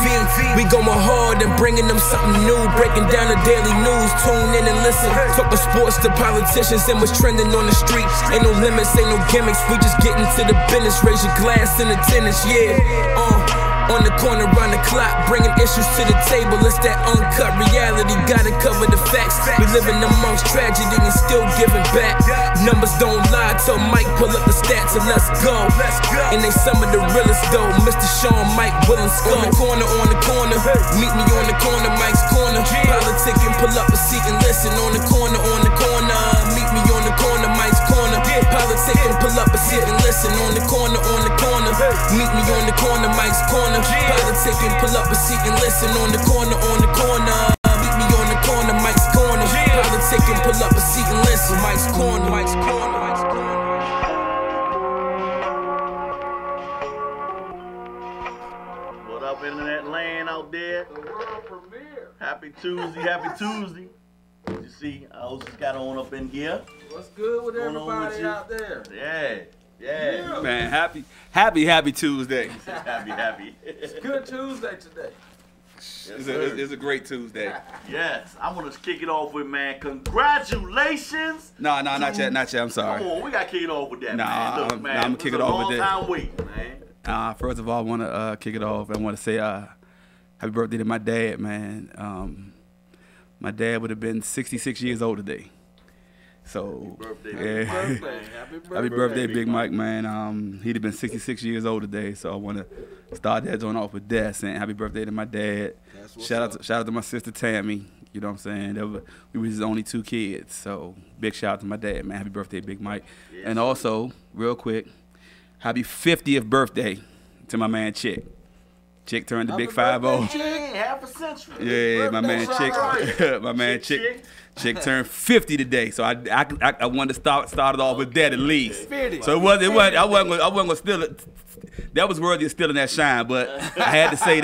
We going hard and bringing them something new, breaking down the daily news. Tune in and listen. Talking sports to politicians and what's trending on the street. Ain't no limits, ain't no gimmicks. We just getting to the business. Raise your glass in attendance, yeah. On the corner, round the clock, bringing issues to the table. It's that uncut reality, gotta cover the facts. We living amongst tragedy and still giving back. Numbers don't lie, tell Mike pull up the stats and let's go. And they some of the realest though. Mr. Sean, Mike, Will and Skull. On the corner, meet me on the corner, Mike's corner. Politicking, pull up a seat and listen. On the corner, meet me on the corner, Mike's corner. Politicking, pull up a seat and listen. On the corner, meet me on the corner, Mike's corner. Politicking, pull up a seat and listen. On the corner, meet me on the corner, Mike's corner. Politicking, pull up a seat and listen. Mike's corner, Mike's corner, Mike's corner. What up, internet land out there? The world premiere. Happy Tuesday, happy Tuesday. You see, I also just got on up in here. What's good with everybody out there? Yeah. Man, happy Tuesday. happy. It's good Tuesday today. It's a great Tuesday. Yes, I want to kick it off with, man, congratulations. No, not yet. I'm sorry. Come on, we got to kick it off with that, man. Look, man, I'm going to kick it off with that. Long time waiting, man. First of all, I want to kick it off. I want to say happy birthday to my dad, man. My dad would have been 66 years old today. So, happy birthday, Big Mike, man. He'd have been 66 years old today. So I want to start that joint off with that, saying happy birthday to my dad. Shout out to my sister Tammy. You know what I'm saying? We was his only 2 kids. So big shout out to my dad, man. Happy birthday, Big Mike. Yes. And also, real quick, happy 50th birthday to my man Chick. Chick turned the big 5-0. Half a century. Yeah, my man Chick. My man Chick turned 50 today, so I wanted to start it off with that at least. 50. So it wasn't. I wasn't gonna steal it. That was worthy of stealing that shine, but I had to say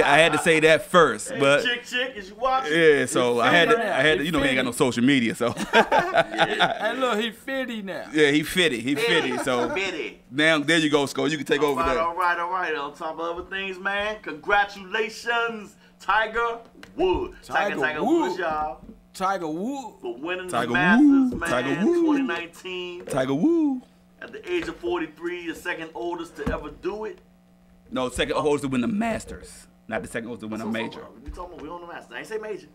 that first. But Chick, is you watching? Yeah, so I had to. You know, he ain't got no social media, so. Hey, look, he 50 now. Yeah, he 50. So now there you go, Sko. You can take over there. All right. On top of other things, man, congratulations, Tiger Woods. Tiger Woods, y'all. Tiger Woods. For winning the Masters, man, Tiger Woods. 2019. Tiger Woods. At the age of 43, the second oldest to ever do it. No, second oldest to win the Masters, not the second oldest to win a major. We on the Masters. I ain't say major.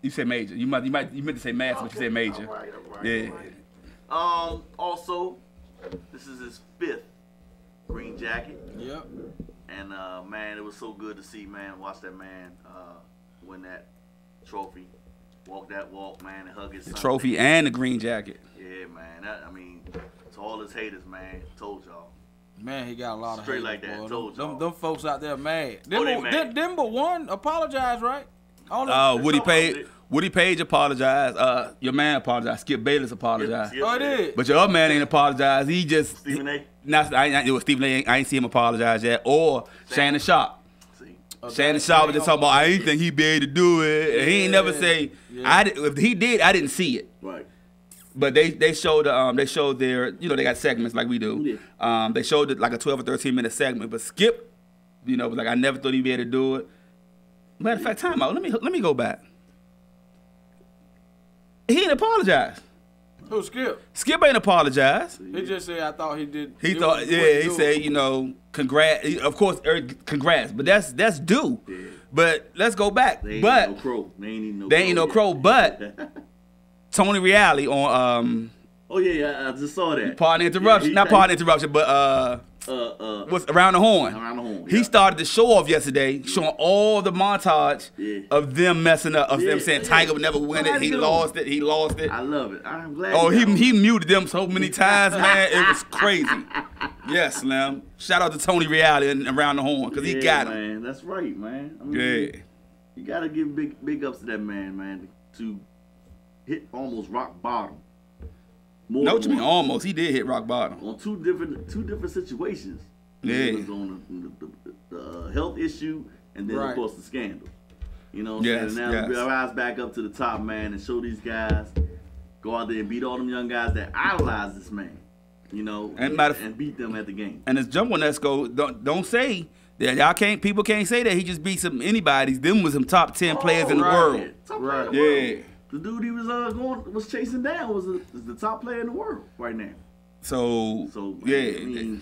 You said major. You meant to say Masters, but you said major. All right. Yeah. All right. Also, this is his 5th green jacket. Yep. And man, it was so good to see, man. Watch that man win that trophy. Walk that walk, man, and hug his son. The trophy and the green jacket. Yeah, man. I mean, to all his haters, man. Told y'all. Man, he got a lot of straight haters, like that. Boy. Told y'all. Them folks out there mad. Them but one apologized, right? Woody Page apologized. Your man apologized. Skip Bayless apologized. Oh, it did. But your other man ain't apologized. He just Stephen A. It was Stephen A. I ain't see him apologize yet. Or Shannon Sharp. Shannon Sharp was just talking about I ain't think he'd be able to do it. And he ain't never say if he did, I didn't see it. Right. But they showed their, you know, they got segments like we do. Yeah. They showed it like a 12 or 13 minute segment. But Skip, you know, was like I never thought he'd be able to do it. Matter of fact, time out. Let me go back. He didn't apologize. Who, Skip? Skip ain't apologized. He just said I thought he did. He said, you know, congrats. Of course, congrats, but that's due. Yeah. But let's go back. They ain't no crow. They ain't no crow. But Tony Reali on oh yeah, I just saw that. Pardon the interruption. Not pardon the interruption, but what's Around the Horn. Around the Horn. He started the show off yesterday, showing all the montage of them messing up, of them saying Tiger would never win it. He lost it. I love it. I'm glad. Oh, he muted them so many times, man. It was crazy. Yes, Slim. Shout out to Tony Reali and Around the Horn, because he got him. Man, that's right, man. I mean, you gotta give big ups to that man, to hit almost rock bottom. No, what you mean almost? He did hit rock bottom on two different situations. Yeah, it was on the health issue, and then of course the scandal. You know, and now rise back up to the top, man, and show these guys, go out there and beat all them young guys that idolize this man. You know, and beat them at the game. And let's jump on that, Go. Don't say Y'all can't. People can't say that he just beat some anybody's. Them was some top 10 players in the world. Right. Yeah. The dude he was chasing down was the top player in the world right now. So yeah. I mean,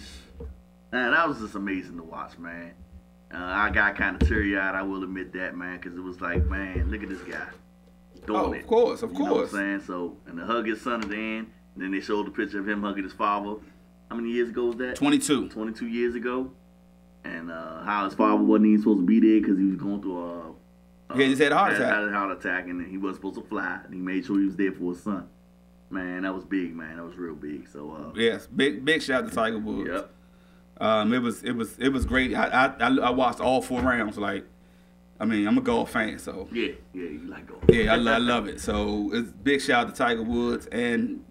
man, that was just amazing to watch, man. I got kind of teary-eyed, I will admit that, man, because it was like, man, look at this guy doing it. Of course. You know what I'm saying? So, and to hug his son at the end, and then they showed the picture of him hugging his father. How many years ago was that? 22. 22 years ago. And how his father wasn't even supposed to be there because he was going through he just had a heart attack. Had a heart attack, and he wasn't supposed to fly. And he made sure he was there for his son. Man, that was big, man. That was real big. So yes, big shout out to Tiger Woods. Yep. It was great. I watched all 4 rounds. Like, I mean, I'm a golf fan, so yeah, you like golf. Yeah, I love it. So it's big shout out to Tiger Woods and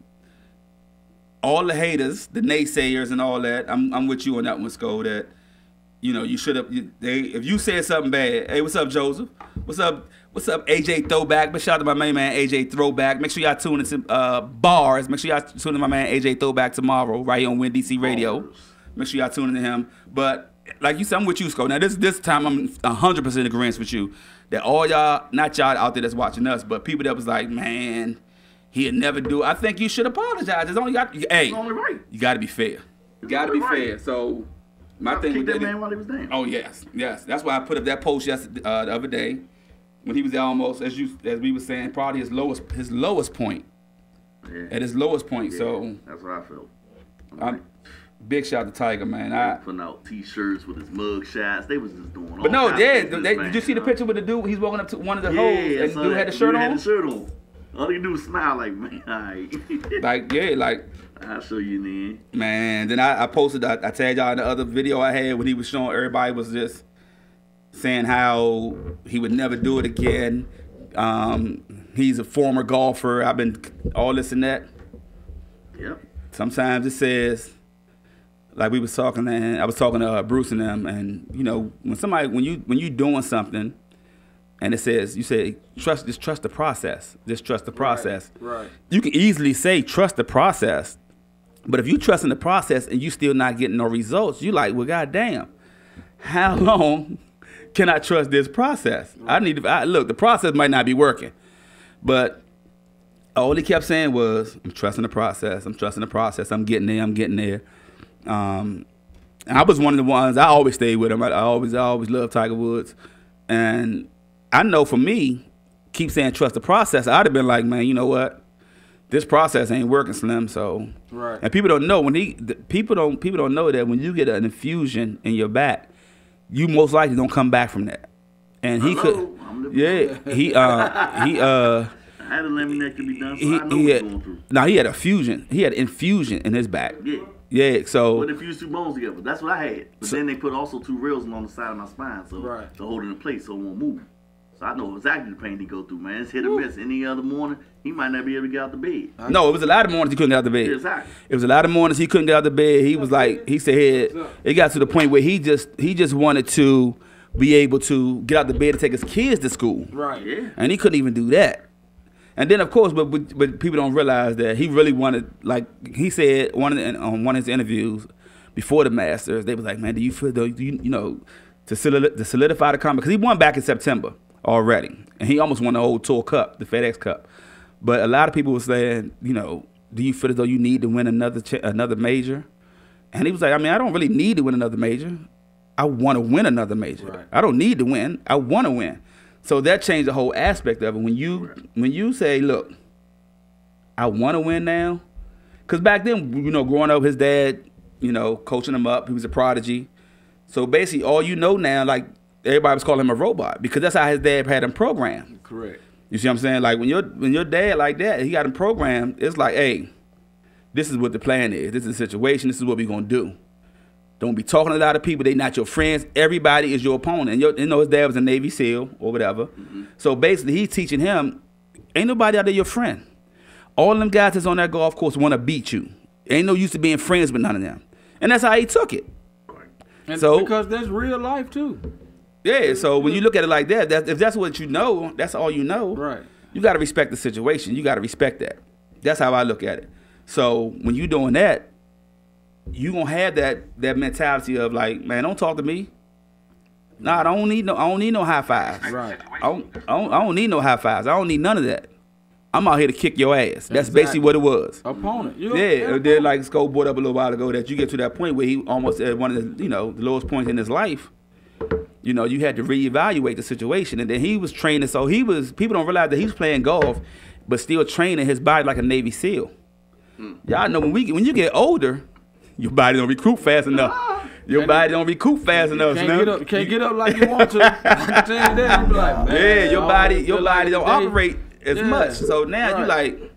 all the haters, the naysayers, and all that. I'm with you on that one, Sko. That you should have. If you said something bad, hey, what's up, Joseph? What's up, AJ Throwback? But shout out to my main man, AJ Throwback. Make sure y'all tune into bars. Make sure y'all tune in to my man, AJ Throwback tomorrow, right here on Win DC Radio. Make sure y'all tune into him. But like you said, I'm with you, Sko. Now this time I'm 100% in agreement with you. That all y'all, not y'all out there that's watching us, but people that was like, man, he'd never do it. I think you should apologize. It's only right. You got to be fair. You got to be fair. So my thing with that man while he was down. Oh yes. That's why I put up that post yesterday, the other day when he was almost, as we were saying, probably his lowest point. Yeah. At his lowest point. Yeah, so that's what I felt. Big shout out to Tiger, man. Putting out T-shirts with his mug shots. They was just doing all But no, did you see the picture with the dude? He's walking up to one of the hoes, and the dude had the shirt on? Had the shirt on. All he could do was smile like, man, all right. like. I'll show you then. Man, then I posted, I tagged y'all in the other video I had when he was showing everybody was just saying how he would never do it again. He's a former golfer. I've been all this and that. Yep. Sometimes it says, like we was talking, and I was talking to Bruce and them, and when you doing something, and it says, you say trust the process. Just trust the process. Right. You can easily say trust the process, but if you trust in the process and you still not getting no results, you like, well, goddamn, how long can I trust this process? Right. Look, the process might not be working, but all he kept saying was, I'm trusting the process. I'm trusting the process. I'm getting there. And I was one of the ones, I always stayed with him. I always loved Tiger Woods. And I know for me, keep saying trust the process, I'd have been like, man, you know what? This process ain't working, Slim. So, right. And people don't know people don't know that when you get an infusion in your back, you most likely don't come back from that. And he could, yeah, I had a laminectomy done, so I know what he's going through. No, he had a fusion. He had infusion in his back. Yeah. Yeah, so. But they fused 2 bones together. That's what I had. But then they put also 2 rails along the side of my spine, so to hold it in place so it won't move. So I know exactly the pain he go through, man. It's hit or miss. Any other morning, he might not be able to get out the bed. No, it was a lot of mornings he couldn't get out the bed. Yeah, exactly. It was a lot of mornings he couldn't get out the bed. He was like, he said it got to the point where he just wanted to be able to get out the bed to take his kids to school. Right. Yeah. And he couldn't even do that. And then, of course, but people don't realize that he really wanted, like he said on one of his interviews before the Masters, they was like, man, do you feel, to solidify the comeback? Because he won back in September already. And he almost won the whole Tour Cup, the FedEx Cup. But a lot of people were saying, do you feel as though you need to win another major? And he was like, I mean, I don't really need to win another major. I want to win another major. Right. I don't need to win. I want to win. So that changed the whole aspect of it. When you say, look, I want to win now. Because back then, growing up, his dad, coaching him up. He was a prodigy. So basically, all now, like, everybody was calling him a robot. Because that's how his dad had him programmed. Correct. You see what I'm saying? Like, when your dad like that, he got him programmed, it's like, hey, this is what the plan is. This is the situation. This is what we're going to do. Don't be talking to a lot of people. They not your friends. Everybody is your opponent. And his dad was a Navy SEAL or whatever. Mm-hmm. So basically, he's teaching him, ain't nobody out there your friend. All them guys that's on that golf course want to beat you. Ain't no use to being friends with none of them. And that's how he took it. And so because that's real life too. Yeah. So when you look at it like that, if that's what you know, that's all you know. Right. You got to respect the situation. You got to respect that. That's how I look at it. So when you doing that, you gonna have that mentality of like, man, don't talk to me. Nah, I don't need no high fives. Right. I don't need no high fives. I don't need none of that. I'm out here to kick your ass. That's basically what it was. Opponent. Then like Sco brought up a little while ago that you get to that point where he almost at one of the the lowest points in his life. You had to reevaluate the situation, and then he was training. So people don't realize that he was playing golf, but still training his body like a Navy SEAL. Y'all know when you get older, your body don't recruit fast enough. Your body don't recoup fast enough. Can't get up like you want to. I can tell you that. You be like, man, your body don't operate as much. So now you like,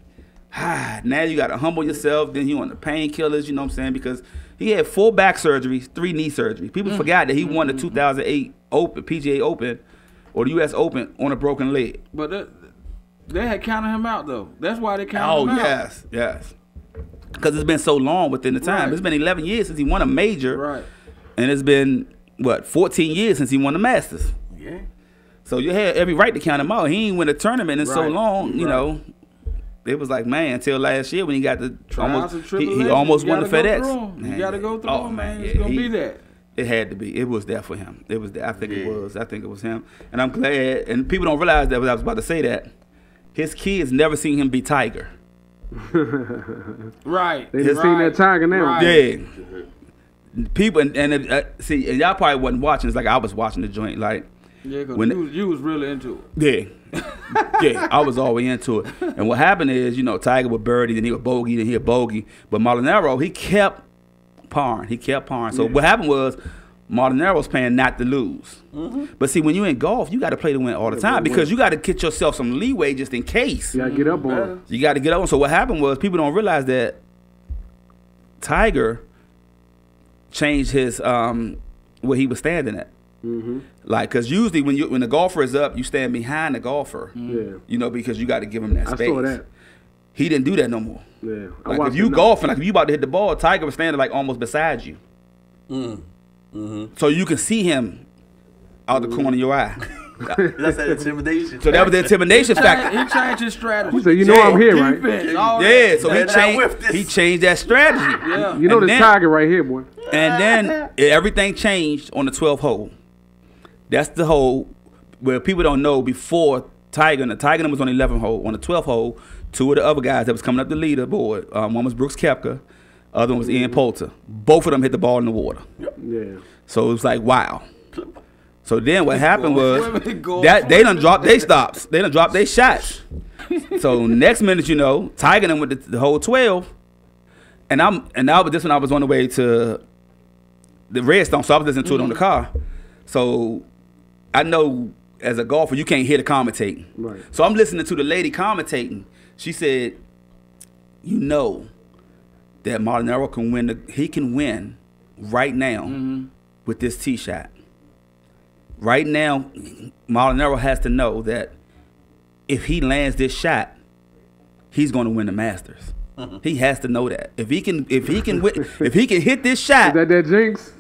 now you got to humble yourself. Then you on the painkillers. You know what I'm saying? Because he had 4 back surgeries, 3 knee surgeries. People forgot that he won the 2008 PGA Open or the U.S. Open on a broken leg. But they had counted him out though. That's why they counted him out. Yes. Because it's been so long within the time. It's been 11 years since he won a major. Right. And it's been, 14 years since he won the Masters. Yeah. So you had every right to count him out. He ain't win a tournament in so long, you know. It was like, man, until last year when he got the he almost won the FedEx. You got to go through him, man. It's going to be that. It had to be. It was there for him. It was there. I think it was. I think it was him. And I'm glad, and people don't realize that, but I was about to say that. His kids never seen him be Tiger. Right. They just seen that Tiger now. Right. Yeah. People and see, and y'all probably wasn't watching. It's like I was watching the joint. Like, yeah, because you was really into it. Yeah, I was all the way into it. And what happened is, Tiger would birdie, then he would bogey, then he would bogey. But Molinaro, he kept parring. So what happened was, Molinaro's playing not to lose. But see, when you're in golf, you got to play to win all the time because you got to get yourself some leeway just in case. You got to get up on it. You got to get up on. So what happened was, people don't realize that Tiger changed his where he was standing at. Like, because usually when the golfer is up, you stand behind the golfer. Because you got to give him that space. I saw that. He didn't do that no more. Yeah. Like, if you golfing, like if you about to hit the ball, Tiger was standing like almost beside you. So you can see him out the corner of your eye. That's that intimidation. So that was the intimidation factor. He changed his strategy. He said, I'm here, right? So he changed that strategy. Yeah. You know this Tiger right here, boy. And then everything changed on the 12th hole. That's the hole where people don't know before Tiger was on the 11th hole. On the 12th hole, 2 of the other guys that was coming up the leaderboard, one was Brooks Koepka, other one was Ian Poulter. Both of them hit the ball in the water. Yeah. So it was like, wow. So then what happened was that they done dropped their stops. They done dropped their shots. So next minute, Tiger done with the whole 12. And this when I was on the way to the Redstone, so I was listening to it on the car. So I know as a golfer, you can't hear the commentating. Right. So I'm listening to the lady commentating. She said, that Molinaro can win. He can win right now with this tee shot. Right now, Molinaro has to know that if he lands this shot, he's going to win the Masters. He has to know that. If he can hit this shot. Is that jinx?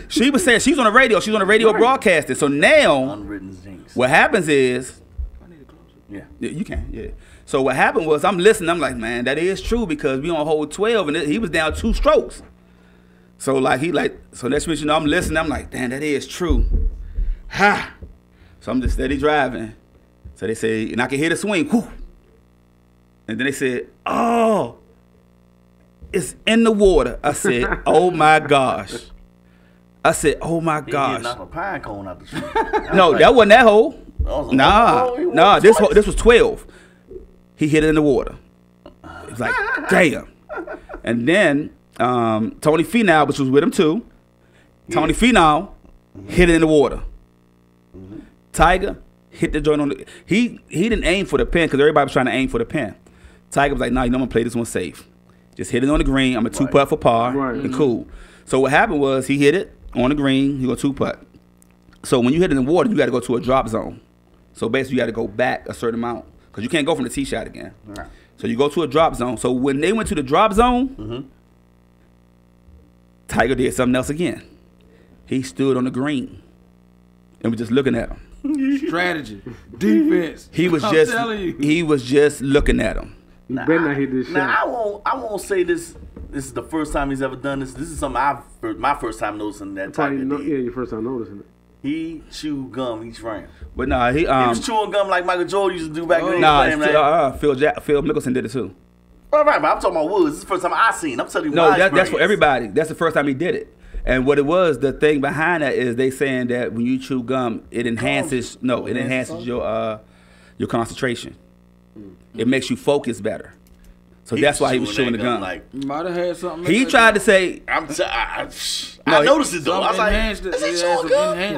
She was saying she's on the radio. She's on the radio broadcasting. So now, unwritten jinx. What happens is, I need to close it. Yeah, you can. Yeah. So what happened was, I'm listening. I'm like, man, that is true because we on hole 12 and he was down 2 strokes. So so next minute, I'm listening. I'm like, damn, that is true. Ha! So I'm just steady driving. So they say, and I can hear the swing. Whoo! And then they said, oh, it's in the water. I said, oh my gosh. He knocked a pine cone out the tree. No, that wasn't that hole. Nah. This was 12. He hit it in the water. It was like, damn. And then Tony Finau, which was with him too. Tony Finau hit it in the water. Tiger hit the joint on the. He didn't aim for the pin because everybody was trying to aim for the pin. Tiger was like, nah, I'm gonna play this one safe. Just hit it on the green. I'm a 2-putt for par and cool. So what happened was he hit it on the green. He go 2-putt. So when you hit it in the water, you got to go to a drop zone. So basically, you got to go back a certain amount because you can't go from the tee shot again. Right. So you go to a drop zone. So when they went to the drop zone, Tiger did something else again. He stood on the green and was just looking at him. Strategy, defense. He was just looking at him. You better not hit this shot. Now I won't say this. This is the first time he's ever done this. This is something my first time noticing that Tiger did. Yeah, your first time noticing it. he chewed gum each round. But nah, he was chewing gum like Michael Jordan used to do back then. Nah, Phil Mickelson did it too. Right, but I'm talking about Woods. This is the first time I seen. I'm telling you. No, that's for everybody. That's the first time he did it. And what it was, the thing behind that is they saying that when you chew gum, it enhances your concentration. It makes you focus better. So that's why he was chewing the gum. Like, might have had something. He tried to say. I noticed it though. I was like,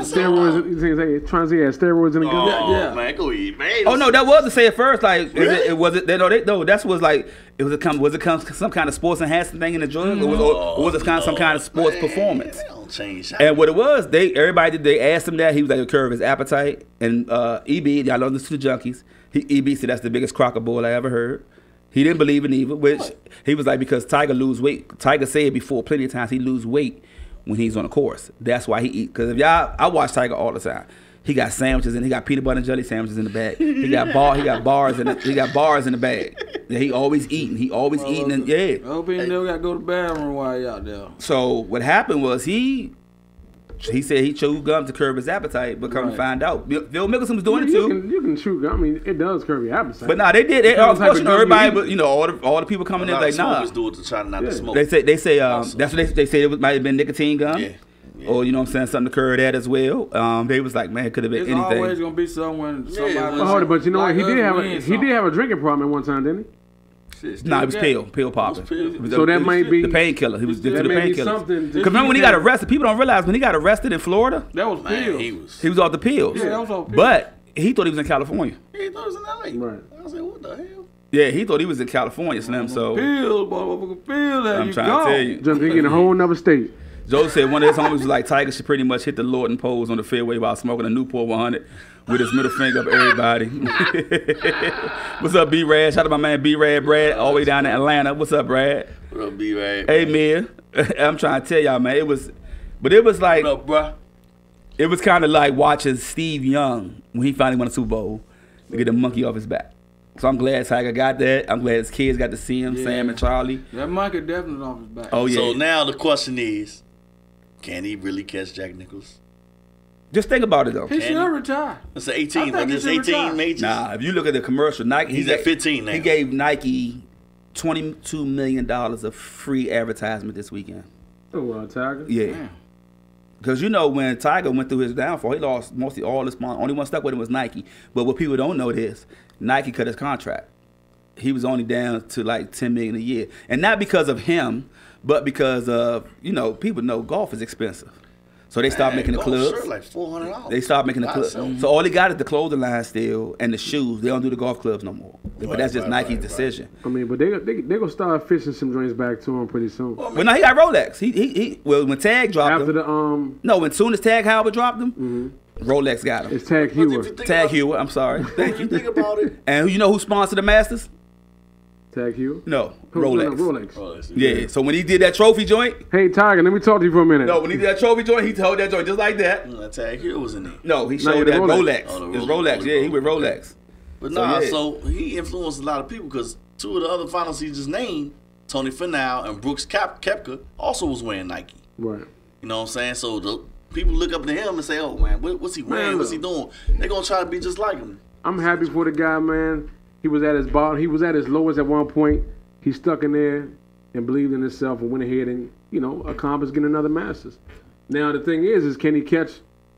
steroids. Trying to say he had steroids in the gum. Yeah, man, go eat, man. Oh no, that was to say at first. Like, it was it. No, that was like it was some kind of sports enhancing thing in the joint, or was it some kind of sports performance? They don't change. And what it was, they asked him that. He was like, to curb his appetite. And EB, y'all know this to the junkies. EB said that's the biggest crocker bull I ever heard. He didn't believe in either, which he was like, because Tiger lose weight. Tiger said before plenty of times he lose weight when he's on the course. That's why he eat. Because if I watch Tiger all the time. He got sandwiches and he got peanut butter and jelly sandwiches in the bag. He got bars in the bag. Yeah, he always eating. He always eating. And yeah. I hope he never got to go to the bathroom while he out there. So what happened was he said he chewed gum to curb his appetite, but come to find out, Phil Mickelson was doing it too. You can chew gum. I mean, it does curb your appetite. But nah, they did. Everybody, but all the people coming in like, nah. Do it to try not to smoke. They say that's what they say. It might have been nicotine gum. Yeah. Or you know what I'm saying, something to curb that as well. They was like, man, it could have been anything. It's always gonna be somebody. But you know what? He did have a drinking problem at one time, didn't he? Nah, it was pill popping. So that might be the painkiller. He was to the painkiller. Because remember when he got arrested? People don't realize when he got arrested in Florida. That was pills. He was off the pills. Yeah, that was off pills. But he thought he was in California. He thought he was in LA. Right. I was like, what the hell? Yeah, he thought he was in California, Slim. So pills, motherfucker, pills. I'm trying to tell you. Jumping in a whole nother state. Joe said one of his homies was like, Tiger should pretty much hit the Lord and pose on the fairway while smoking a Newport 100 with his middle finger up everybody. What's up, B-Rad? Shout out to my man B-Rad, Brad, all the way down to Atlanta. What's up, Brad? What up, B-Rad? Hey, man. I'm trying to tell y'all, man. It was like, what up, bruh? It was kind of like watching Steve Young when he finally won a Super Bowl to get the monkey off his back. So I'm glad Tiger got that. I'm glad his kids got to see him, Sam and Charlie. That monkey definitely off his back. Oh, yeah. So now the question is, can he really catch Jack Nicklaus? Just think about it, though. He should retire. It's an 18. It's 18 majors. Nah, if you look at the commercial, Nike. He's at 15 now. He gave Nike $22 million of free advertisement this weekend. Oh, wow, Tiger? Yeah. Because you know when Tiger went through his downfall, he lost mostly all his sponsors. Only one stuck with him was Nike. But what people don't know is Nike cut his contract. He was only down to like $10 million a year. And not because of him, but because of, people know golf is expensive. So they stopped making the clubs. Sure, like $400. They stopped making the clubs. So all they got is the clothing line still and the shoes. They don't do the golf clubs no more. But that's just Nike's decision. I mean, but they gonna start fishing some joints back to him pretty soon. Well, no, he got Rolex. When Tag dropped him. When soon as Tag Heuer dropped him, Rolex got him. It's Tag Heuer. Tag Heuer. I'm sorry. Thank you. Think about it. And you know who sponsored the Masters? Tag Heuer? No, Rolex. Rolex. Yeah, so when he did that trophy joint. Hey, Tiger, let me talk to you for a minute. No, when he did that trophy joint, he held that joint just like that. Tag Heuer was in there. No, he showed that Rolex. It's Rolex. Yeah, he with Rolex. But so he influenced a lot of people because two of the other finalists he just named, Tony Finau and Brooks Koepka, also was wearing Nike. Right. You know what I'm saying? So the people look up to him and say, oh, man, what's he wearing? What's he doing? They're going to try to be just like him. I'm happy for the guy, man. He was at his bottom. He was at his lowest at one point. He stuck in there and believed in himself and went ahead and, accomplished getting another Masters. Now, the thing is can he catch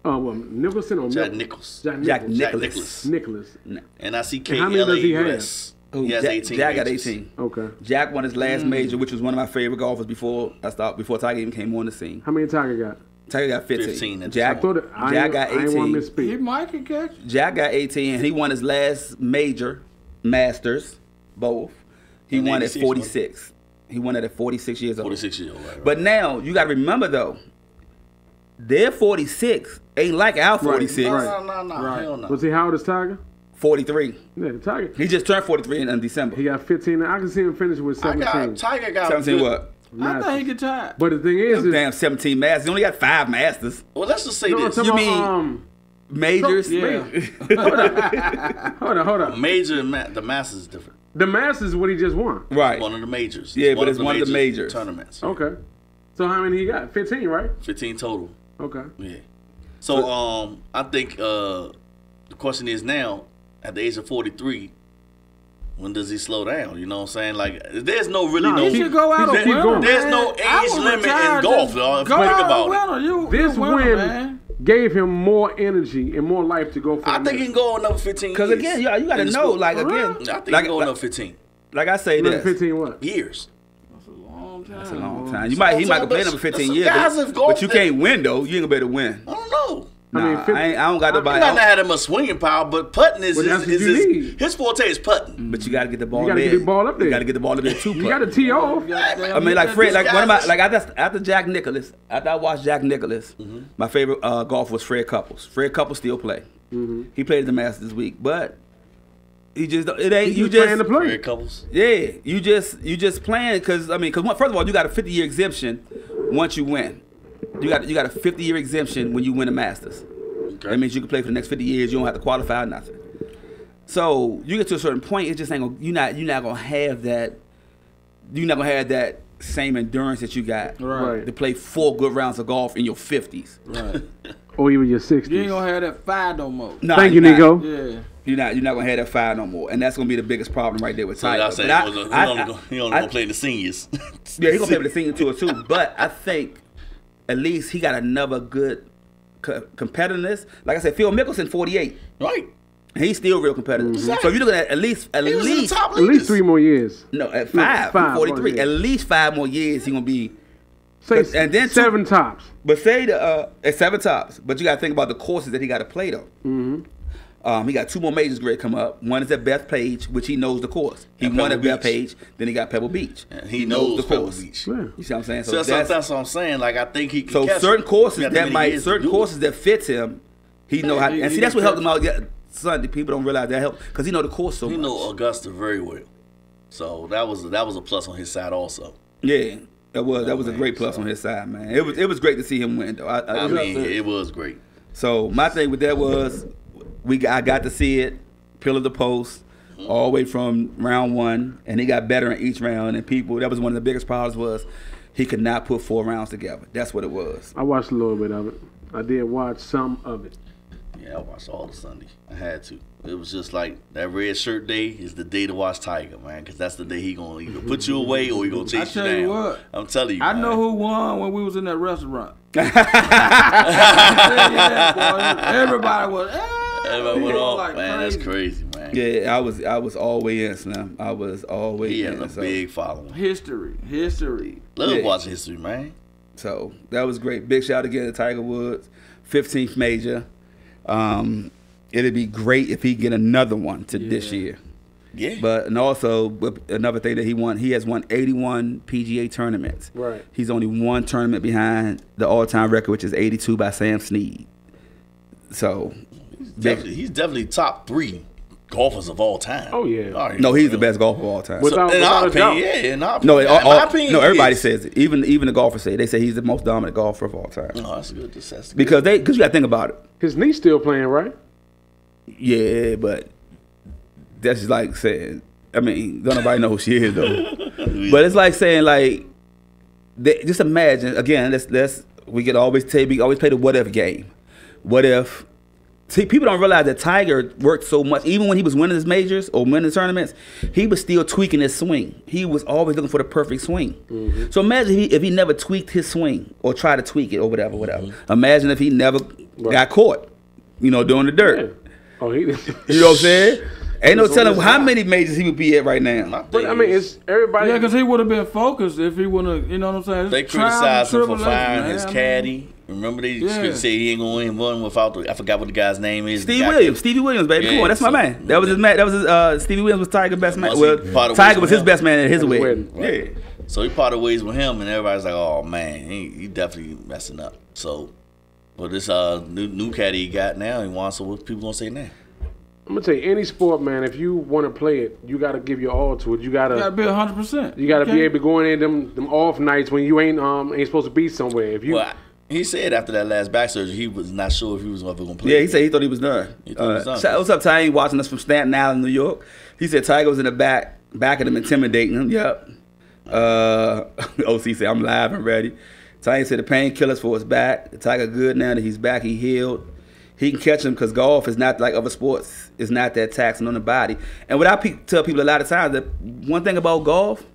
Nicholson or Jack Nicklaus? Jack Nicklaus. And I see K-L-A-U-S. He has 18 Jack got 18. Okay. Jack won his last major, which was one of my favorite golfers before Tiger even came on the scene. How many Tiger got? Tiger got 15. Jack got 18. He might can catch. Jack got 18, and he won his last major, Masters, both. He won at 46. He won it at 46 years old. 46 years old, right. But now, you got to remember, though, their 46 ain't like our 46. No. Hell no. Was he how old is Tiger? 43. Yeah, Tiger. He just turned 43 in December. He got 15. I can see him finish with 17. Tiger got 17 what? Masters. I think he could tie. But the thing is, damn 17 Masters. He only got 5 Masters. Well, let's just say this. You mean majors? Yeah. Hold on. The Masters is different. The Masters is what he just won. Right. One of the majors. Yeah, but it's one of the majors. Tournaments. Okay. So how many he got? 15, right? 15 total. Okay. Yeah. So I think the question is now, at the age of 43, when does he slow down? You know what I'm saying? Like, there's no really he should go out a winner. There's no age limit in golf, y'all. If you think about it. This win gave him more energy and more life to go for. I think he can go another 15 years. Because again, you got to know, like, again. I think he can go another 15. Like I say this. 15 what? Years. That's a long time. He might go play another 15 years, but you can't win though. You ain't gonna be able to win. I don't know. Nah, I don't got nobody. You might not have him a swinging power, but putting is his forte is putting. But you got to get the ball. You got to get the ball up there. You got to get the ball up there too. You got to tee off. I mean, like Fred, like one of my, like after Jack Nicklaus, after I watched Jack Nicklaus, my favorite golfer was Fred Couples. Fred Couples still play. He played at the Masters this week, but he just playing the play. Fred Couples. Yeah, you just playing because first of all, you got a 50-year exemption once you win. You got a 50-year exemption when you win a Masters. Okay. That means you can play for the next 50 years. You don't have to qualify or nothing. So you get to a certain point, it just ain't gonna. You're not gonna have that. You're not gonna have that same endurance that you got to play 4 good rounds of golf in your 50s. Right. Or even your 60s. You ain't gonna have that 5 no more. No, thank you, Nico. Yeah. You're not gonna have that 5 no more, and that's gonna be the biggest problem right there with Tiger. So he only gonna play the seniors. Yeah, he gonna play with the senior tour too. But I think at least he got another good competitiveness. Like I said, Phil Mickelson 48. Right. He's still real competitive. Exactly. So if you're looking at least 3 more years. No, at 5 43. At least 5 more years, he's gonna be. And then 7 tops. But say at 7 tops. But you got to think about the courses that he got to play though. He got 2 more majors great come up. One is at Bethpage, which he knows the course. He won at Bethpage, then he got Pebble Beach. And he knows the course. Beach. Yeah. You see what I'm saying? So that's what I'm saying. Like I think he can. So certain courses that fits him, he know how. And see, that's what helped him out. Yeah, Sunday people don't realize that helped because he know the course so much. He know Augusta very well, so that was a plus on his side also. Yeah. That was a great plus on his side, man. It was great to see him win, though. I mean, it was great. So my thing with that was, I got to see it, pillar to post, all the way from round 1, and he got better in each round. And that was one of the biggest problems was he could not put 4 rounds together. That's what it was. I watched a little bit of it. I did watch some of it. Yeah, I watched all the Sunday. I had to. It was just like that red shirt day is the day to watch Tiger, man, because that's the day he gonna either put you away or he gonna chase you down. I tell you what, I'm telling you, I know who won when we was in that restaurant. Everybody was. Everybody went off, like man. Crazy. That's crazy, man. Yeah, I was all the way in, Slim. I was all the way in. He had a big following. History. Love watching history, man. So that was great. Big shout again to Tiger Woods, 15th major. It'd be great if he get another one this year. Yeah. But and also another thing that he has won 81 PGA tournaments. Right. He's only 1 tournament behind the all-time record, which is 82 by Sam Snead. So he's definitely top 3 golfers of all time. Oh yeah. No, he's the best golfer of all time. In our opinion, everybody says it. Even the golfers say he's the most dominant golfer of all time. Oh, that's good. That's because you got to think about it. His knee's still playing, right? Yeah, but that's just like saying. I mean, don't nobody know who she is though. But it's like saying just imagine again. We always play the what if game. What if? See, people don't realize that Tiger worked so much. Even when he was winning his majors or winning tournaments, he was still tweaking his swing. He was always looking for the perfect swing. Mm-hmm. So imagine if he never tweaked his swing or tried to tweak it or whatever. Mm-hmm. Imagine if he never got caught, doing the dirt. Yeah. Oh, you know what I'm saying? Ain't no telling how many majors he would be at right now. But I mean, it's everybody. Yeah, because he would have been focused if he wouldn't have. You know what I'm saying? They criticized him for firing his caddy. Remember they say he ain't gonna win without I forgot what the guy's name is. Stevie Williams, baby. Come on, that's my man. That was his man. That was Stevie Williams was Tiger's best man. Well, Tiger was his best man at his wedding. Right. Yeah. So he parted ways with him, and everybody's like, "Oh man, he definitely messing up." So, but this new caddy he got now, he wants. So what people gonna say now? I'm gonna tell you, any sport, man. If you want to play it, you got to give your all to it. You got to be 100%. You got to be able to go in them off nights when you ain't supposed to be somewhere. If you he said after that last back surgery, he was not sure if he was ever going to play. Yeah, he said he thought he was done. What's up, Ty? Watching us from Staten Island, New York. He said Tiger was in the back of him, intimidating him. Yep. OC said, I'm live and ready. Tiger said the painkillers for his back. The Tiger good now that he's back. He healed. He can catch him because golf is not like other sports. It's not that taxing on the body. And what I tell people a lot of times, that one thing about golf,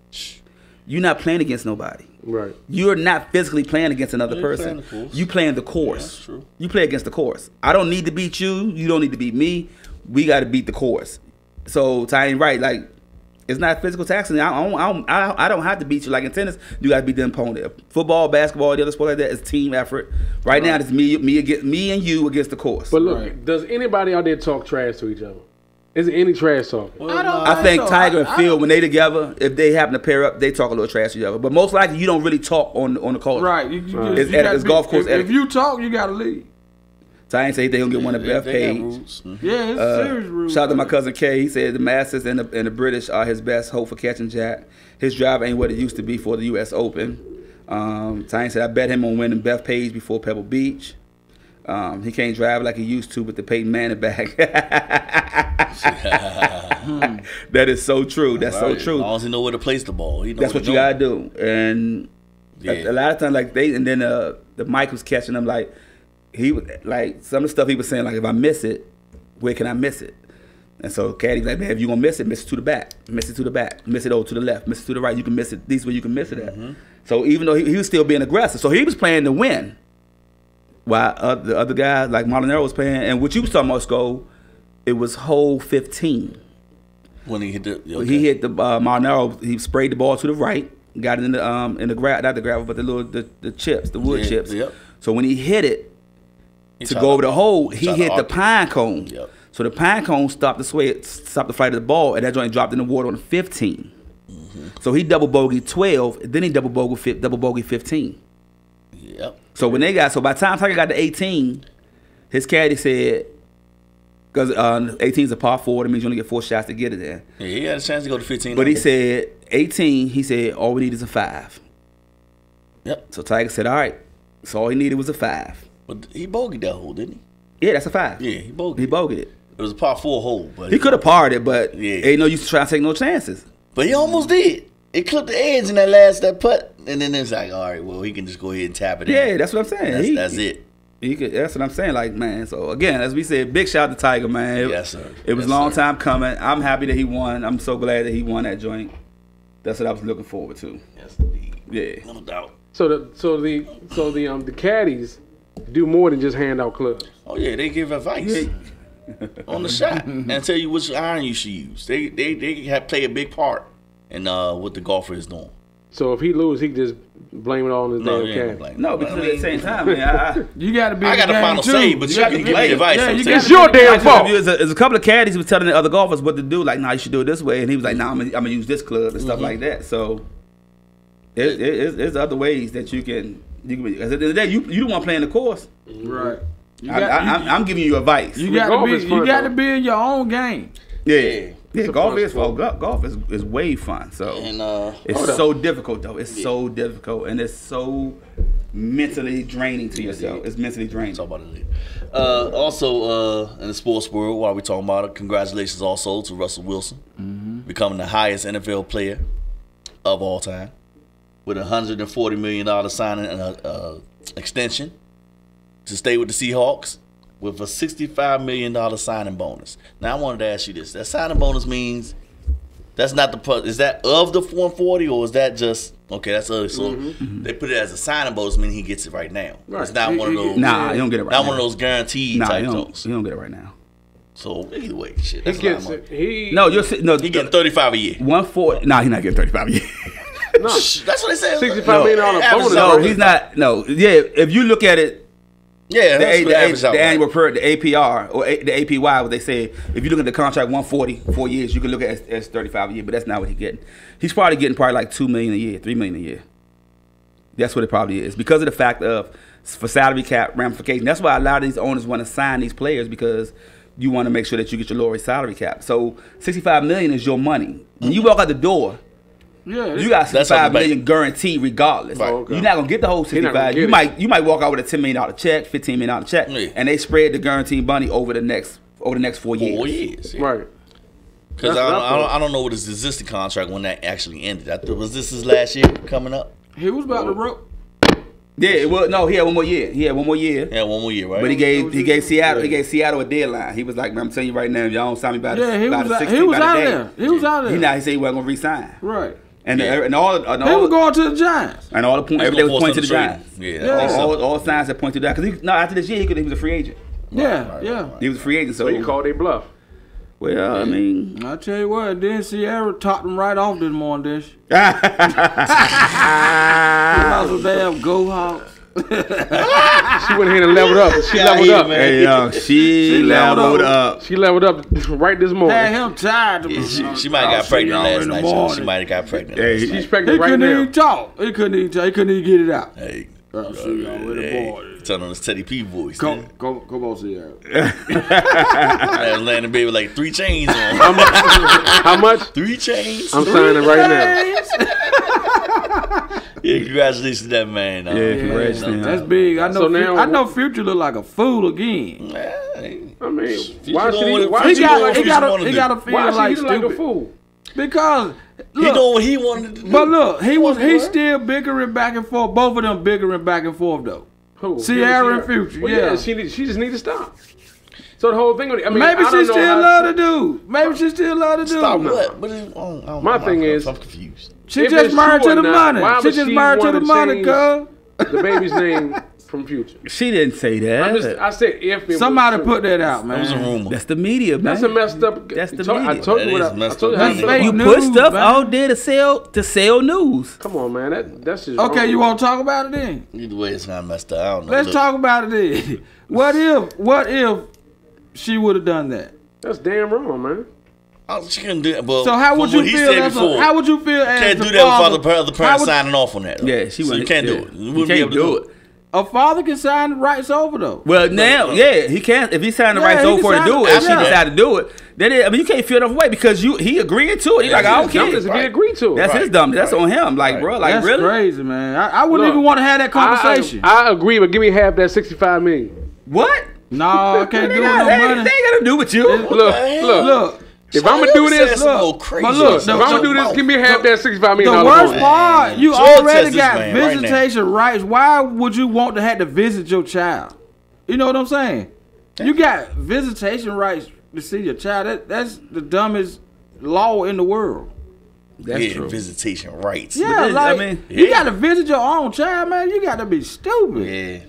you're not playing against nobody. Right. You're not physically playing against another person. You playing the course. Yeah, that's true. You play against the course. I don't need to beat you. You don't need to beat me. We got to beat the course. So Ty ain't right. Like, it's not physical taxing. I don't have to beat you. Like in tennis, you got to beat the opponent. Football, basketball, the other sport like that is team effort. Right now, it's me and you against the course. But look, does anybody out there talk trash to each other? Is there any trash talking? Well, I think Tiger and Phil, when they together, if they happen to pair up, they talk a little trash to each other. But most likely, you don't really talk on the court. Right. It's golf course etiquette. If you talk, you got to leave. Ty say they gonna get one of Beth Page. Yeah, it's serious rules. Shout out to my cousin Kay. He said the Masters and the British are his best hope for catching Jack. His drive ain't what it used to be for the U.S. Open. Ty said I bet him on winning Beth Page before Pebble Beach. He can't drive like he used to with the Peyton Manning bag. That is so true. That's so true. As long as he know where to place the ball, that's what you gotta do. And a lot of times, like the Mike was catching them like. He like some of the stuff he was saying, like if I miss it, where can I miss it? And so Caddy's like, man, if you gonna miss it to the back, miss it to the back, miss it over to the left, miss it to the right. You can miss it. These where you can miss it at. So even though he was still being aggressive, so he was playing to win, while the other guys like Molinaro was playing. And what you was talking about, Sko, it was hole 15 when he hit the. Okay. He hit the Molinaro. He sprayed the ball to the right, got it in the gravel, not the gravel, but the chips, the wood chips. Yep. So when he hit it. To go over the hole, he hit the pine cone. Yep. So the pine cone stopped the flight of the ball, and that joint dropped in the water on 15. So he double bogeyed 12, then he double bogeyed 15. Yep. So when by the time Tiger got to 18, his caddy said, because 18 is a par 4, that means you only get 4 shots to get it there. Yeah, he had a chance to go to 15. But he said 18. He said all we need is a 5. Yep. So Tiger said, all right. So all he needed was a 5. But he bogeyed that hole, didn't he? Yeah, that's a 5. Yeah, he bogeyed. He bogeyed it. It was a par 4 hole, but he could have parred it, but ain't no use to try to take no chances. But he almost did. It clipped the edge in that putt, and then it's like, all right, well, he can just go ahead and tap it in. Yeah, that's what I'm saying. That's it. That's what I'm saying. Like, man, so again, as we said, big shout out to Tiger, man. Yes, sir. It was a long time coming. I'm happy that he won. I'm so glad that he won that joint. That's what I was looking forward to. Yes, indeed. Yeah. No doubt. So the caddies do more than just hand out clubs. Oh yeah, they give advice on the shot and tell you which iron you should use. They play a big part in what the golfer is doing. So if he loses, he can just blame it all on his damn caddy. No, because at the same time, man, you got to be. I got a final say, but you can give me advice. It's your damn fault. There's a couple of caddies who were telling the other golfers what to do. Like, nah, you should do it this way, and he was like, nah, I'm gonna use this club and stuff like that. So there's other ways that you can. Because at the end of the day, you the one playing the course. Right. I'm giving you advice. You got to be in your own game. Yeah. Golf is fun. Golf is way fun. So it's so difficult though. It's so difficult, and it's so mentally draining to yourself. It's mentally draining. Talk about it later. Also, in the sports world, while we talking about it, congratulations also to Russell Wilson becoming the highest NFL player of all time, with a $140 million signing and an extension to stay with the Seahawks with a $65 million signing bonus. Now, I wanted to ask you this. That signing bonus means that's not is that of the 140 or is that just, okay, that's other. So they put it as a signing bonus, meaning he gets it right now. Right. It's not one of those. Nah, you don't get it right now. Not one of those guaranteed type things. You don't get it right now. So either way, shit. That's he gets it. He getting 35 a year. 140. Nah, he's not getting 35 a year. No, that's what they said. $65 million bonus. No, he's not. No, yeah. If you look at it, the annual the APR or the APY, what they say. If you look at the contract, 140, 4 years, you can look at it as 35 a year, but that's not what he's getting. He's probably getting like $2 million a year, $3 million a year. That's what it probably is because of the fact of for salary cap ramification. That's why a lot of these owners want to sign these players because you want to make sure that you get your lower salary cap. So $65 million is your money. When you walk out the door. Yeah, you got $65 million guaranteed regardless. Right. Okay. You're not gonna get the whole 65. You might walk out with a $10 million check, $15 million check, and they spread the guaranteed money over the next 4 years. 4 years, yeah. Right. Because I don't know what his existing contract when that actually ended. Was this his last year coming up? He was about to roll. Yeah, well, no, he had one more year. Yeah, one more year, right? But he gave Seattle a deadline. He was like, man, I'm telling you right now, if y'all don't sign me by the 16th, he was out there. He was out there. He said he wasn't gonna resign. Right. And they were going to the Giants. And all the points, everything was pointing to the Giants. Yeah. All signs that point to that. Because after this year, he was a free agent. Yeah. He was a free agent, so he called a bluff. Well, I mean, I tell you what, then Sierra topped him right off this morning. He lost a damn Go Hawks. She went ahead and leveled up. She leveled up. Hey, yo, she leveled up. She leveled up right this morning. Had him tired. She might have got pregnant last night. She might have got pregnant. Hey, she's pregnant right now. He couldn't even talk. He couldn't even get it out. Hey. I'll see y'all with the boys. Turn on this Teddy P voice. Come on, Sierra. I was landing baby like 3 chains on. How much? 3 chains. I'm signing right now. Yeah, congratulations to that man. Congratulations. That's big. I know Future look like a fool again. I mean, why should he gotta feel like a fool? Because look, he know what he wanted to do. But look, he's still bickering back and forth. Both of them bickering back and forth though. Who? Sierra and Future. Well, yeah, she just need to stop. So the whole thing. I mean, maybe she still love to do. Maybe she still love to do. Stop what? My thing is, I'm confused. She just married to the money. She just married to the money, cuz. The baby's name from Future. She didn't say that. I said if it somebody put that out, man. That was a rumor. That's the media, man. That's a messed up. That's the media. I told you what I told you. You put stuff out there to sell news. Come on, man. That's just okay. wrong. You want to talk about it then? Either way, it's not messed up. I don't know. Let's talk about it then. What if she would have done that? That's damn wrong, man. She couldn't do it. Well, so how would you feel? How would you feel as can't do that without the parent signing off on that. Yeah, she you can't do it. You can't do it. A father can sign the rights over though. Well, now, he can't. If he signed the rights over for her to do it, if she decided to do it, then you can't feel enough way because he agreed to it. He's like, I don't care. If he agreed to it, that's his dumbness. That's on him. Like, bro, like that's really crazy, man. I wouldn't even want to have that conversation. I agree, but give me half that $65 million. What? No, I can't do it no money. They ain't got to do with you. Look. If I'm gonna do this, if I'm gonna do this, give me half that $65 million. The worst part, you already got visitation rights. Why would you want to have to visit your child? You know what I'm saying? You got visitation rights to see your child. That's the dumbest law in the world. That's true. Visitation rights. Yeah, you got to visit your own child, man. You got to be stupid. Yeah,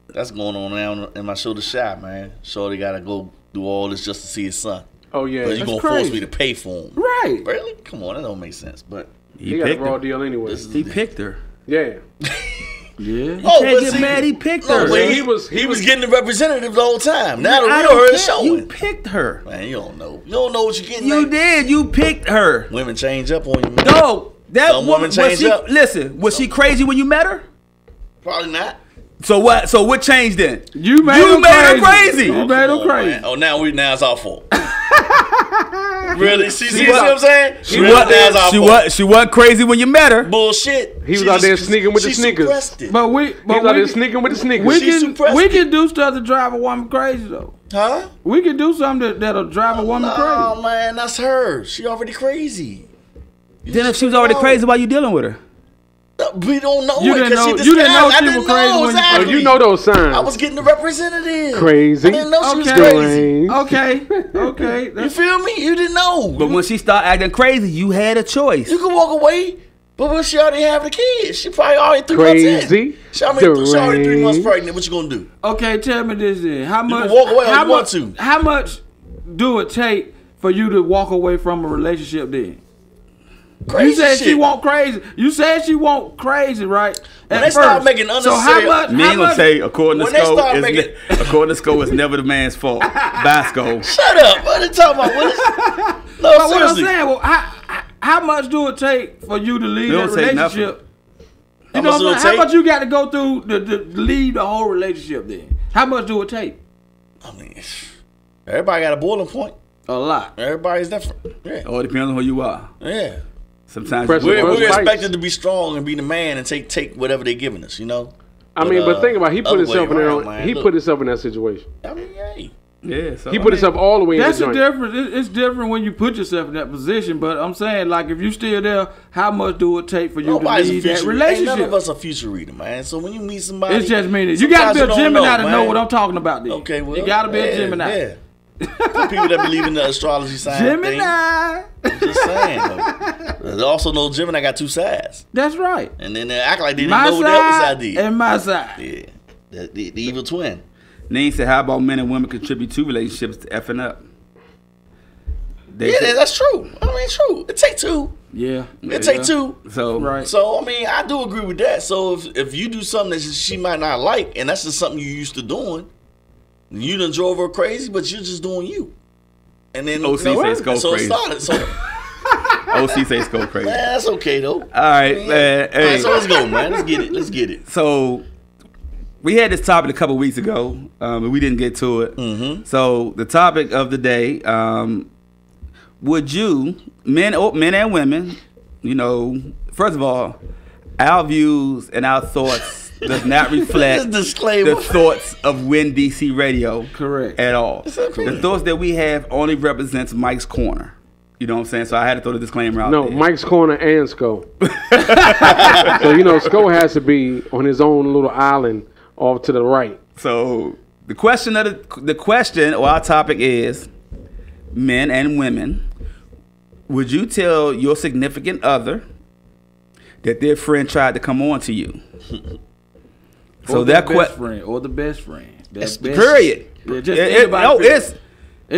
that's going on now in my show, The Shot, man. Shorty got to go do all this just to see his son. Oh yeah, but you gonna force me to pay for him? Right? Really? Come on, that don't make sense. But he got a raw deal anyway. He picked her. Yeah. Yeah. You can't get mad. He picked her. But he was getting the representative the whole time. Now the real her is showing. You picked her. Man, you don't know. You don't know what you're getting. You did. You picked her. Women change up on you, man. No, that some women change up. Listen, was she crazy when you met her? Probably not. So what? So what changed then? You made her crazy. You made her crazy. Man. Oh, now it's our fault. Really? See what I'm saying? She wasn't crazy when you met her. Bullshit. He was out there sneaking with the sneakers. He was out there sneaking with the sneakers. We can do stuff to drive a woman crazy though. Huh? We can do something that'll drive a woman crazy. Oh man, that's her. She already crazy. Then if she was already crazy, why you dealing with her? We don't know. You didn't know she was crazy. Exactly. You know those signs. I was getting the representative. Crazy. I didn't know she was crazy. Okay. You feel me? You didn't know. But when she started acting crazy, you had a choice. You could walk away. But when she already have the kids, she probably already 3 months in. She already 3 months pregnant. What you gonna do? Okay, tell me this then. How much? You can walk away if you want to. How much do it take for you to walk away from a relationship then? Crazy you said shit. she won't crazy. You said she won't crazy, right? When they start making unnecessary, so how much? Gonna say according to Sco, it's never the man's fault. By Sco. Shut up! What are you talking about? But what I'm saying, well, how much do it take for you to leave that relationship? You know what I'm saying? How much you got to go through to leave the whole relationship? Then how much do it take? I mean, everybody got a boiling point. A lot. Everybody's different. Yeah. Oh, it depends on who you are. Yeah. Sometimes we're expected to be strong and be the man and take whatever they're giving us, you know. But think about it, he put himself in that situation. I mean, hey. Yeah, so he put himself all the way in the joint. That's the difference. It's different when you put yourself in that position. But I'm saying, like, if you still there, how much do it take for you to leave that relationship? Ain't none of us a future reader, man. So when you meet somebody, it's just meaning you got to be a Gemini to know what I'm talking about. Then. Okay, well, you got to be a Gemini. Yeah. People that believe in the astrology sign Gemini. I'm just saying. There's also no Gemini got two sides. That's right. And then they act like they didn't know what the other side did. And my side. Yeah. The evil twin. Nene said, how about men and women contribute to relationships to effing up? That's true. I mean, true. It take two. Yeah. It take two. So, right. So, I mean, I do agree with that. So, if you do something that she might not like, and that's just something you used to doing, you done drove her crazy, but you're just doing you. And then OC says go so crazy. It started. So OC says go crazy. Man, that's okay though. All right, man. Hey. All right, so let's go, man. Let's get it. So we had this topic a couple weeks ago, but we didn't get to it. Mm-hmm. So the topic of the day: would you, men and women, first of all, our views and our thoughts does not reflect the thoughts of Win DC Radio. Correct. At all. The thoughts that we have only represents Mike's Corner. You know what I'm saying? So I had to throw the disclaimer out there. No, Mike's Corner and Sco. So, Sco has to be on his own little island off to the right. So the question or our topic is, men and women, would you tell your significant other that their friend tried to come on to you? So that friend or the best friend. Period. It's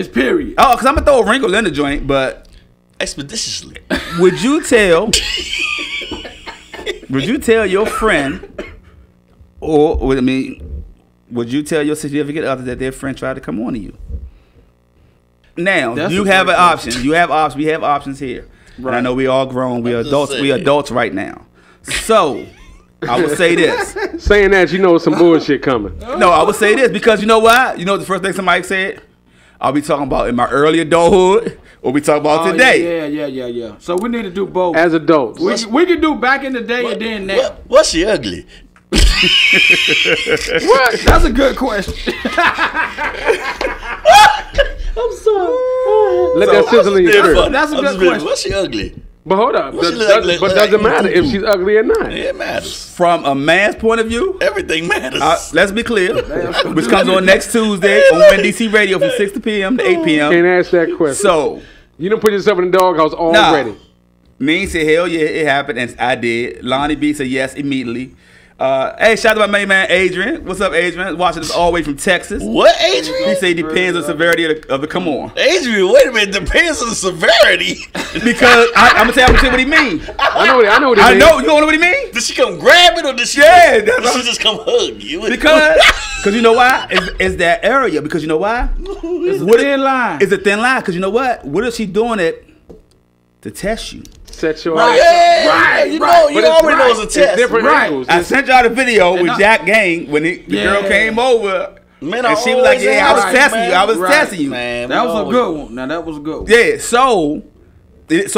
period. Oh, because I'm gonna throw a wrinkle in the joint, but expeditiously. Would you tell your friend, would you tell your significant other that their friend tried to come on to you? Now you have an option. You have options. We have options here. Right. And I know we all grown. We adults. We adults right now. So. I would say this. Saying that, some bullshit coming. No, I would say this because you know why? You know the first thing somebody said? I'll be talking about in my early adulthood or we talk about today. Yeah. So we need to do both. As adults. We can do back in the day and then now. What's she ugly? What? That's a good question. I'm sorry. Let that sizzle in your spirit. That's a good question. What's she ugly? But hold up. Doesn't matter if she's ugly or not. It matters. From a man's point of view, everything matters. Let's be clear. Which comes on next Tuesday on WNDC Radio from 6 p.m. to 8 p.m. Can't ask that question. So you done put yourself in the doghouse already. Me said, hell yeah, it happened, and I did. Lonnie B said yes immediately. Hey, shout out to my main man Adrian. What's up, Adrian? Watching us all the way from Texas. What, Adrian? He said it depends on the severity of the come on. Adrian, wait a minute, depends on the severity. Because I'm gonna tell what he mean. I know what he mean. I know, you don't know what he mean? Did she come grab it or did she? Yeah, did she just come hug you? Because you know why? It's that area. Because you know why? It's a thin line. It's a thin line. Because you know what? What if she doing it to test you? Set your right. You already know it's a test. It's different angles. I sent y'all the video with Jack Gang when the girl came over. Man, and she was like, "Yeah, I was testing you. I was testing you." Man, that was a good one. Now that was a good one. Yeah. So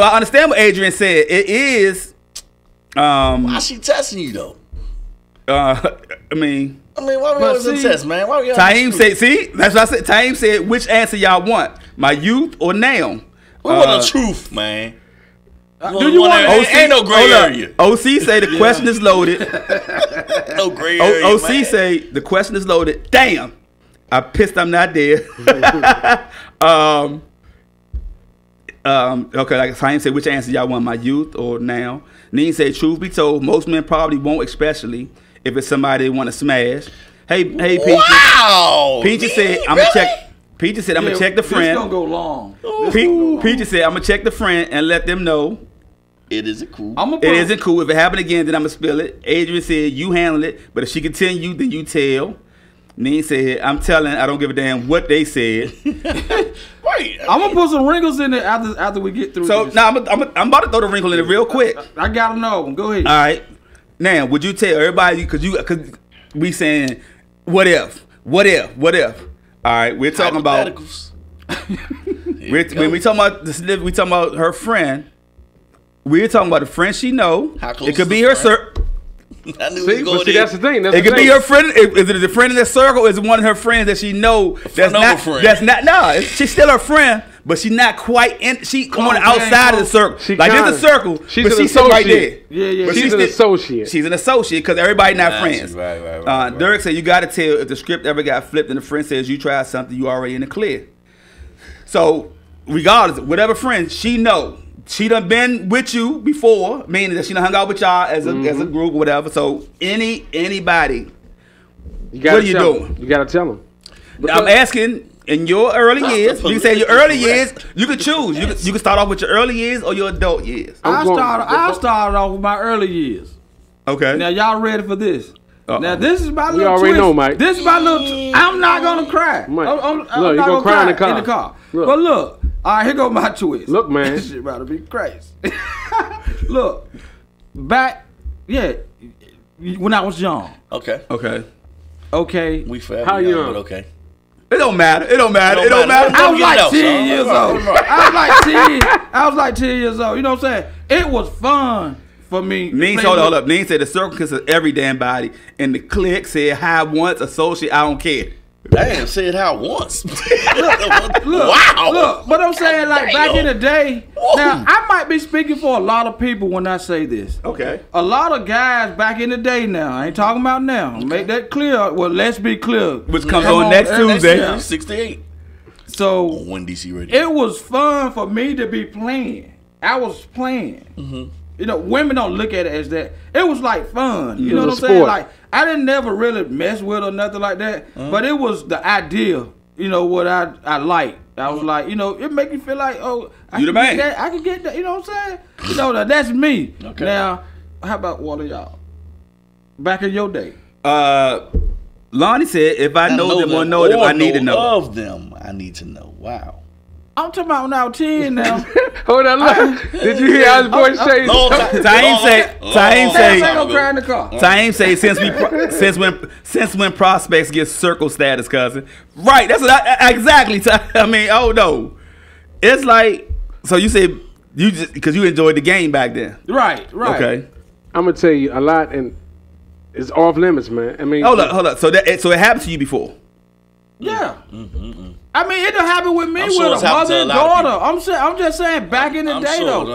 I understand what Adrian said. It is. Why she testing you though? I mean, why we always a test, man? Why we Taim said, see, that's what I said. Taim said, which answer y'all want? My youth or now? We want the truth, man. Do you want ain't no gray area. OC say the question is loaded. No gray area. OC say the question is loaded. Damn, I pissed I'm not there. Okay, like Taim said, which answer y'all want? My youth or now? Neen say, truth be told, most men probably won't, especially if it's somebody they want to smash. Hey, Peachy. Wow. Peachy said, I'm gonna check. Peachy said, I'm gonna check the friend. This gonna go long. Peachy said, I'm gonna check the friend and let them know. It isn't cool. It isn't cool. If it happen again, then I'm gonna spill it. Adrian said, you handle it, but if she continue, then you tell. Neen said, I'm telling, I don't give a damn what they said. Wait, I'm gonna put some wrinkles in there after we get through. So this. now I'm about to throw the wrinkle in it real quick. I gotta know. Go ahead. All right. Now, would you tell everybody? Because we saying, what if? All right, we're talking about. When we talking about this, we talking about her friend. We're talking about a friend she know. How close it could is be the her friend? I knew See, but see, that's the thing. It could be her friend. Is it a friend in that circle? Or is it one of her friends that she know that's not? That's not. No, she's still her friend, but she's not quite in. She on the outside of the circle. Like there's a circle, she's but she's right there. Yeah. But she's an associate. She's an associate because everybody not friends. Right. Derek said you got to tell if the script ever got flipped and the friend says you tried something, you already in the clear. So regardless, whatever friend she know. She done been with you before, meaning that she done hung out with y'all as a group or whatever. So anybody, what are you doing? You gotta tell them. I'm asking in your early years. You can say your early years. You can choose. You can start off with your early years or your adult years. I'll start off with my early years. Okay. Now y'all ready for this? Now this is my little. We already know, Mike. This is my little. I'm not gonna cry. Mike, I'm look, not you gonna cry in the car. Look. But look. All right, here go my twist. Look, man. This shit about to be crazy. Look, back, when I was young. Okay. We forever How young? But okay. It don't matter. I was like 10 years old. I was like 10 years old. You know what I'm saying? It was fun for me. Hold up. Neen said the circle consists of every damn body, and the clique said hi once, associate, I don't care. Damn, said how once. Look, but I'm saying like back in the day. Now I might be speaking for a lot of people when I say this. Okay. A lot of guys back in the day now. I ain't talking about now. Okay. Make that clear. Well, let's be clear. Which comes on next Tuesday. 68. So on DC Radio. It was fun for me to be playing. I was playing. Mm-hmm. You know, women don't look at it as that. It was like fun. You know what I'm sport. saying? Like I didn't never really mess with or nothing like that. But it was the idea. You know what I like. I was like, you know, it make you feel like, oh, I can get that. I can get that. You know what I'm saying? You know, that's me. Okay. Now, how about one of y'all? Back in your day. Lonnie said, if I know them or know them, I need to know. Of them, I need to know. Wow. I'm talking about now 10 now. Hold on, look. Did you hear how his voice changed? Taim say since when prospects get circle status, cousin. Right, that's what exactly. I mean, oh no. It's like, so you say you just because you enjoyed the game back then. Right. Okay. I'm gonna tell you a lot, and it's off limits, man. I mean, hold up. So it happened to you before? Yeah. I mean, it done happened with me with a mother and daughter. I'm just saying, back in the day though,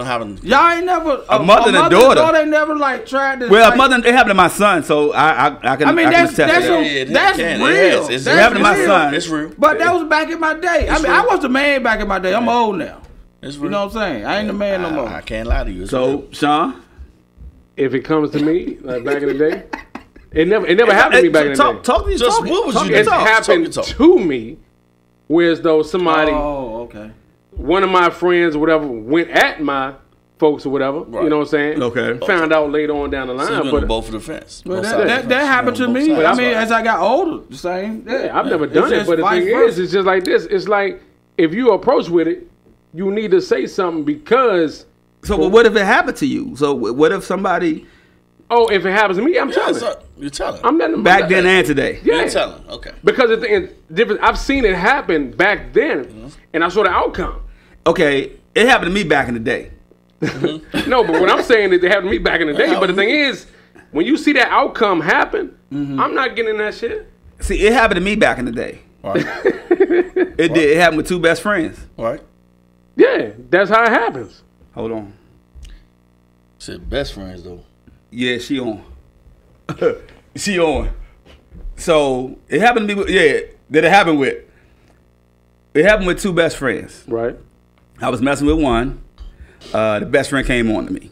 y'all ain't never a mother and a daughter ain't never like tried to. Well, a mother, it happened to my son, so I can. I mean, that's real. It happened to my son. It's real. But that was back in my day. I mean, I was the man back in my day. I'm old now. It's real. You know what I'm saying? I ain't the man no more. I can't lie to you. So, Sean, if it comes to me, like back in the day. It never happened to me back in the day. Talk to you. What was you? It happened to me, whereas though somebody, one of my friends or whatever, went at my folks or whatever. Right. You know what I'm saying? Okay. Found out later on down the line. So but both of the fence. But that happened to me. I mean, as I got older, the same. Yeah, I've never done it, but the thing is, it's just like this. It's like if you approach with it, you need to say something because. So, but what if it happened to you? So, what if somebody? Oh, if it happens to me, I'm telling. You're telling. I'm letting back then and today. Yeah. You're telling. Okay. Because it's different. I've seen it happen back then, and I saw the outcome. Okay, it happened to me back in the day. No, but what I'm saying is it happened to me back in the day. But the thing is, when you see that outcome happen, I'm not getting that shit. See, it happened to me back in the day. Right. It did. It happened with two best friends. Right. Yeah, that's how it happens. Hold on. Said best friends though. Yeah, she on. She on. So it happened to me. That it happened with. It happened with two best friends. Right. I was messing with one. The best friend came on to me.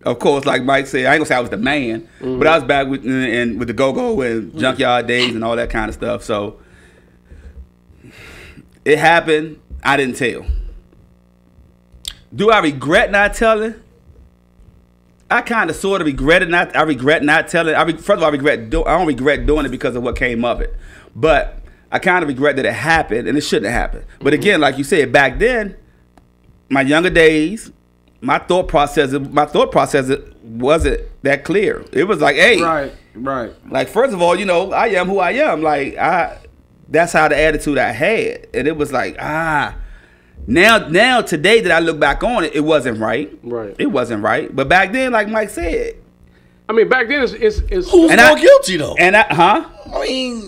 Of course, like Mike said, I ain't gonna say I was the man, but I was back with the go-go and junkyard days and all that kind of stuff. So it happened. I didn't tell. Do I regret not telling? I kind of sort of regret it. I regret not telling. First of all, I don't regret doing it because of what came of it. But I kind of regret that it happened, and it shouldn't have happened. But again, like you said, back then, my younger days, my thought process wasn't that clear. It was like, hey, right. Like, first of all, you know, I am who I am. Like, that's how the attitude I had, and it was like, Now today that I look back on it, it wasn't right. Right. It wasn't right. But back then, like Mike said, I mean, back then it's who's more guilty though? And I mean,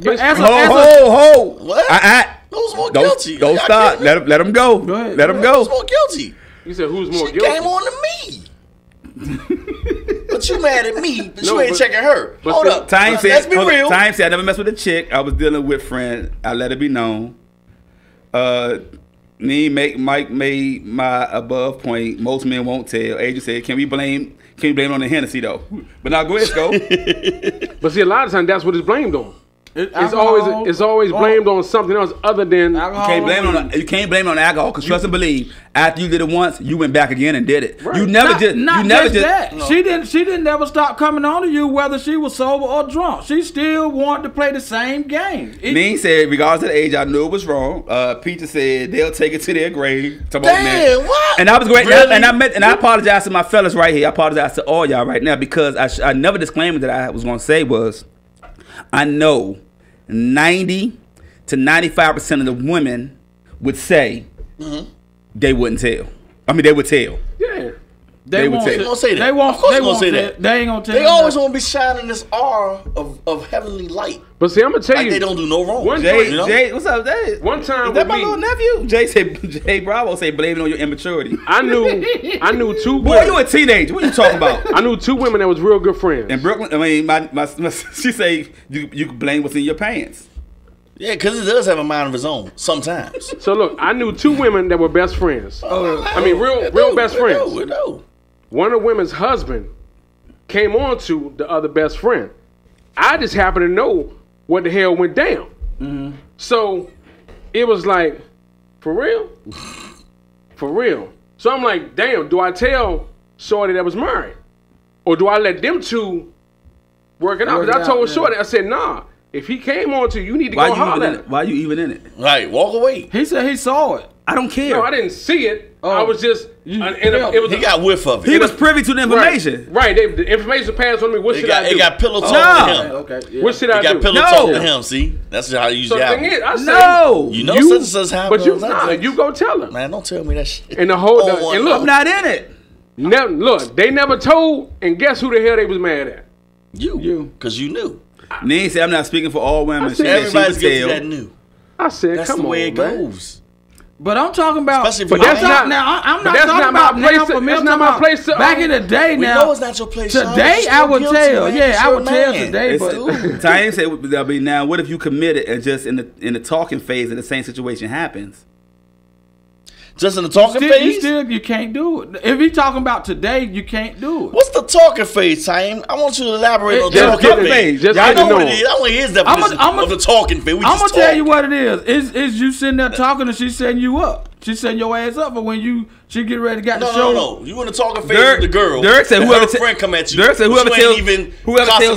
but what? Who's more guilty? Don't stop. Let him go. Let him go. Who's more guilty? You said who's more she guilty? Came on to me. But you mad at me, but you ain't checking her. Hold up. Let's be real. Time said I never messed with a chick. I was dealing with friend. I let it be known. Mike made my above point. Most men won't tell. Agent said, can we blame it on the Hennessy though? But now go ahead, go. But see, a lot of times that's what it's blamed on. It's always blamed on something else other than alcohol. You can't blame it on alcohol because trust and believe. After you did it once, you went back again and did it. Right. You never just. No. She didn't never stop coming on to you whether she was sober or drunk. She still wanted to play the same game. Mean said, regardless of the age, I knew it was wrong. Peter said they'll take it to their grave. Damn, what? And I was great. Really? And I apologize to my fellas right here. I apologize to all y'all right now because I never disclaimed that I was going to say was I know 90 to 95% of the women would say they wouldn't tell. I mean, they would tell. Yeah. They won't say that. They won't say that. They ain't gonna tell. They always want to be shining this aura of heavenly light. But see, I'm gonna tell you, they don't do no wrong. Jay, what's up, Jay? One time, is that my little nephew? Jay Bravo say blaming on your immaturity. I knew two. Boy, you a teenager. What are you talking about? I knew two women that was real good friends. In Brooklyn, I mean, she say you can blame what's in your pants. Yeah, because it does have a mind of its own sometimes. So look, I knew two women that were best friends. I mean, real best friends. We know. One of the women's husband came on to the other best friend. I just happened to know what the hell went down. Mm-hmm. So it was like, for real? For real. So I'm like, damn, do I tell Shorty that was married? Or do I let them two work it out? Because I told Shorty, I said, nah. If he came on to you, need to go holler at it. Why you even in it? Right, walk away. He said he saw it. I don't care. No, I didn't see it. I was just. He got whiff of it. He was privy to the information. Right. The information passed on me. What should I do? It got pillow talk to him. Okay. Yeah. What should I do? It got pillow talk to him. See, that's how you usually happen. So the thing is, I say, no. You know, such and such happens. But you go tell him. Man, don't tell me that shit. And the whole and look, I'm not in it. Look, they never told. And guess who the hell they was mad at? You, because you knew. Nene said, I'm not speaking for all women. Everybody's guilty that knew. I said, that's the way it goes. But I'm talking about. Especially but that's not now. I'm not talking about now for me. That's not my place. Back in the day, now. We know it's not your place. Today, I would tell. Yeah, I would tell today. But Time said, now, what if you committed and just in the talking phase and the same situation happens? Just in the talking phase? You can't do it. If he's talking about today, you can't do it. What's the talking phase, Time? I want you to elaborate on the talking phase. I know what it is. I want his definition of the talking phase. I'm going to tell you what it is. Is you sitting there talking and she's setting you up. She's setting your ass up for when she get ready to the show. No. You in the talking phase with the girl. Derek said whoever friend come at you. Derek said whoever tells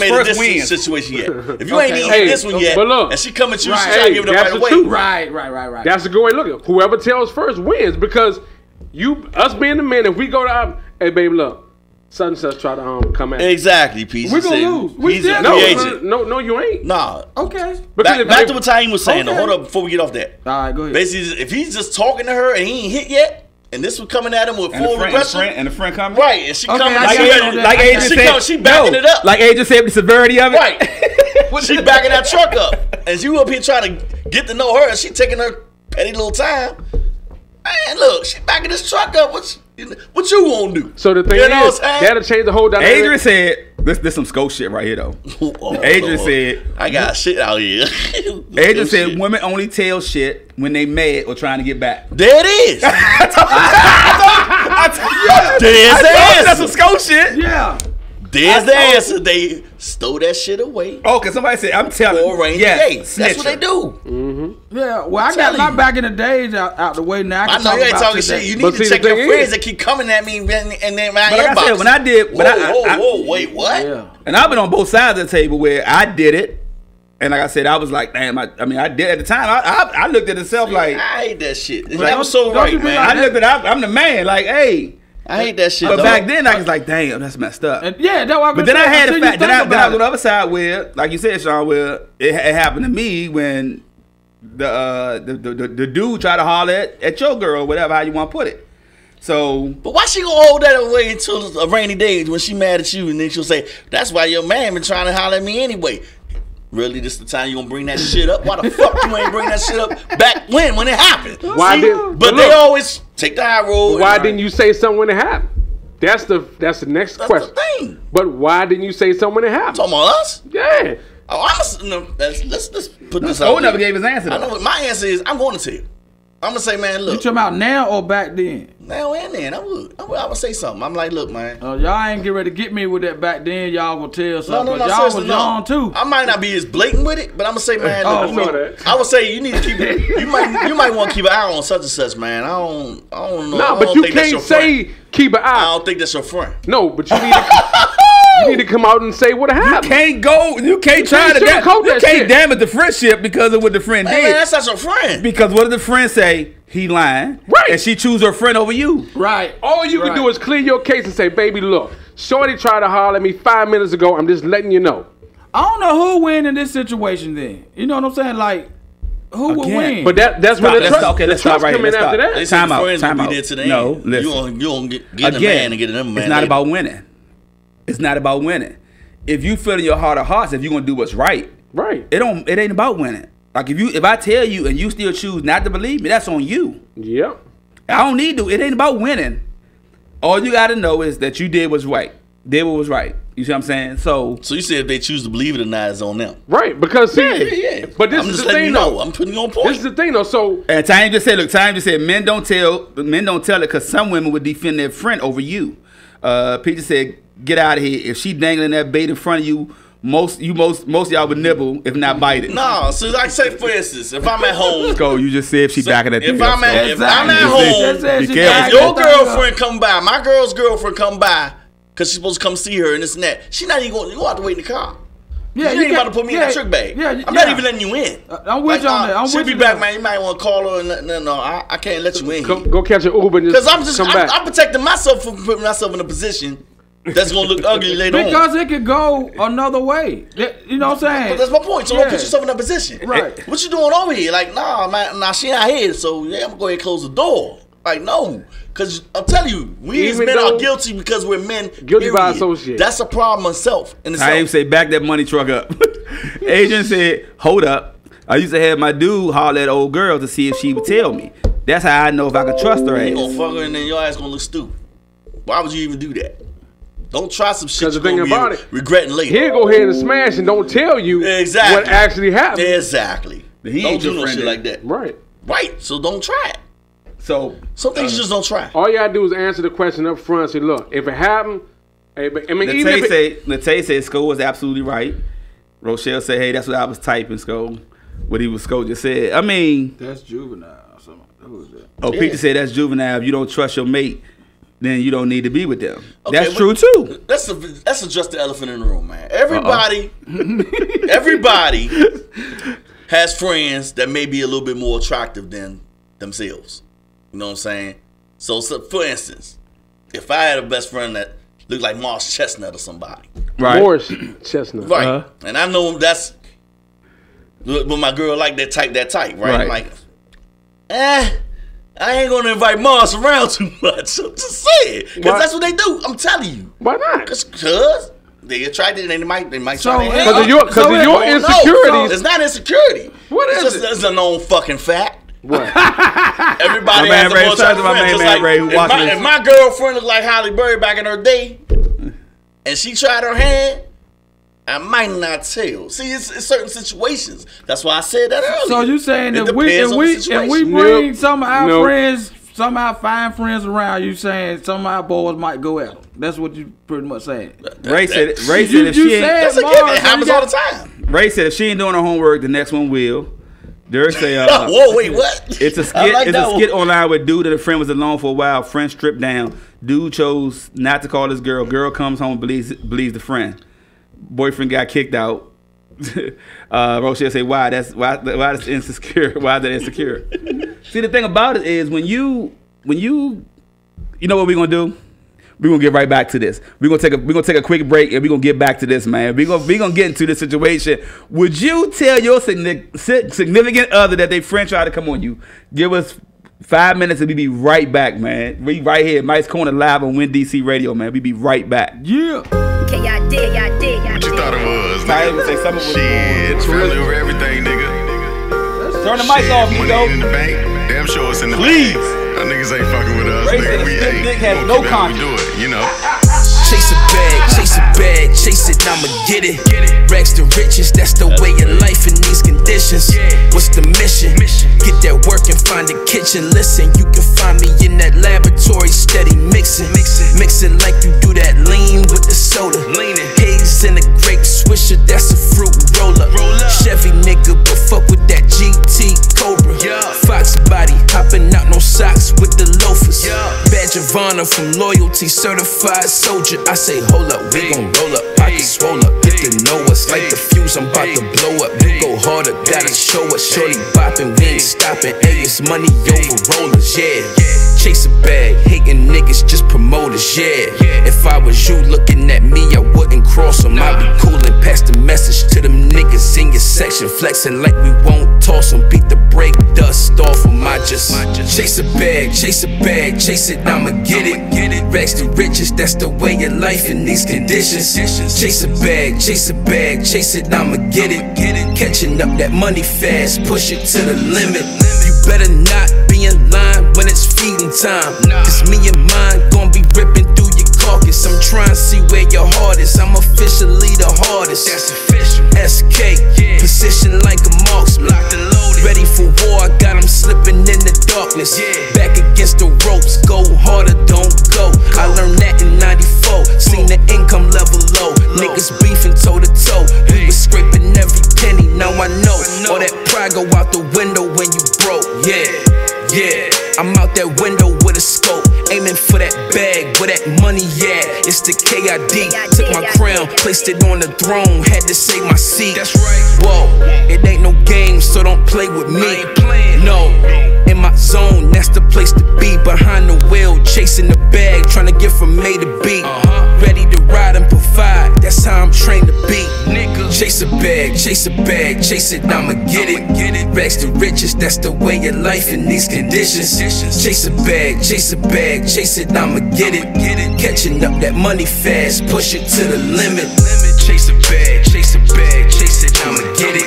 first wins. Situation yet. If you ain't even in this one yet, and she come at you, she try to give it right away. Right. That's a good way to look at it. Whoever tells first wins because us being the men, if we go to hey baby, look, such and such try to come at. Exactly, Pete. We're gonna lose. He's a free agent. No, you ain't. Nah. Okay. Back to what Taim was saying. Though. Hold up before we get off that. All right, go ahead. Basically, if he's just talking to her and he ain't hit yet, and this was coming at him with full aggression, and the friend coming, right? And she coming, like Agent said, she backing it up. Like Agent said, the severity of it, right? She backing that truck up, and you up here trying to get to know her, and she taking her petty little time. Man, look, she backing this truck up. What you gonna do? So the thing is, that'll change the whole dynamic. Adrian said, this some scope shit right here though. Adrian said, I got shit out here. Adrian said, women only tell shit when they mad or trying to get back. There it is. There's the answer. That's some scope shit. Yeah. There's the answer. They stole that shit away. Oh, because somebody said, I'm telling you. That's what they do. Mm-hmm. Yeah, well, I got my back in the days out the way now. I know you ain't talking shit. You need to check your friends that keep coming at me and then my inbox. Like I said, when I did. Whoa, wait, what? Yeah. And I've been on both sides of the table where I did it. And like I said, I was like, damn, I did at the time. I looked at myself like. I hate that shit. That was so right, man. I looked at I'm the man. Like, hey. I hate that shit. But back then, I was like, damn, that's messed up. And yeah, that's what But then I had the fact. Then I was on the other side where, like you said, Sean, where it happened to me when the dude tried to holler at your girl, whatever, how you want to put it. So, but why she gonna hold that away until a rainy day when she mad at you, and then she'll say, "That's why your man been trying to holler at me anyway." Really, this the time you gonna bring that shit up? Why the fuck you ain't bring that shit up back when it happened? Why did? But they always take the high road. Why didn't you say something when it happened? That's the next question. The thing. But why didn't you say something when it happened? Talking about us? Yeah. Oh, let's put this out. Cole never gave his answer. I know what my answer is. I'm going to tell you. I'm gonna say, man, look. You talking about now or back then? Now and then, I would say something. I'm like, look, man. Y'all ain't get ready to get me with that back then. Y'all gonna tell something. No, y'all was young too. I might not be as blatant with it, but I'm gonna say, man. Look, I would say you need to keep it. You might want to keep an eye on such and such, man. I don't know. No, but you can't say keep an eye. I don't think that's your friend. No, but you need to. You need to come out and say what happened. You can't go. You can't try to. You can't damage the friendship because of what the friend did. Man, that's not your friend. Because what did the friend say? He lying. Right. And she choose her friend over you. Right. All you can do is clear your case and say, baby, look, Shorty tried to holler at me 5 minutes ago. I'm just letting you know. I don't know who win in this situation then. You know what I'm saying? Like, who would win? But that's when the trust, let's stop right coming after that. They say Time out. No, listen. You don't get a man and get another man. It's not about winning. It's not about winning. If you feel in your heart of hearts, if you're gonna do what's right, it ain't about winning. Like if I tell you and you still choose not to believe me, that's on you. Yep. I don't need to. It ain't about winning. All you gotta know is that you did what's right. Did what was right. You see what I'm saying? So you said if they choose to believe it or not, it's on them. Right, because yeah. But this I'm is just the thing, though. I'm putting you on point. This is the thing, though. So and Time just said, men don't tell it because some women would defend their friend over you. Peter said, get out of here. If she dangling that bait in front of you, most of y'all would nibble, if not bite it. No, so like say for instance, if I'm at home, go. You just said if she backing that. If I'm at home, if your girlfriend come by, my girl's girlfriend come by, because she's supposed to come see her and this and that, she not even going. You have to wait in the car. Yeah, you ain't about to put me in that trick bag. Yeah, I'm not even letting you in. I'm with you on that. She'll be back, man. You might want to call her. No, I can't let you in. Go catch an Uber and just I'm protecting myself from putting myself in a position that's gonna look ugly later on. Because it could go another way. You know what I'm saying? But that's my point. So don't put yourself in that position. Right. What you doing over here? Like, nah, man, she not here. So yeah, I'm gonna go ahead and close the door. Like, no. Because I'm telling you, we as men are guilty because we're men. Guilty by association. That's a problem itself. I even say back that money truck up. Adrian said, hold up. I used to have my dude holler at old girl to see if she would tell me. That's how I know if I could trust her ass. You gonna fuck her and then your ass gonna look stupid. Why would you even do that? Don't try some shit you're gonna be regretting later. He'll go ahead and smash and don't tell you what actually happened. Exactly. Don't do no shit like that. Right. Right. So don't try it. So some things you just don't try. All you gotta do is answer the question up front. Say, look, if it happened, I mean, Natay said Sko was absolutely right. Rochelle said, hey, that's what I was typing, Sko. What Sko just said. I mean, that's juvenile. Who is that? Oh, Peter said that's juvenile. If you don't trust your mate, then you don't need to be with them. Okay, that's true too. Let's address the elephant in the room, man. Everybody has friends that may be a little bit more attractive than themselves. You know what I'm saying? So for instance, if I had a best friend that looked like Morris Chestnut or somebody, right? Morris Chestnut, right? And I know that's when my girl like that type, right? I'm like, I ain't gonna invite Mars around too much. I'm just saying, because that's what they do. I'm telling you. Why not? Because they attracted and they might so, try to because of your insecurities. It's not insecurity. What is it? It's a known fucking fact. What? Everybody has a more attractive friend. If my girlfriend looked like Halle Berry back in her day, and she tried her hand, I might not tell. See, it's certain situations. That's why I said that earlier. So you saying if we bring some of our friends, some of our fine friends around, you saying some of our boys might go at them? That's what you pretty much saying. Ray said if she ain't, that's a given. It happens all the time. Ray said if she ain't doing her homework, the next one will. Derek say, whoa, wait, what? It's a skit. It's a skit online where dude and a friend was alone for a while. Friend stripped down. Dude chose not to call his girl. Girl comes home, believes the friend. Boyfriend got kicked out. Rochelle say, why that's insecure? Why is that insecure? See, the thing about it is when you know what we're gonna do? We're gonna get right back to this. We're gonna take a quick break and we're gonna get back to this, man. We're gonna get into this situation. Would you tell your significant other that they friend tried to come on you? Give us 5 minutes and we be right back, man. We right here, Mike's Corner live on Win DC Radio, man. We be right back. Yeah. What you thought it was, nigga? Say something Shit, family over everything, nigga. Turn the mic off, money Nico. in the bank. Damn sure it's in the Please. bank. Y'all niggas ain't fucking with us, Ray nigga. said We a ain't. dick has no conscience. We do it, you know. Chase a bag, chase it, I'ma get it. Rags to riches, that's the way of life in these conditions. What's the mission? Get that work and find a kitchen. Listen, you can find me in that laboratory, steady mixing. Mixing like you do that lean with the soda. Haze in a grape swisher, that's a fruit roller. Chevy nigga, but fuck with that GT Cobra. Fox body, hopping out no socks with the loafers. Badge of honor from loyalty, certified soldier. I say, hold up, we gon' roll up, pockets swole up. Get to know us like the fuse, I'm about to blow up. You go harder, gotta show us. Shorty bopping, we ain't stopping. Hey, it's money over rollers, yeah. Chase a bag, hating niggas, just promoters, yeah. If I was you looking at me, I wouldn't cross them. I'd be cool and pass the message to them niggas in your section. Flexing like we won't toss them, beat the brake dust off them. I just chase a bag, chase it, I'ma get it. Rags to riches, that's the way of life in these conditions. Chase a bag, chase it, I'ma get it. Catching up that money fast, push it to the limit. You better not be in line when it's feeding time. Cause me and mine gon' be ripping through your carcass. I'm trying to see where your heart is. I'm officially the hardest. That's official. SK, position like a marksman. Ready for war, I got 'em slipping in the darkness. Back against the ropes, go harder, don't go. I learned that in 94, seen the income level low. Niggas beefing toe to toe, we was scraping every penny, now I know. All that pride go out the window when you broke, yeah. I'm out that window with a scope, aiming for that bag, where that money at. It's the KID, took my crown, placed it on the throne, had to save my seat. That's right. Whoa, it ain't no game, so don't play with me. No, in my zone, that's the place to be. Behind the wheel, chasing the bag, trying to get from A to B. Ready to ride and provide, that's how I'm trained to be. Chase a bag, chase it, I'ma get it. Rags to riches, that's the way of life in these conditions. Chase a bag, chase it, I'ma get it. Catching up that money fast, push it to the limit. Chase a bag, chase it, I'ma get it.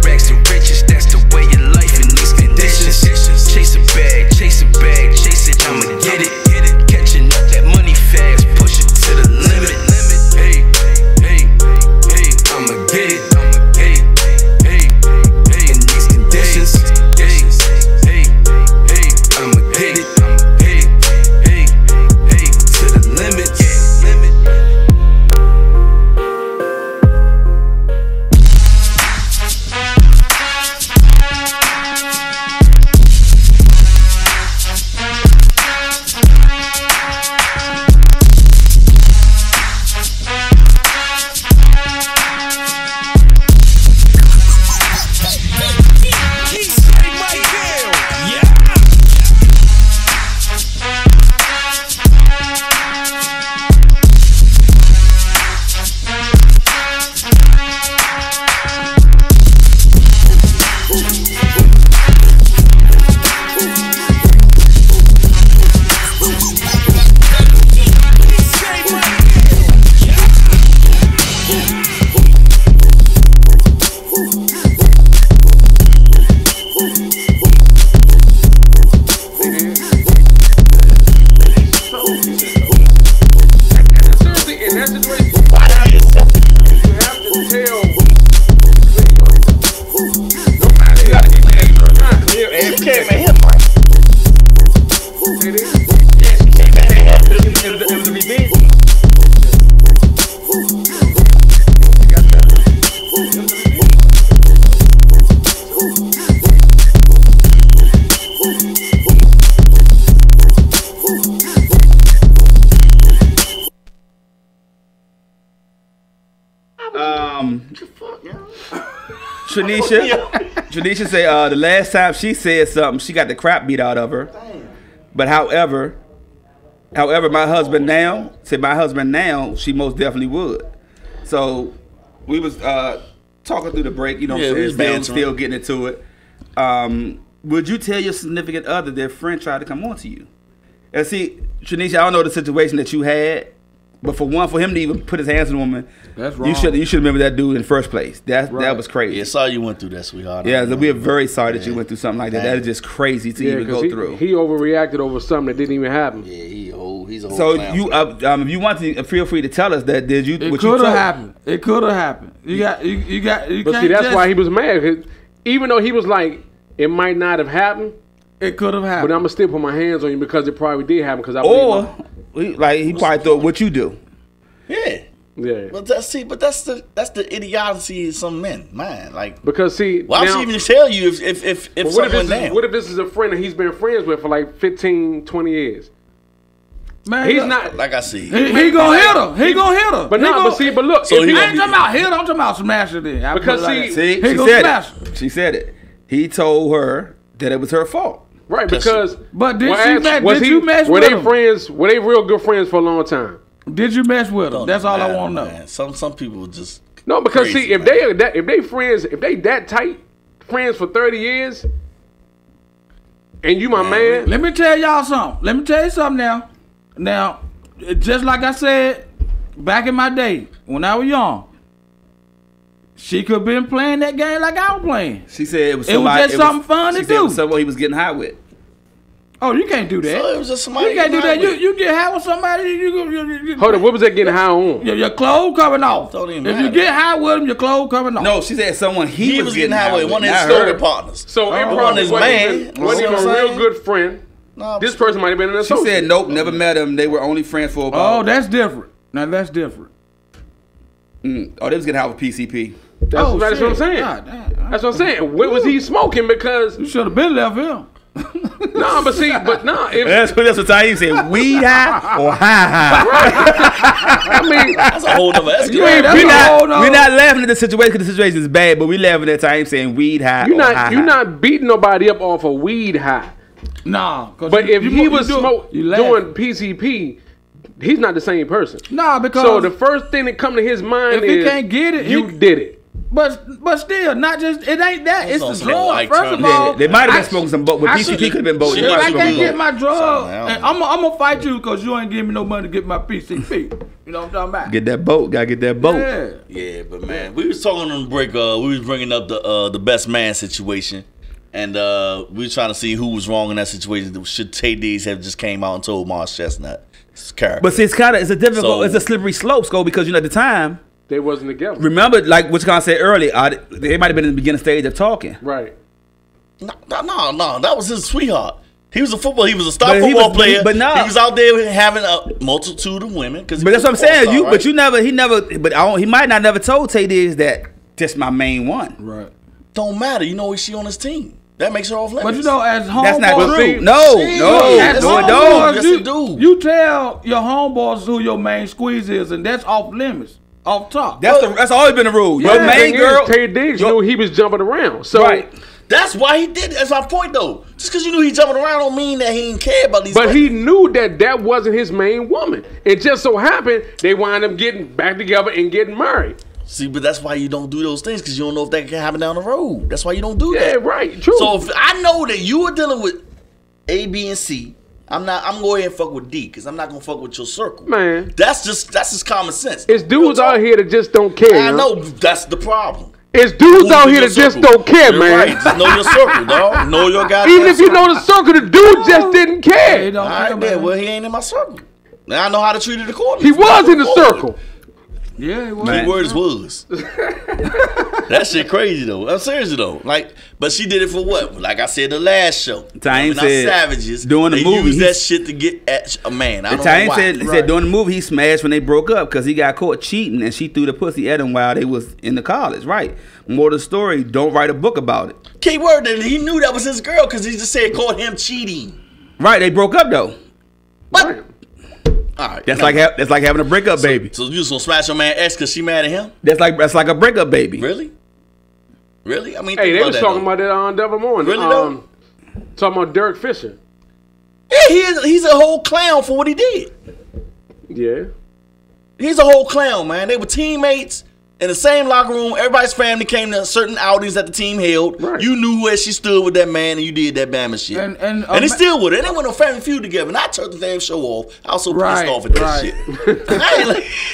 Rags to riches, that's the way of life in these conditions. Chase a bag, chase it, I'ma get it. Catching up that money fast, push it to the limit. Hey, I'ma get it. In these conditions. I'ma get it. To the limit. Tranisha say the last time she said something, she got the crap beat out of her. Damn. But however, my husband now, she most definitely would. So we was talking through the break, you know, still getting into it. would you tell your significant other their friend tried to come on to you? And see, Tranisha, I don't know the situation that you had, but for him to even put his hands on a woman, that's wrong. You should remember that dude in the first place. That was crazy. Yeah, sorry you went through that, sweetheart. Yeah, we are very sorry that you went through something like that. That is just crazy to even go through. He overreacted over something that didn't even happen. Yeah, he's a whole So clown. if you want to, feel free to tell us that. Did you? It could have happened. It could have happened. You got. But see, that's why he was mad. Even though he was like, it might not have happened. It could have happened. But I'm gonna still put my hands on you because it probably did happen. Because he probably thought what you do. Yeah. Yeah. But that's the idiocy of some men, man. Like, because see, why would she even tell you if something went down? What if this is a friend that he's been friends with for like 15, 20 years? Man, he's not like I see. He gonna hit her. He gonna hit her. But but look. So I ain't talking about hit her. I'm talking about smash her. Then because she said it. He told her that it was her fault. Right, because but did you mess with him? Were they real good friends for a long time? Did you mess with them? That's all I want to know. Man. Some people just no, because crazy, see, if they friends, if they that tight, friends for 30 years, and you my man. Let me tell y'all something. Let me tell you something now. Now, just like I said back in my day when I was young, she could have been playing that game like I was playing. She said it was just something fun to do. It was someone he was getting high with. Oh, you can't do that. So it was just somebody. You can't do that. You get high with somebody. Hold on, what was that getting high on? Your clothes coming off. If you get high with them, your clothes coming off. No, she said someone he was getting high with. One of his story partners. So it probably wasn't even a real good friend. No, this person might have been an associate. She said nope, never met him. They were only friends for about. Oh, that's different. Now that's different. Oh, they was getting high with PCP. That's what I'm saying. That's what I'm saying. What was he smoking? Because you should have been left him. No, but see, that's what Taim said. Weed high or high. Right. I mean, that's a whole nother. We're not laughing at the situation because the situation is bad, but we laughing at Taim saying weed high. You're not beating nobody up off a weed high. Nah, but if he was doing PCP, he's not the same person. Nah, because so the first thing that come to his mind is, if he can't get it, you did it. But still, not just it ain't that. It's the drug. First of all, they might have been smoking some boat, but PCP could have been both. If I can't get my drug, I'm gonna fight you because you ain't giving me no money to get my PCP. You know what I'm talking about? Get that boat. Gotta get that boat. Yeah, but man, we was talking on the break. We was bringing up the best man situation. And we were trying to see who was wrong in that situation. Should Tay Diggs have just came out and told Mars Chestnut his character? But see, it's a slippery slope, Sko, because at the time they wasn't together. Remember, like what Scott said earlier, they might have been in the beginning stage of talking. Right. No, that was his sweetheart. He was a star football player. But he was out there having a multitude of women. But that's what I'm saying. He might not never told Tay Diggs that this my main one. Right. Don't matter. You know, is she on his team? That makes her off limits. But you know, as homeboys, that's not true. No, it don't. Yes, it do. You tell your homeboys who your main squeeze is, and that's off limits, off top. That's always been the rule. Your main girl, Tay Diggs, knew he was jumping around. So right. That's why he did it. That's my point, though. Just because you knew he jumping around don't mean that he didn't care about these. But he knew that wasn't his main woman. It just so happened they wind up getting back together and getting married. See, but that's why you don't do those things, because you don't know if that can happen down the road. That's why you don't do that. Yeah, right. True. So if I know that you were dealing with A, B, and C, I'm going to go ahead and fuck with D, because I'm not going to fuck with your circle. Man. That's just common sense. It's dudes out here that just don't care. I know. That's the problem. It's dudes out here that just don't care, You're man. Right. Just know your circle, dog. Know your goddamn Even if you know the circle, the dude just didn't care. All right, then. Well, he ain't in my circle. Now I know how to treat it accordingly. He was in the circle. Yeah, it was. Key words was. That shit crazy though. I'm serious though. But she did it for what? Like I said the last show. Taim said savages during the movie use that shit to get at a man. I don't know why. Said during the movie he smashed when they broke up because he got caught cheating and she threw the pussy at him while they was in the college. Right. More of the story. Don't write a book about it. Key word that he knew that was his girl because he just said caught him cheating. Right. They broke up though. What? Right. All right, that's like having a breakup baby. So you just gonna smash your man ex because she mad at him? That's like a breakup baby. Really? I mean, hey, they was talking about that on Devil Morning. Really though? Talking about Derek Fisher. Yeah, he's a whole clown for what he did. Yeah, he's a whole clown, man. They were teammates. In the same locker room, everybody's family came to certain outings that the team held. Right. You knew where she stood with that man, and you did that Bama shit. And they still would it. They went on Family Feud together, and I turned the damn show off. I was so pissed off at that shit.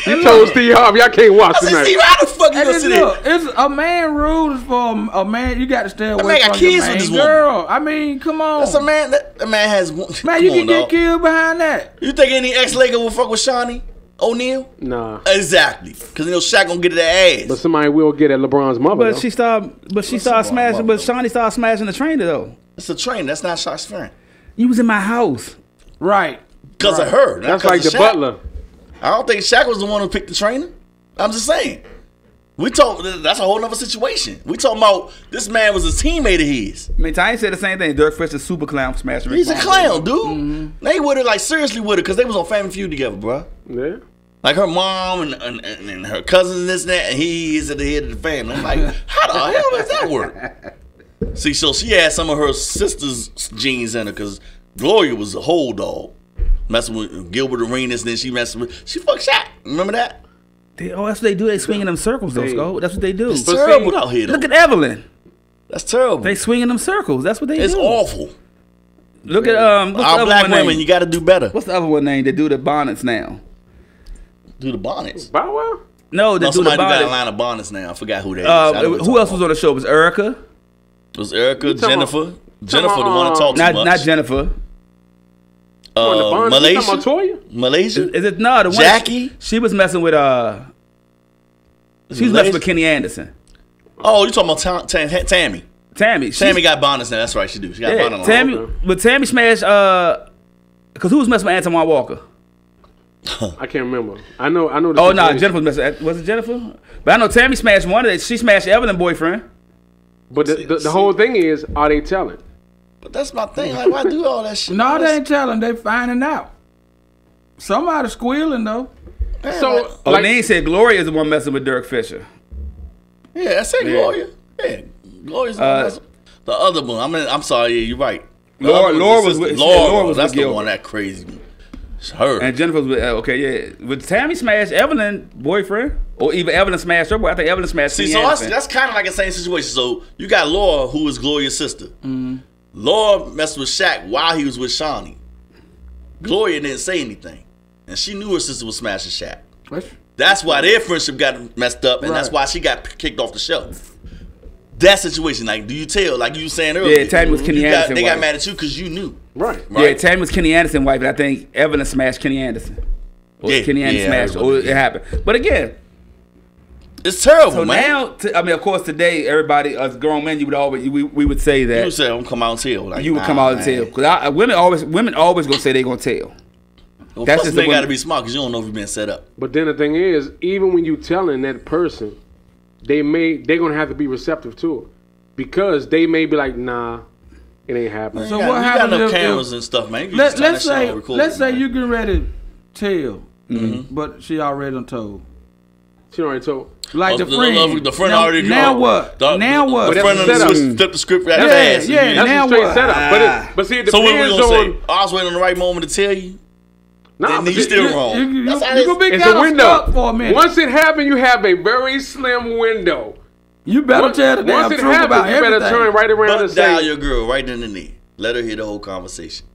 You told Steve Harvey, I can't watch tonight. I said, Steve, how the fuck you gonna sit there? It's a man rules for a man. You got to stay away from got kids with this girl. I mean, come on. That's a man. That man has. Man, you can get killed behind that. You think any ex-Laker will fuck with Shawnee O'Neal? Nah. Exactly. Because Shaq gonna get that ass. But somebody will get at LeBron's mother. But she started smashing. But Shawnee started smashing the trainer though. It's a trainer. That's not Shaq's friend. You was in my house. Right. Because of her. That's like the butler. I don't think Shaq was the one who picked the trainer. I'm just saying. That's a whole nother situation. We talking about this man was a teammate of his. I mean, Ty said the same thing. Dirk Fisher, super clown, smashed. He's a clown, dude. Mm-hmm. They would have seriously would have because they was on Family Feud together, bro. Yeah. Like her mom and her cousins and this and that, and he is at the head of the family. I'm like, how the hell does that work? See, so she had some of her sister's genes in her because Gloria was a whole dog, messing with Gilbert Arenas. Then she fucked Shaq. Remember that? That's what they do. They swing in them circles, though, Sko. That's what they do. It's terrible out here, though. Look at Evelyn. That's terrible. They swing in them circles. That's what they do. It's awful. Look at our black women. You got to do better. What's the other one name? They do the bonnets now. Do the bonnets? Bow Wow? No, they do the bonnets. Somebody got a line of bonnets now. I forgot who that is. Who else was on the show? It was Erica. It was Erica, Jennifer. Jennifer, the one that talks too much. Not Jennifer. Malaysia? Malaysia? Is it no? The one Jackie? She was messing with She was messing with Kenny Anderson. Oh, you talking about Tammy? Tammy got bonnets now. That's right, she do. She got bonnets. But Tammy smashed. Because who was messing with Antoine Walker? I can't remember. I know. Oh no, Jennifer was messing. Was it Jennifer? But I know Tammy smashed one of them. She smashed Evelyn's boyfriend. But the whole thing is, are they telling? But that's my thing. Like, why do all that shit? No, they ain't telling. They finding out. Somebody squealing though. Man, so, they ain't Gloria is the one messing with Dirk Fisher. Yeah, I said Gloria. Yeah, Gloria's the one messing. The other one. I'm sorry. Yeah, you're right. Laura was with Laura. That's the one that crazy. It's her. And Jennifer's with with Tammy smashed Evelyn's boyfriend, or even Evelyn smashed her boy. I think Evelyn smashed. See, so that's kind of like the same situation. So you got Laura, who is Gloria's sister. Mm-hmm. Laura messed with Shaq while he was with Shawnee. Gloria didn't say anything, and she knew her sister was smashing Shaq. That's why their friendship got messed up, and that's why she got kicked off the show. That situation, like, do you tell? Like you were saying earlier, yeah, Tammy was Kenny Anderson. They got mad at you because you knew, right? Yeah, Tammy was Kenny Anderson wife, and I think Evelyn smashed Kenny Anderson. Or Kenny Anderson smashed, or it happened. But again, it's terrible, so man. Now, I mean, of course, today everybody, as grown men, you would always we would say that you would say, "I'm come out and tell." Like, you would come out and tell because women always gonna say they gonna tell. Well, that's just they got to be smart because you don't know if you've been set up. But then the thing is, even when you telling that person, they're gonna have to be receptive to it because they may be like, "Nah, it ain't happening." So what happens? You got enough cameras and stuff, man. Let's say you getting ready to tell, but she already done told. She already told. Like the friend. The friend already. Now what? Now what? The friend flipped the script right fast. Yeah, that's now a straight what? setup. But see, it depends so what we gonna on. say? I was waiting on the right moment to tell you. Nah, then you still wrong. You gonna be it's a window for a minute. Once it happens, you have a very slim window. You better tell the damn truth about everything. You better turn right around and say, dial your girl right in the knee. Let her hear the whole conversation.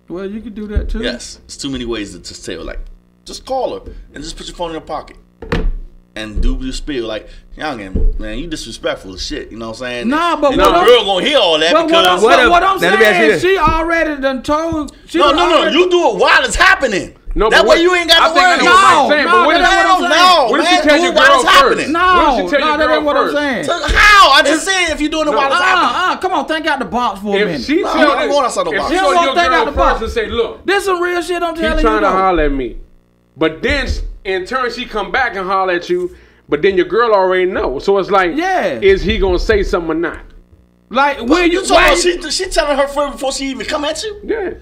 Well, you could do that too. Yes, it's too many ways to just tell. Like, just call her and just put your phone in your pocket and do your spiel. Like, youngin, man, you disrespectful as shit. You know what I'm saying? Nah, but the girl gonna hear all that because what I'm saying, she already done told. No. You do it while it's happening. No, that way you ain't got to worry. What if she tells your girl first? No, that ain't what I'm saying. So how? I just said if you're doing it while it's happening. Come on, think out the box for a minute. If she tells your girl first and say, look, this some real shit I'm telling you. She's trying to holler at me. But then, in turn, she come back and holler at you, but then your girl already know. So it's like, is he going to say something or not? Like, where you talking? She telling her friend before she even come at you? Yeah.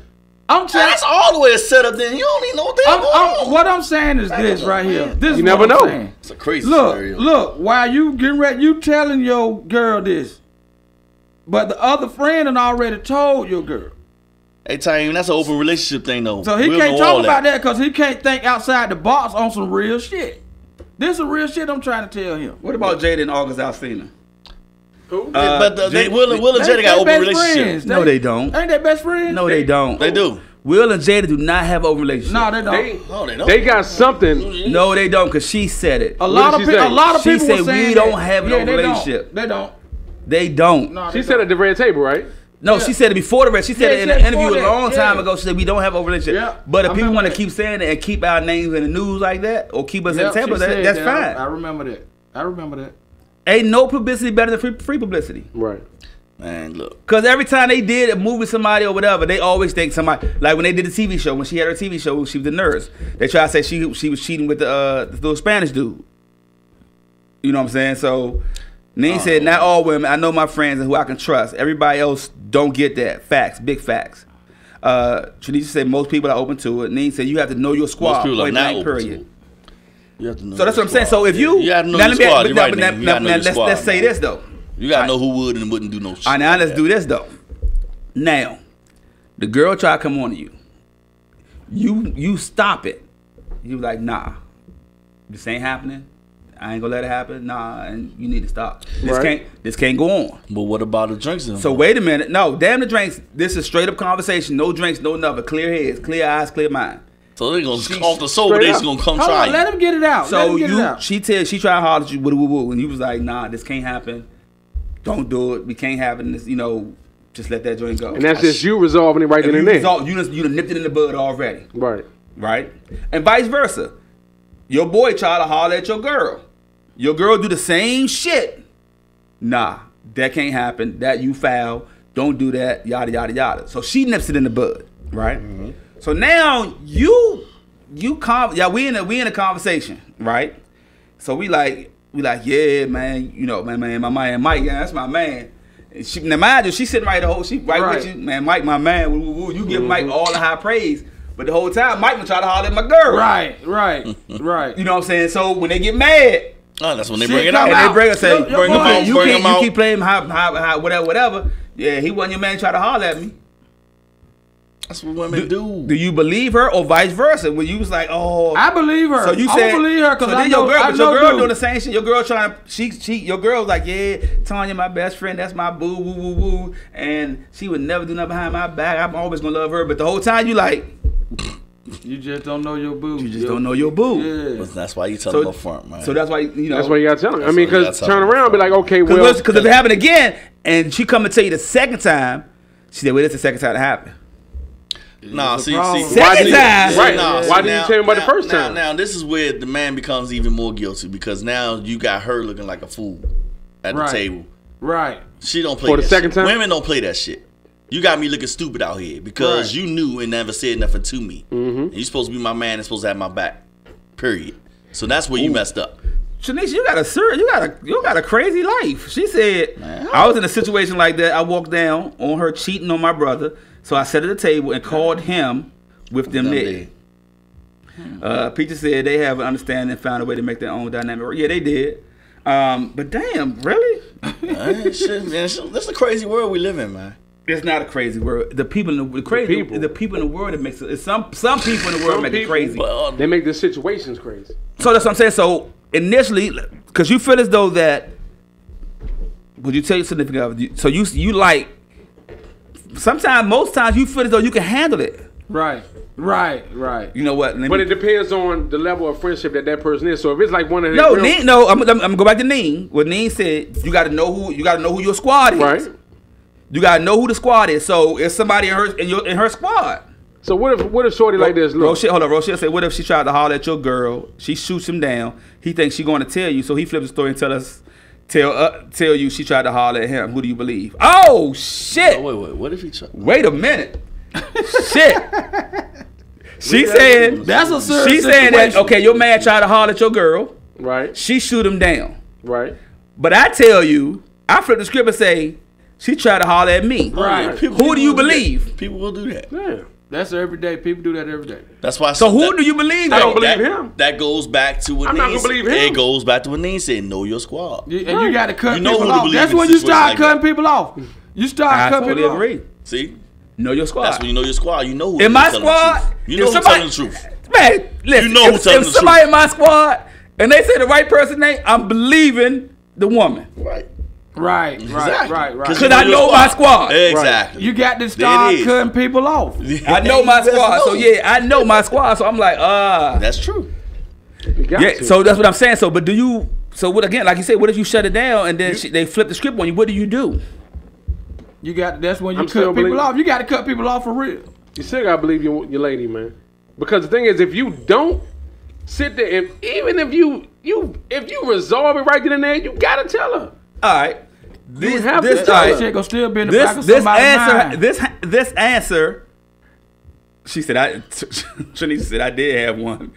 That's all the way it's set up. Then you don't even know what they're going on. What I'm saying is this right here. This you never know. It's a crazy scenario. Look. While you getting ready, you telling your girl this, but the other friend had already told your girl. Hey, Time, that's an open relationship thing, though. So he can't talk about that because he can't think outside the box on some real shit. This is real shit I'm trying to tell him. What about Jada and August Alsina? Who? But Will and Jada got open relationships. No, they don't. Ain't they best friends? No, they don't. They do. Will and Jada do not have open relationships. No, they don't. They got something. No, they don't, because she said it. A lot of people She said were saying we don't have an open relationship. They don't. They don't. No, She said at the red table, right? No, she said it before the rest. She said it in an interview a long time ago. She said we don't have open relationship. Yeah. But if people want to keep saying it and keep our names in the news like that, or keep us in the table, that's fine. I remember that. Ain't no publicity better than free publicity. Right. Man, look. Because every time they did a movie with somebody or whatever, they always think somebody, like when they did the TV show, when she had her TV show, she was a nurse. They tried to say she was cheating with the little Spanish dude. You know what I'm saying? So Nene said, not all women. I know my friends and who I can trust. Everybody else don't get that. Facts, big facts. Tranisha said most people are open to it. Nene said you have to know your squad. Most people are not open period. to it. You have to know so that's what I'm saying. So if you have to know your squad. You're right, man. Let's say this though. You gotta know who would and wouldn't do no shit. All right, now let's do this though. Now, the girl try to come on to you. You stop it. You like, nah, this ain't happening. I ain't gonna let it happen. Nah, and you need to stop. This can't go on. But what about the drinks? So wait a minute. No, damn the drinks. This is straight up conversation. No drinks, no nothing. Clear heads, clear eyes, clear mind. So they're gonna off the sober. They're just gonna come try. On, let him get it out. So she tried to holler at you, woo woo woo, and you was like, nah, this can't happen. Don't do it. We can't have it. This, just let that joint go. And that's just you resolving it right then and there. You done nipped it in the bud already. Right. Right? And vice versa. Your boy try to holler at your girl. Your girl do the same shit. Nah, that can't happen. That you foul. Don't do that. Yada, yada, yada. So she nips it in the bud. Right? Mm-hmm. So now we in a conversation. Right? So we like, yeah, man, my man Mike, yeah, that's my man. Now mind you, she sitting right with you, man. Mike, my man. Woo, woo, woo. You give Mike all the high praise, but the whole time Mike would try to holler at my girl. Right. You know what I'm saying? So when they get mad, that's when they bring it out. And they bring it, say, bring them out. You keep playing high, whatever. Yeah, he wasn't your man. Try to holler at me. That's what women do. Do you believe her or vice versa? When you was like, oh, I believe her. So you said, I believe her because your girl doing the same shit. Your girl trying to, your girl's like, yeah, Tanya, my best friend, that's my boo, woo, woo, woo, and she would never do nothing behind my back. I'm always gonna love her, but the whole time you like, you just don't know your boo. You just don't know your boo. Yeah. But that's why you tell them up front, man. So that's why That's why you gotta tell them. I mean, because turn around, and be like, okay, well, because if it happened again, and she come and tell you the second time, she said, well, it's the second time it happened. Nah, see, second time. Right. Why didn't you tell me about the first time? Now, this is where the man becomes even more guilty because now you got her looking like a fool at the table. Right. She don't play for the second time. Women don't play that shit. You got me looking stupid out here because you knew and never said nothing to me. Mm-hmm. And you supposed to be my man and supposed to have my back. Period. So that's where you messed up. Shanice, you got a crazy life. She said, I was in a situation like that. I walked down on her cheating on my brother. So I sat at the table and called him with them there. Peter said they have an understanding and found a way to make their own dynamic. Yeah, they did. But damn, really? Shit, man, that's a crazy world we live in, man. It's not a crazy world. The people in the world that makes it. Some people in the world make it crazy. They make the situations crazy. So that's what I'm saying. So initially, because you feel as though that, would you tell your significant other? So you like. Sometimes, most times, you feel as though you can handle it. Right. You know what? But it depends on the level of friendship that person is. So if it's like one of the I'm gonna go back to Nene. What Nene said, you got to know who your squad is. Right. You got to know who the squad is. So it's somebody in her squad. So what if shorty like this? Look. Rochelle said, what if she tried to holler at your girl? She shoots him down. He thinks she's going to tell you, so he flips the story and tell you she tried to holler at him. Who do you believe? Oh shit! Oh, wait. What if he tried? Wait a minute. Shit. She said that's a serious She saying that okay, your man tried to holler at your girl. Right. She shoot him down. Right. But I tell you, I flip the script and say she tried to holler at me. Right. Who do you believe? People will do that. Yeah. That's every day. People do that every day. That's why. So who do you believe? I don't believe him. That goes back to what I'm not gonna believe him. It goes back to what Nene said. Know your squad. And you got to cut people off. That's when you start cutting people off. You start cutting people off. I totally agree. See? Know your squad. That's when you know your squad. You know who. In my squad, you know who's telling the truth. Man, listen. You know who's telling the truth. If somebody in my squad and they say the right person name, I'm believing the woman. Right. Right. Because I know my squad. Exactly. You got to start cutting people off. I know my squad. So yeah, I know my squad. So I'm like, That's true. Yeah. So that's what I'm saying. So, but do you? So what again? Like you said, what if you shut it down and then they flip the script on you? What do you do? You got. That's when you cut people off. You got to cut people off for real. You still gotta believe your lady, man. Because the thing is, if you don't sit there and even if you resolve it right then and there, you gotta tell her. All right. This shit gonna still be in the back of somebody's mind. This answer. She said, Shanice said, I did have one.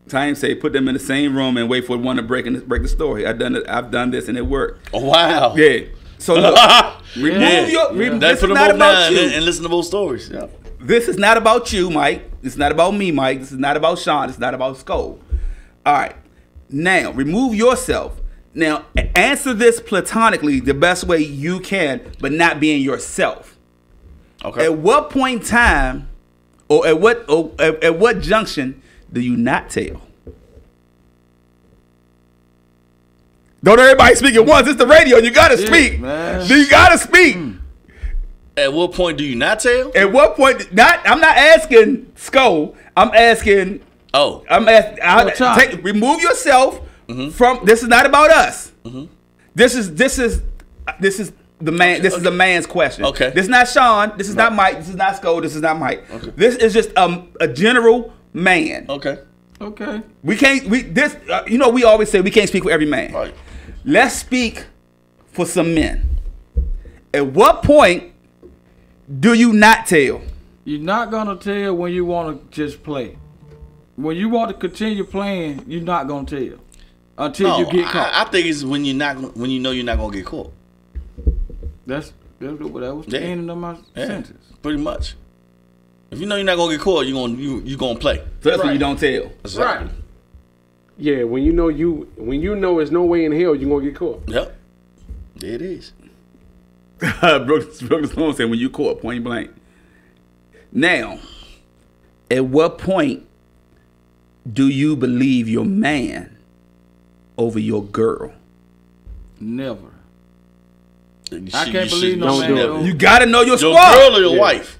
Time say, put them in the same room and wait for one to break the story. I've done this and it worked. Oh, wow. Yeah. So look, remove your. This is not about you. And listen to both stories. Yeah. This is not about you, Mike. This is not about me, Mike. This is not about Sean. This is not about Skull. All right. Now, remove yourself. Now, answer this platonically the best way you can, but not being yourself. Okay. At what point in time, or at what junction do you not tell? Don't everybody speak at once. It's the radio. You gotta speak. Man. You gotta speak. At what point do you not tell? At what point? I'm not asking Skull. I'm asking. Oh. I'm asking. Remove yourself from. This is not about us. This is the man. Okay, this is the man's question. Okay. This is not Sean. This is not Mike. This is not Skull. This is not Mike. Okay. This is just a general man. Okay. We can't. We always say we can't speak for every man. Right. Let's speak for some men. At what point do you not tell? You're not gonna tell when you want to just play. When you want to continue playing, you're not gonna tell until you get caught. I think it's when you know you're not gonna get caught. That was the ending of my sentence. Pretty much. If you know you're not gonna get caught, you're gonna play. So that's when you don't tell. That's right. Yeah, when you know there's no way in hell you're gonna get caught. Yep. There it is. Brooks Stone said when you caught point blank. Now, at what point do you believe your man over your girl? Never. I can't believe no man. You gotta know your squad. Your girl or your wife?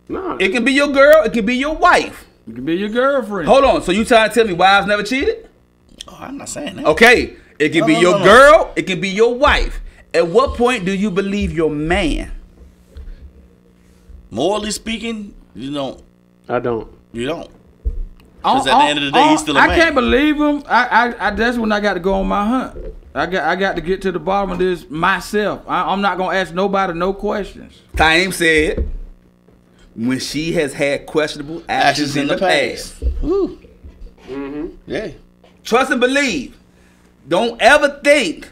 No. It can be your girl. It can be your wife. It can be your girlfriend. Hold on. So you trying to tell me wives never cheated? Oh, I'm not saying that. Okay. It can be your girl. It can be your wife. At what point do you believe your man? Morally speaking, you don't. I don't. You don't. Because at the end of the day, he's still a man. I can't believe him. I that's when I got to go on my hunt. I got to get to the bottom of this myself. I'm not gonna ask nobody no questions. Time said when she has had questionable actions in the past. Woo. Yeah. Trust and believe. Don't ever think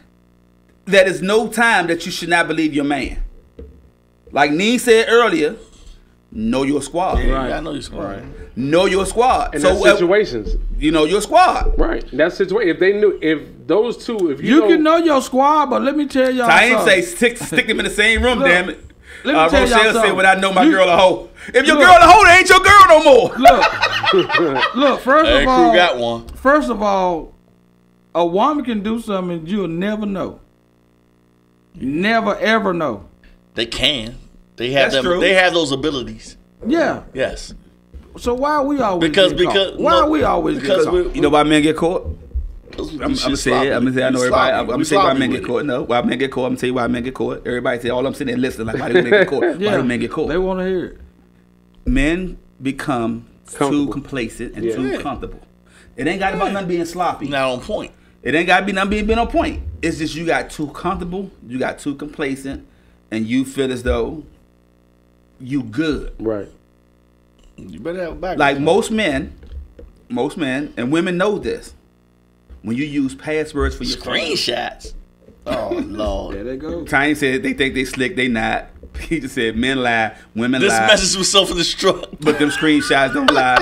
that there's no time that you should not believe your man. Like Nee said earlier, know your squad. Yeah, right. I know your squad. Right. Know your squad. And so situations. You know your squad. Right. That situation. If those two, if you can know your squad, but let me tell y'all. I ain't say stick them in the same room, damn it. Let me tell y'all said when I know my girl a hoe. If your girl a hoe, they ain't your girl no more. Look. First of all, crew got one. First of all, a woman can do something you'll never know. You never ever know. They can. They have them. True. They have those abilities. Yeah. Yes. So why are we always because why are we always because you know why men get caught? I'm gonna say I know everybody. I'm gonna say why men get caught. No, why men get caught. I'm gonna tell you why men get caught. Everybody say all I'm sitting there listening like why do men get caught? Why do men get caught? They want to hear it. Men become too complacent and too comfortable. It ain't got to be nothing being sloppy. Not on point. It ain't got to be nothing being on point. It's just you got too comfortable, you got too complacent, and you feel as though you good. Right. You better have a back. Like most men, and women know this. When you use passwords for your screenshots. Oh Lord. There they go. Time said they think they slick, they not. He just said men lie, women lie. This message was self-destruct. But them screenshots don't lie.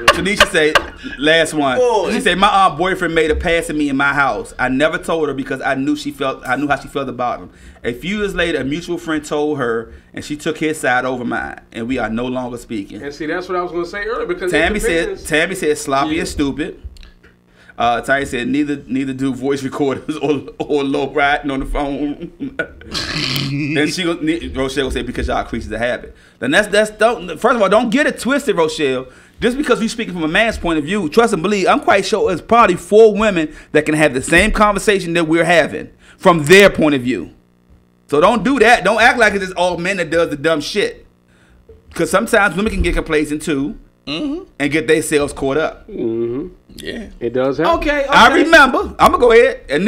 Tanisha said, last one. Boy. She said, my boyfriend made a pass at me in my house. I never told her because I knew how she felt about him. A few years later, a mutual friend told her, and she took his side over mine, and we are no longer speaking. And see, that's what I was going to say earlier because Tammy said sloppy and stupid. Ty said neither do voice recorders or low riding on the phone. Then Rochelle will say because y'all creatures of habit. Then that's first of all, don't get it twisted, Rochelle. Just because we speaking from a man's point of view, trust and believe, I'm quite sure there's probably 4 women that can have the same conversation that we're having from their point of view. So don't do that. Don't act like it's just all men that does the dumb shit. Because sometimes women can get complacent too. Mm-hmm. And get themselves caught up. Mm-hmm. Yeah, it does happen. Okay. I remember. I'm gonna go ahead. And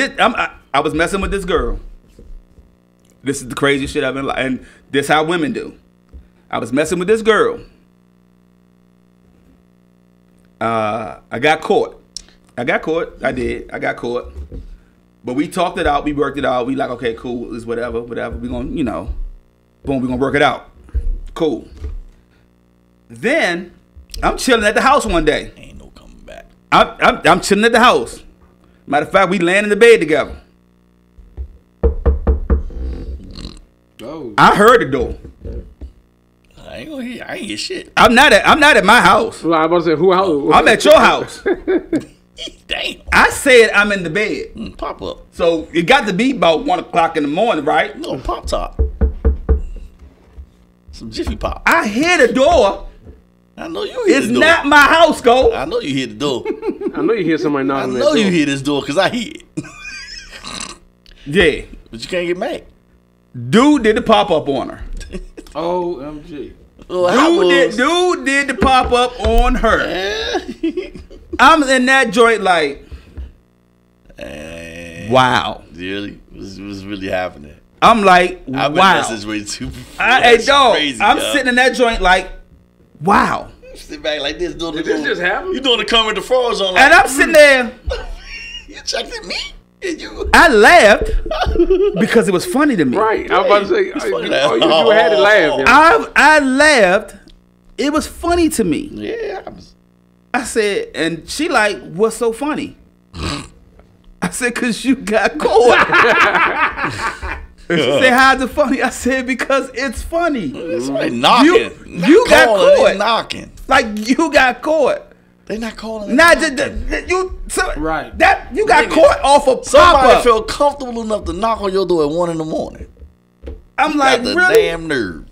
I was messing with this girl. This is the craziest shit I've been like, and this how women do. I was messing with this girl. I got caught. I did. I got caught. But we talked it out. We worked it out. We like, okay, cool. It's whatever. We gonna, boom. We gonna work it out. Cool. Then I'm chilling at the house one day. Ain't no coming back. I'm chilling at the house. Matter of fact, we laying in the bed together. Oh. I heard the door. I ain't hear shit. I'm not at my house. Well, I was about to say, who house? I'm at your house. Damn. I said I'm in the bed. Pop up. So it got to be about 1 o'clock in the morning, right? No, pop top. Some Jiffy Pop. I hear the door. I know you hear it's the door. It's not my house, go. I know you hear the door. I know you hear somebody knocking. I know you hear this door because I hear it. Yeah. But you can't get mad. Dude did the pop up on her. OMG. Dude did the pop up on her. I'm in that joint like, wow. Really? What's really happening? I'm like, I've been wow. messaged way too. Hey, dog, crazy, I'm sitting in that joint like, wow. You sit back like this. Did this just happen? You doing the Kermit the Frog on like, and I'm sitting there. You checked at me? And you? I laughed because it was funny to me. Right. I was about to say, you had to laugh. Yeah. I laughed. It was funny to me. Yeah. I said, and she like, what's so funny? I said, because you got caught. She said, how's it funny? I said, because it's funny. Somebody knocking. You got caught. Knocking. Like, you got caught. They not calling. Not right. That you got caught off of somebody felt comfortable enough to knock on your door at 1 a.m. I'm like, the really? Damn nerve.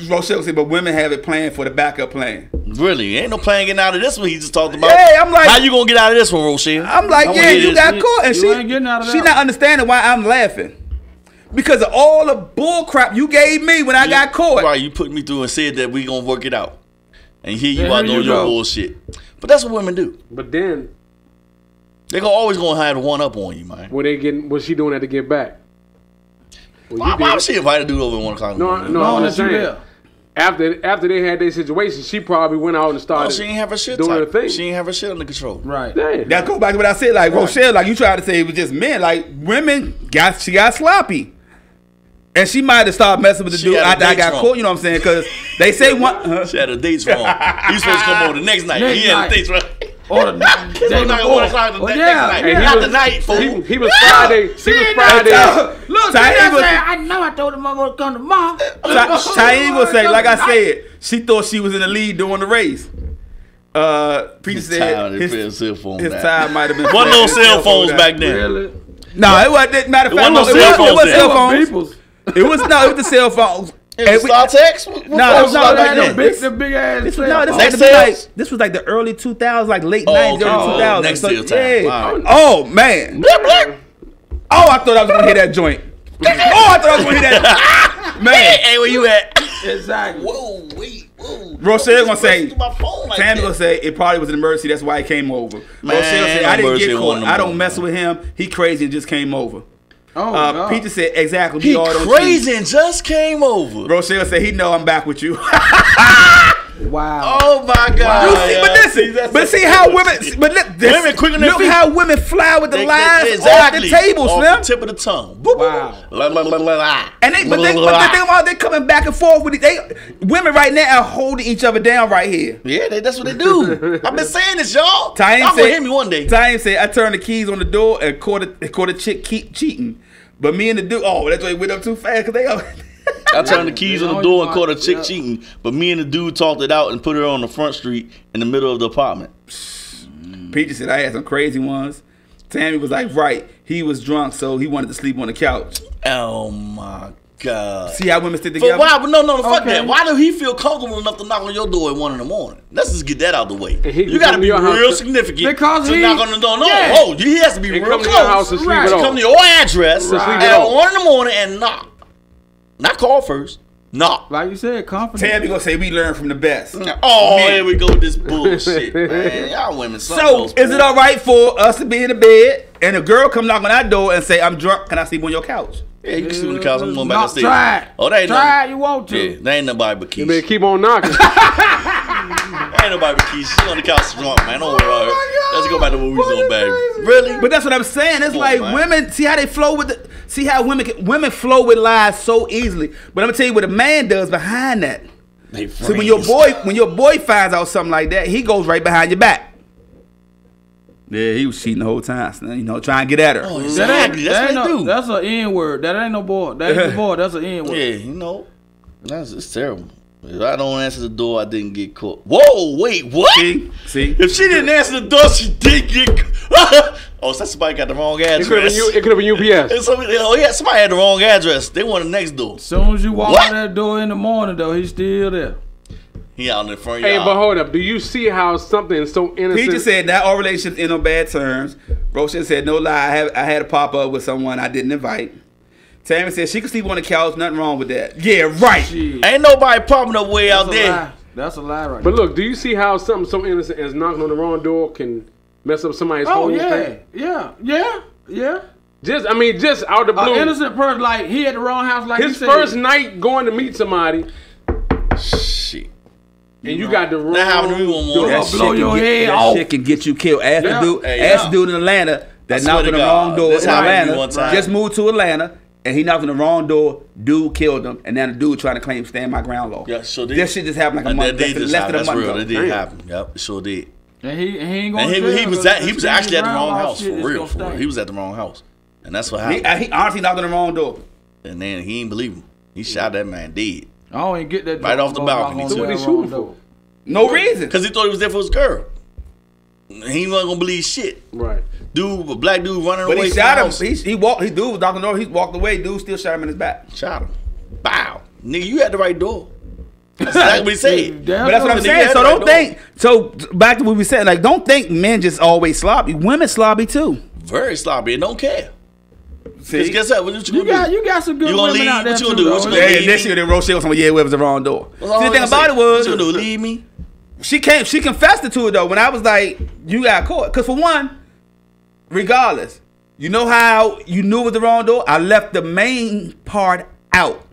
Rochelle said, but women have it planned for the backup plan. Really? Ain't no plan getting out of this one. He just talked about. Yeah, I'm like, how you gonna get out of this one, Rochelle? I'm like, yeah, you got caught, and she not understanding why I'm laughing. Because of all the bull crap you gave me when I got caught. Right, you put me through and said that we gonna work it out. And here you are doing your bullshit. But that's what women do. But then they always gonna have the one up on you, man. What's she doing that to get back? Why was she invited to do it over 1 o'clock? No, I'm just saying. After they had their situation, she probably went out and started. No, she ain't have her shit doing her thing. She ain't have her shit under control. Right. Damn. That goes back to what I said. Like Rochelle, like you tried to say it was just men. Like women got sloppy. And she might have started messing with the dude after I got caught, you know what I'm saying? Because they say one. She had her dates wrong. He was supposed to come over the next night. He had the dates wrong. Or the night. Not the night, fool. He was Friday. He was Friday. Look, I know I told him I was going to tomorrow. Taib will say, like I said, she thought she was in the lead during the race. Peter said his time might have been. Wasn't no cell phones back then. Really? No, it wasn't. Matter of fact, it was cell phones. It was the cell phones. It was StarTex? No, it was the big ass. This was like the early 2000s, like late 90s, early 2000s. Next to your time. Wow. Oh man. Oh, I thought I was gonna hear that joint. Oh, I thought I was gonna hear that. Man, hey, where you at? Exactly. Whoa, wait, whoa. Rochelle gonna say. Tammy gonna say it probably was an emergency. That's why he came over. Rochelle said I didn't get caught. I don't mess with him. He crazy and just came over. Oh, Peter said exactly. He crazy and just came over. Rochelle said he know I'm back with you. Wow. Oh my God. You see, but see how women, women quick on their feet. Look how women fly with the lines exactly. off the table, off Slim. the tip of the tongue. Wow. And they're coming back and forth with it. Women right now are holding each other down right here. Yeah, that's what they do. I've been saying this, y'all. Y'all gonna hear me one day. Taim said I turned the keys on the door and caught a chick keep cheating. But me and the dude, that's why it went up too fast because they go. I turned the keys on the door and caught a chick cheating, but me and the dude talked it out and put her on the front street in the middle of the apartment. Peter said I had some crazy ones. Tammy was like, right, he was drunk, so he wanted to sleep on the couch. Oh my God. See how women stick together? Why? No, fuck that. Why do he feel comfortable enough to knock on your door at 1 a.m? Let's just get that out the way. You got to be real significant because to knock on the door. No, he has to be real close. House to come to your address at 1 a.m. and knock. Not call first. Knock. Like you said, confidence. Tammy gonna say we learn from the best. Oh, here we go with this bullshit, man. Y'all women. So, is it all right for us to be in the bed and a girl come knock on our door and say, "I'm drunk. Can I sleep on your couch?" Yeah, you can sleep on the couch. I'm going back upstairs. Try it. Oh, that ain't try it. You want to? Yeah, that ain't nobody but Keisha. You better keep on knocking. Ain't nobody but Keisha. She on the couch drunk, man. Don't worry about her. Let's go back to what we was on, baby. Really? But that's what I'm saying. It's like women. See how they flow with the. See how women flow with lies so easily. But I'm gonna tell you what a man does behind that. So when your boy finds out something like that, he goes right behind your back. Yeah, he was cheating the whole time. You know, trying to get at her. Oh, exactly. That's what they do. That's an N word. That ain't no boy. That ain't the boy. That's an N word. Yeah, you know, it's terrible. If I don't answer the door, I didn't get caught. Whoa, wait, what? See? If she didn't answer the door, she did get caught. Oh, so somebody got the wrong address. It could have been UPS. Somebody had the wrong address. They wanted the next door. As soon as you walk out that door in the morning, though, he's still there. He out in the front yard. Hey, but hold up. Do you see how something so innocent? He just said that all relationships end on bad terms. Roshan said, no lie, I had a pop up with someone I didn't invite. Tammy said she could sleep on the couch, nothing wrong with that. Yeah, right. Jeez. Ain't nobody popping up way out there. Lie. That's a lie right But look, do you see how something so innocent as knocking on the wrong door can mess up somebody's whole thing? Yeah. Just out the blue. An innocent person, like he at the wrong house, like his first night going to meet somebody. Shit. And you got the wrong door. That blow your head off. That shit can get you killed. Ask the dude in Atlanta that knocked on the wrong door in Atlanta. Just moved to Atlanta. And he knocked on the wrong door. Dude killed him, and now the dude trying to claim stand my ground law. Yeah, sure did. This shit just happened like a month. Less than a month ago. That did happen. Yep, it sure did. And he ain't going. And he was actually at the wrong house for real. He was at the wrong house, and that's what happened. He honestly knocked on the wrong door. And then he ain't believe him. He shot that man dead. I don't even get that right off the balcony. So what he shooting for? No reason. Because he thought he was there for his girl. He wasn't gonna believe shit. Right. A black dude running away. But he shot him. He walked. His dude was knocking the door. He walked away. Dude still shot him in his back. Shot him. Bow. Nigga, you had the right door. That's exactly what he said. But that's what I'm saying. So don't think. So back to what we said. Like, don't think men just always sloppy. Women sloppy too. Very sloppy. And don't care. See, guess what? You got some good women out there. What you gonna do? Yeah, next year they Rochelle was like, yeah, it was the wrong door. See, the thing about it was, what you gonna do? Leave me? She confessed it to it though. When I was like, you got caught. Because for one, regardless, you know how you knew it was the wrong door? I left the main part out.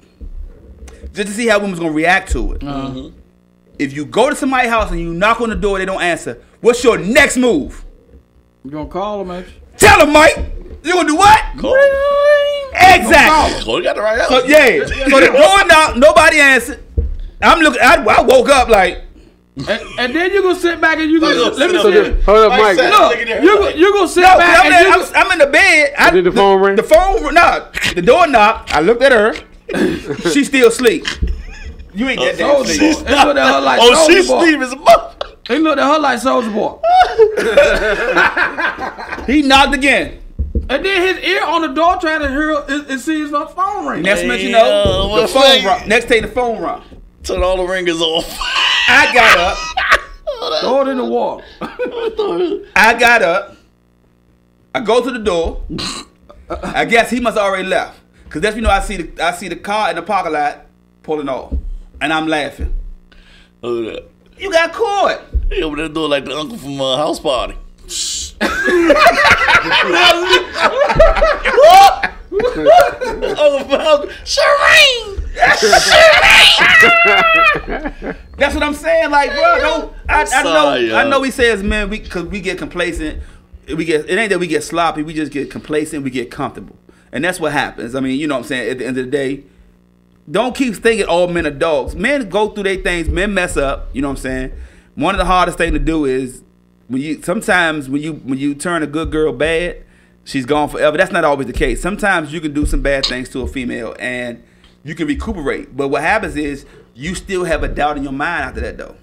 Just to see how women's gonna react to it. Mm-hmm. If you go to somebody's house and you knock on the door, they don't answer. What's your next move? You gonna call them, man? Tell them, Mike. You gonna do what? Call. Exactly. Call. You got the right house. So yeah. So the door knocked. Nobody answered. I'm looking. I woke up like. And then you gonna sit back and you gonna let me see. Hold up, Mike. Look, you gonna sit back. I'm in the bed. Did the phone ring? The phone. No. The door knocked. I looked at her. She still asleep. You ain't that damn sleep. She's asleep as a mother. He looked at her like Soulja Boy. He knocked again. And then his ear on the door trying to hear and see his phone ring. Next minute, you know, the phone rung. Next day, the phone rung. Turn all the ringers off. I got up. Throw it in the wall. I got up. I go to the door. I guess he must have already left. Cause that's, you know, I see the car in the parking lot pulling off. And I'm laughing. Hold up. You got caught. He opened the door like the uncle from House Party. Shireen! That's what I'm saying. Like, bro, I know we say as men, because we get complacent. It ain't that we get sloppy. We just get complacent. We get comfortable. And that's what happens. I mean, you know what I'm saying? At the end of the day, don't keep thinking all men are dogs. Men go through their things. Men mess up. You know what I'm saying? One of the hardest things to do is when you turn a good girl bad, she's gone forever. That's not always the case. Sometimes you can do some bad things to a female and you can recuperate. But what happens is you still have a doubt in your mind after that, though.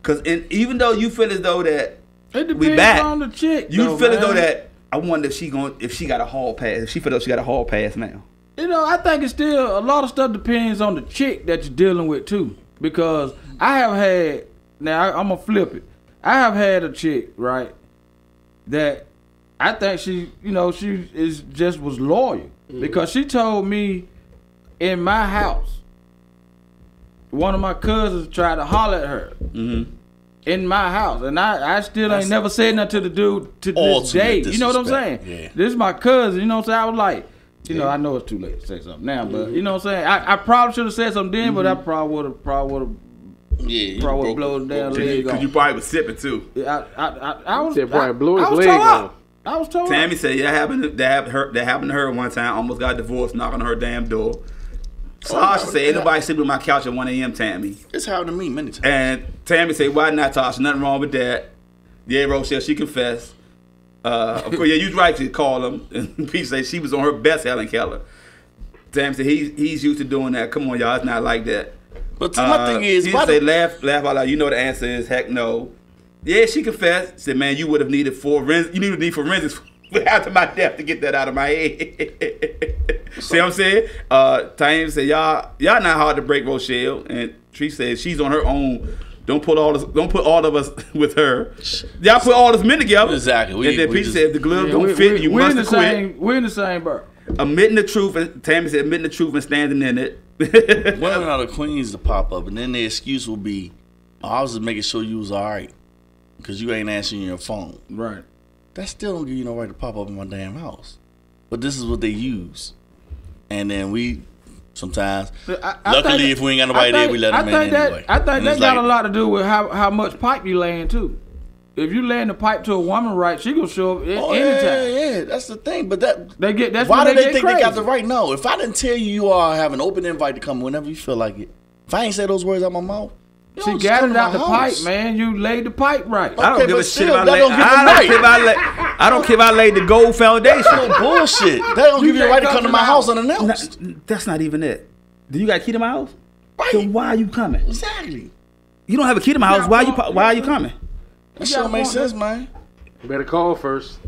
Because even though you feel as though that We back. On the chick, you feel as though that I wonder if she got a hall pass. If she feel as though she got a hall pass now. I think it's still a lot of stuff depends on the chick that you're dealing with too. Because I have had I'm gonna flip it. I have had a chick, right, that I think she was loyal because she told me in my house, one of my cousins tried to holler at her in my house, and I still ain't never said nothing to the dude to this day. You know what I'm saying? Yeah. This is my cousin. You know what I'm saying? I was like, I know it's too late to say something now, but you know what I'm saying? I probably should have said something then, but I probably would have blown down leg off. Because you probably was sipping too. I was probably blew his leg off. I was told. Tammy said that happened to her one time. Almost got divorced, knocking on her damn door. Tasha said, ain't nobody sleeping on my couch at 1 a.m., Tammy. It's happened to me many times. And Tammy said, why not, Tasha? Nothing wrong with that. Yeah, Rochelle, she confessed. Of course, you was right to call him. And Pete said she was on her best, Helen Keller. Tammy said, he's used to doing that. Come on, y'all, it's not like that. But my thing is, he said, laugh out loud. You know the answer is heck no. Yeah, she confessed. Said, man, you would have needed forensics after my death to get that out of my head. See what I'm saying? Tammy said, y'all not hard to break, Rochelle. And Tree said she's on her own. Don't put all of us with her. Y'all put all this men together. Exactly. And then Pete said, if the glove don't fit, you must quit. We're in the same boat. Admitting the truth, and Tammy said, admitting the truth and standing in it. Women are the queens to pop up, and then the excuse will be, I was just making sure you was all right because you ain't answering your phone. Right. That still don't give you no right to pop up in my damn house. But this is what they use. And then we sometimes, luckily, if we ain't got nobody there, we let them in anyway. I think that got a lot to do with how much pipe you laying too. If you laying the pipe to a woman right, she gonna show up anytime. Yeah, that's the thing. But why do they think crazy. They got the right? No, if I didn't tell you all have an open invite to come whenever you feel like it, if I ain't say those words out my mouth, she gathered out the pipe, man. You laid the pipe right. Okay, I don't give a shit about I don't care if I laid the gold foundation. That's no bullshit. That don't give you the right to come to my house unannounced. That's not even it. Do you got a key to my house? Right. So why are you coming? Exactly. You don't have a key to my house. Why are you coming? That shit makes sense, man. You better call first.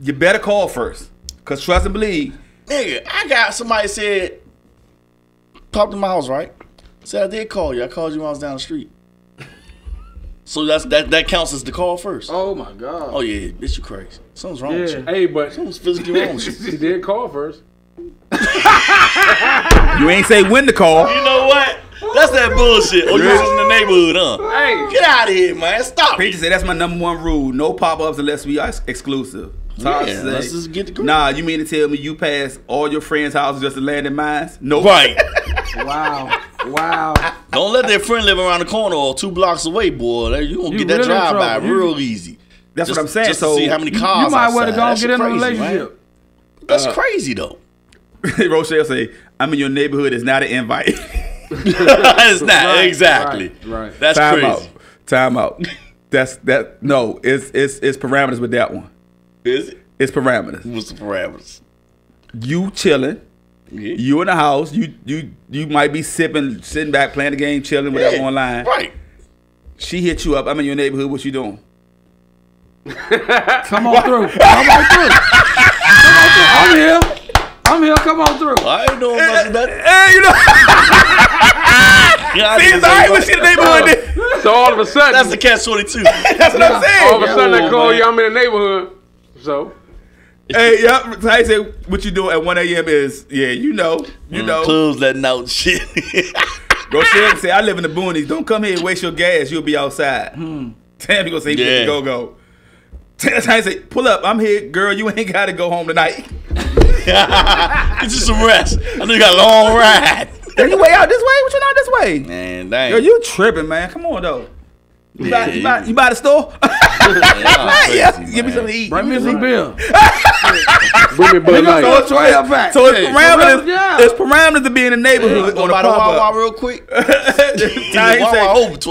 You better call first. Because trust and believe. Nigga, I got somebody said, talk to my house, right? Said I did call you. I called you when I was down the street. So that counts as the call first. Oh, my God. Oh, yeah. Bitch, you crazy. Something's wrong with you. Hey, but something's physically wrong with you. She did call first. You ain't say when to call. You know what? That's that bullshit. Oh, you was in the neighborhood, huh? Hey, get out of here, man. Stop. Preacher said that's my #1 rule. No pop-ups unless we are exclusive. Yeah, let's just get the group. Nah, you mean to tell me you pass all your friends' houses just to land in mine? No. Right. Wow. Don't let their friend live around the corner or 2 blocks away, boy. You gonna get that drive-by real easy. That's what I'm saying. Just to see how many cars you might want to go outside. and get in a relationship. That's crazy, though. Rochelle say, I'm in your neighborhood. It's not an invite. It's not. Right, exactly. Right. That's crazy. Time out. No, it's parameters with that one. Is it? It's parameters. What's the parameters? You chilling. Yeah. You in the house. You might be sitting back, playing the game, chilling, whatever online. Right. She hit you up. I'm in your neighborhood. What you doing? Come on through. I'm here. Come on through. I ain't doing much of that. Hey, you know. See, it's all right when she in the neighborhood. So all of a sudden, that's the catch-22. That's what I'm saying. All of a sudden, I call you. I'm in the neighborhood. So. Hey, yeah. So I say what you do at 1 a.m. is, you know. Clubs letting out shit. Go share and say, I live in the boonies. Don't come here and waste your gas. You'll be outside. Damn, you gonna say, yeah. Go. I say, pull up. I'm here, girl. You ain't got to go home tonight. Get you some rest. I know you got a long ride. Are you way out this way? What you not this way? Man, dang. Girl, you tripping, man. Come on, though. You by the store? Yeah, give me something to eat. Bring me some beer. Bring me Bud Light. So it's parameters to be in the neighborhood on a pop-up. Real quick.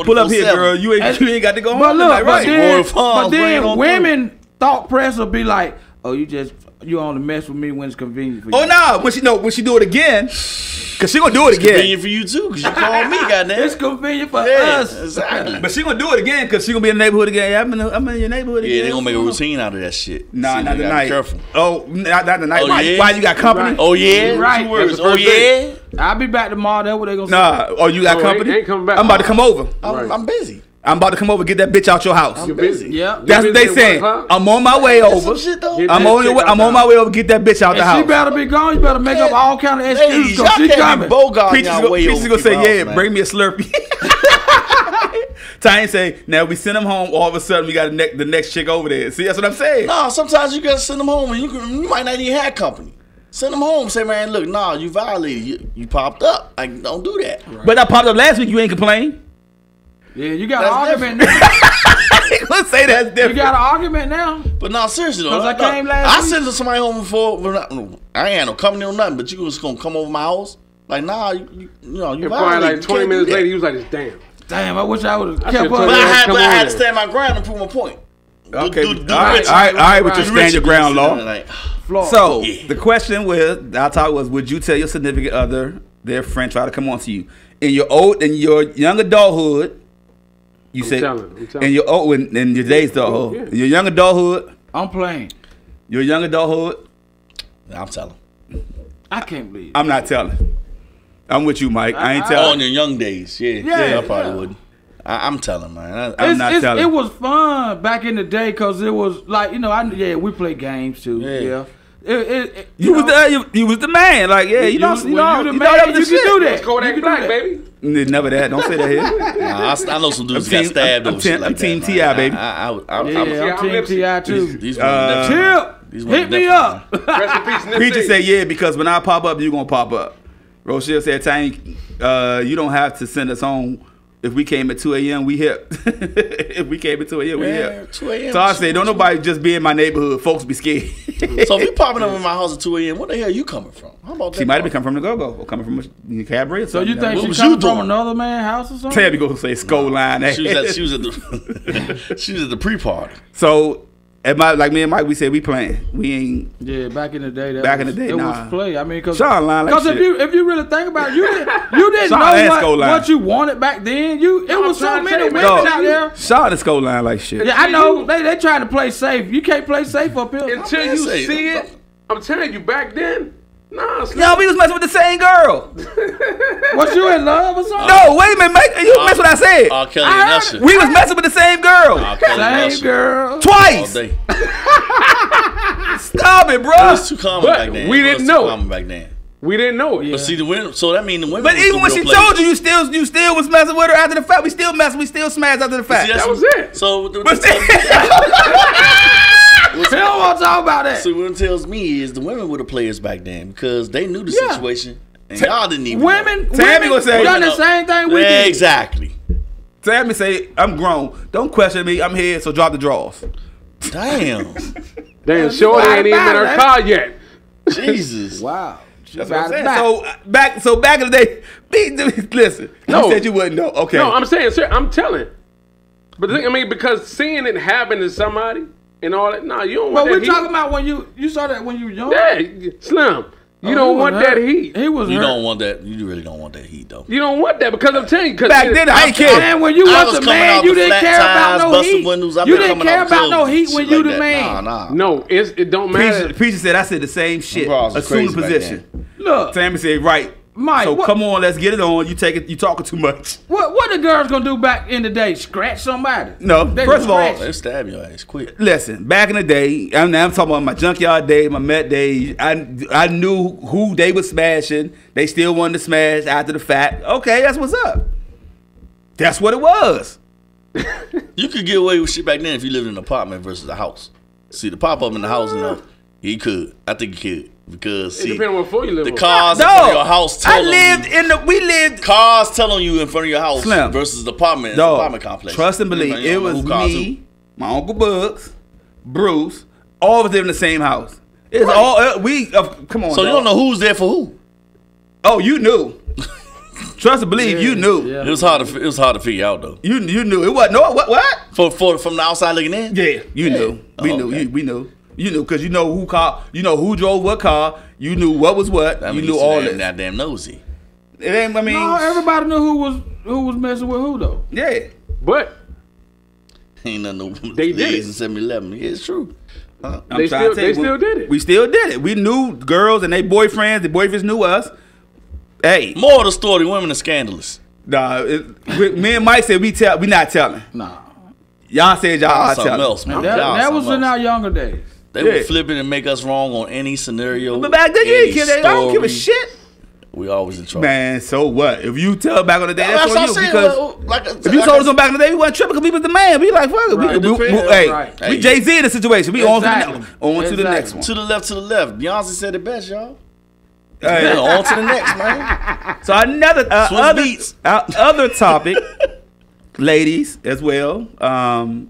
Pull up here, girl. You ain't got to go home. But look, but then women thought press will be like, oh, you just you only mess with me when it's convenient for you. Oh no, when she do it again, cause she gonna do it again. Convenient for you too, cause you call me, goddamn. It's convenient for us. Exactly. But she gonna do it again, cause she gonna be in the neighborhood again. Yeah, I'm in your neighborhood again. Yeah, they gonna make a routine out of that shit. Nah, not tonight. Careful. Oh, not tonight. Oh, yeah? Why you got company? Right. Oh yeah, Right. 2 words. That's the Oh first yeah. I'll be back tomorrow. That's what they gonna say. Nah. Oh, you got company? Ain't coming back. I'm about to come over. I'm busy. I'm about to come over, get that bitch out your house. I'm busy. Yeah. That's what they saying. I'm on my way over. Some shit though. I'm on my way over. Get that bitch out the And house. she better be gone. You better make up all kind of excuses Ladies, y'all because she can't be coming. bogarting y'all way over. Peaches gonna say, people's yeah, house, man. bring me a Slurpee. Tiny say, now we send him home. All of a sudden, we got the next chick over there. See, that's what I'm saying. No, sometimes you gotta send them home, and you might not even have company. Send them home. Say, man, look, nah, you violated. You popped up. Like, don't do that. Right. But I popped up last week. You ain't complain. Yeah, you got That's an argument now. Let's say that's different. You got an argument now. But no, seriously though. 'Cause I came last week. sent somebody home before. I ain't had no company or nothing. But you was gonna come over my house. Like, nah, you know, you And violated. probably like You 20 can't minutes do that. later, he was like, damn. Damn, I wish I would have I kept should've up. told But you. I had Come to on stand my ground and prove my point. Okay, Do all Richard. right, with your stand your ground law. Like, So the question was, our talk was, would you tell your significant other, their friend, try to come on to you in your young adulthood? You said in your in your days adulthood, Yeah. in your young adulthood. I'm playing. Your young adulthood. I'm telling. I can't believe it. I'm not telling. I'm with you, Mike. I ain't On telling. your young days, yeah, I probably wouldn't. I'm telling, man. I'm not telling. It was fun back in the day because it was like, we play games too. Yeah. You was the man. Like, yeah, you know that was the you shit. can do that. Let's go that black, baby. Never that. Don't say that here. Nah, I know some dudes got stabbed over shit like I'm Team that, T.I., man. baby. I'm Team T.I. too. These Chip, hit me up. Rest in peace, Nipsey. Preacher said, yeah, because when I pop up, you going to pop up. Rochelle said, Tank, you don't have to send us home. If we came at 2 a.m., we hip. If we came at 2 a.m., we hip. 2 a.m. So I said, don't nobody just be in my neighborhood. Folks be scared. So if you popping up in my house at 2 a.m., what the hell you coming from? How about that? She might have been coming from the go-go or coming from a cabaret. So you think What was she coming you from doing? another man's house or something? Tabby go say skull line. She was at the pre-party. So, like me and Mike, we said we playing. We ain't. Yeah, back in the day. It was play. I mean, because Sean line like shit. if you really think about it, you didn't Sean know what you wanted back then. It was so many women out there. Sean is skull line like shit. Yeah, I know. They trying to play safe. You can't play safe up here. Until you see it, I'm telling you, back then, nah, No, we was messing with the same girl. Was you in love or something? No, wait a minute, Mike. You missed what I said. R. Kelly and Usher. We was messing with the same girl. R. Kelly and Same Usher. girl. All Twice. day. Stop it, bro. It was too common But back then. we It was didn't too know. common back then. We didn't know it. But see, the women. So that means the women. But was even the when real she players. told you, you still was messing with her after the fact. We still smashed after the fact. See, that's- That was it. So But still, He don't want to talk about that. So what it tells me is the women were the players back then because they knew the situation and y'all didn't even Women Tammy gonna say- done the same thing we know. did. Exactly. Tammy say, I'm grown. Don't question me. I'm here, so drop the drawers. Damn. Damn, Shorty ain't even in her car yet. Jesus. Wow. That's what I'm saying. So back in the day, listen. No. You said you wouldn't know. Okay. No, I'm saying, sir, I'm telling. But I mean, because seeing it happen to somebody and all that, nah, you don't But want we're that talking heat. about when you saw that when you were young. Yeah, Slim. You don't want that heat. He was You hurt. don't want that. You really don't want that heat though. You don't want that because I'm telling you. Cause Back then, I ain't care. Man, when you I was was the coming man, off you the didn't flat care about tires, no busted heat. windows. I've You been didn't coming care off about no clubs heat and when shit you like the that. man. Nah. No, it don't matter. Preacher said I said the same shit. bras was Assume the crazy back position. Look, Tammy said, right. Mike, So what- come on, let's get it on. You talking too much. what the girls gonna do back in the day? Scratch somebody? No, They first of all, scratch. They'll stab your ass quick. listen, back in the day, I'm talking about my junkyard days, my Met days. I knew who they was smashing. They still wanted to smash after the fact. Okay, that's what's up. That's what it was. You could get away with shit back then if you lived in an apartment versus a house. See, the pop up in the house, he could. I think he could. Because, It see, depends on what floor you live the on. cars in front of your house We lived. cars telling you in front of your house Slim. versus the apartment, Dog, apartment complex. trust and believe. You It don't know was who cars me, my Uncle Bugs, Bruce, all of us live in the same house. It's all come on. who. So you dog. don't know who's there for who. Oh, you knew. Trust and believe, you knew. Yeah. It was hard to figure out though. You knew. It wasn't. No, what? From the outside looking in. Yeah, you knew. We Oh, knew. okay. We knew. You knew because you know who car, you know who drove what car, you knew what was what, you knew all this. That damn nosy. It ain't, I mean, no, everybody knew who was messing with who though. Yeah, but ain't nothing. They did it in 7-Eleven. Yeah, it's true. They still did it. We still did it. We knew girls and their boyfriends. The boyfriends knew us. Hey, more of the story. Women are scandalous. Nah, me and Mike said we not telling. Nah, y'all said y'all are telling. Else, man. That was in our younger days. They would flip it and make us wrong on any scenario. But back then, you didn't care. I don't give a shit. We always in trouble. Man, so what? If you tell back on the day, that's on you. Saying, because if you told us on back in the day, we wasn't tripping because we was the man. We like, fuck it. We Jay-Z in the situation. We on to the next one. To the left. Beyonce said it best, y'all. Hey. On to the next, man. So other topic, ladies as well.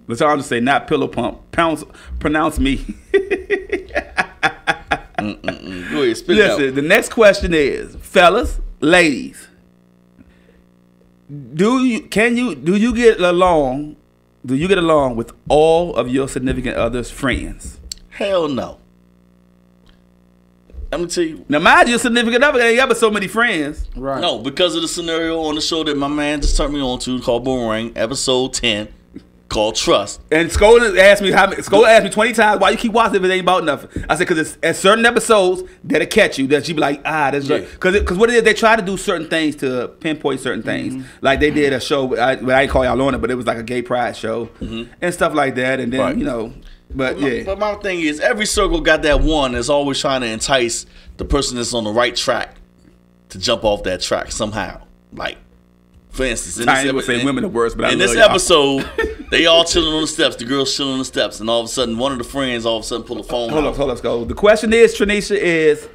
Let's all just say not pillow pump. Pronounce me. Go ahead, spit Listen, it out. The next question is, fellas, ladies, do you get along with all of your significant other's friends? Hell no. I'm gonna tell you. Now, mind you, your significant other ain't got so many friends. Right. No, because of the scenario on the show that my man just turned me on to called Boomerang, episode 10, called Trust. And Skull asked me 20 times why you keep watching if it ain't about nothing. I said because at certain episodes that'll catch you that you be like that's because what it is, they try to do certain things to pinpoint certain things. Like they did a show I ain't call y'all on it, but it was like a gay pride show and stuff like that. And then you know, but my thing is every circle got that one that's always trying to entice the person that's on the right track to jump off that track somehow. Like, for instance, in this episode, they all chilling on the steps. The girls chilling on the steps, and all of a sudden, one of the friends all of a sudden pull a phone. Hold up, go. The question is, Tranisha, is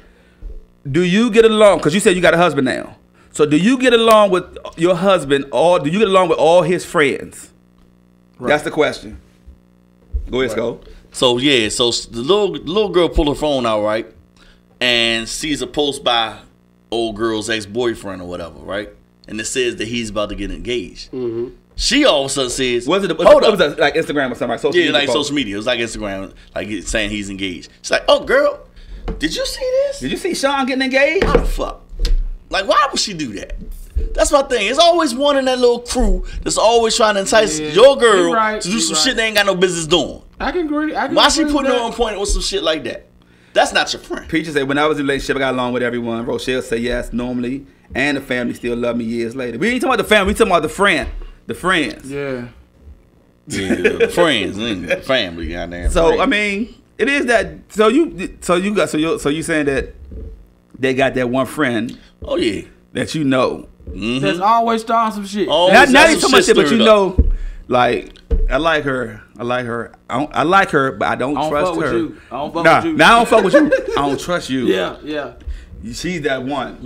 do you get along? Because you said you got a husband now. So do you get along with your husband, or do you get along with all his friends? Right. That's the question. Go ahead, Skull. So the little girl pulled her phone out, right, and sees a post by old girl's ex-boyfriend or whatever, right, and it says that he's about to get engaged. She all of a sudden says, was it like Instagram or something? Like social media like social media. It was like Instagram, like saying he's engaged. She's like, oh, girl, did you see this? Did you see Sean getting engaged? How the fuck? Like, why would she do that? That's my thing. There's always one in that little crew that's always trying to entice your girl to do some shit they ain't got no business doing. I can agree. Why she putting her on point with some shit like that? That's not your friend. Peaches said, when I was in a relationship, I got along with everyone. Rochelle said yes, normally. And the family still love me years later. We ain't talking about the family. We talking about the friends. Yeah. Yeah, friends and family, goddamn. So friends. I mean, it is that. So you saying that they got that one friend? Oh yeah, that you know. That's always starting some shit. Not even so much shit, but you know, like I like her. I like her, but I don't trust her. I don't fuck with you. Now I don't fuck with you. I don't trust you. Yeah. She's that one.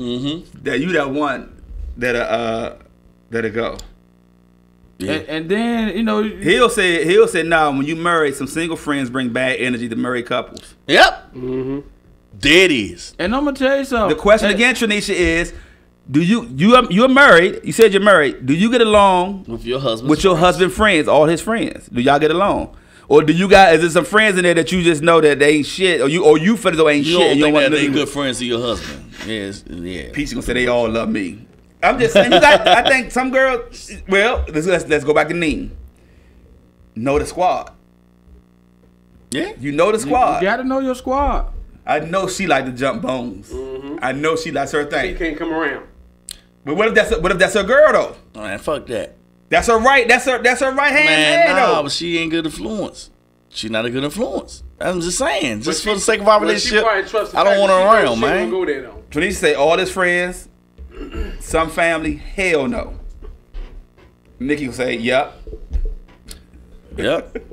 That you that one that'll go. Yeah. And then, you know, he'll say nah, when you marry, some single friends bring bad energy to married couples. Yep. There it is. And I'm gonna tell you something. The question again, Tranisha, is do you're married, you said you're married, do you get along with your husband's friends, all his friends? Do y'all get along? Or do you guys, is there some friends in there that you just know that they ain't shit, or you feel as though ain't shit? You don't think that they good friends to your husband? Yes, yeah. Peach gonna say they all love me. I'm just saying, I think some girls. Well, let's go back to Nene. Know the squad. Yeah, you know the squad. You gotta know your squad. I know she like to jump bones. I know she likes her thing. She can't come around. But what if that's her girl though? Oh, man, fuck that. That's her right. That's her right hand man though. But she ain't good influence. She's not a good influence. I'm just saying, just for the sake of our relationship, I don't want her around, man. Tranisha say all his friends. Some family, hell no. Nikki will say, yep.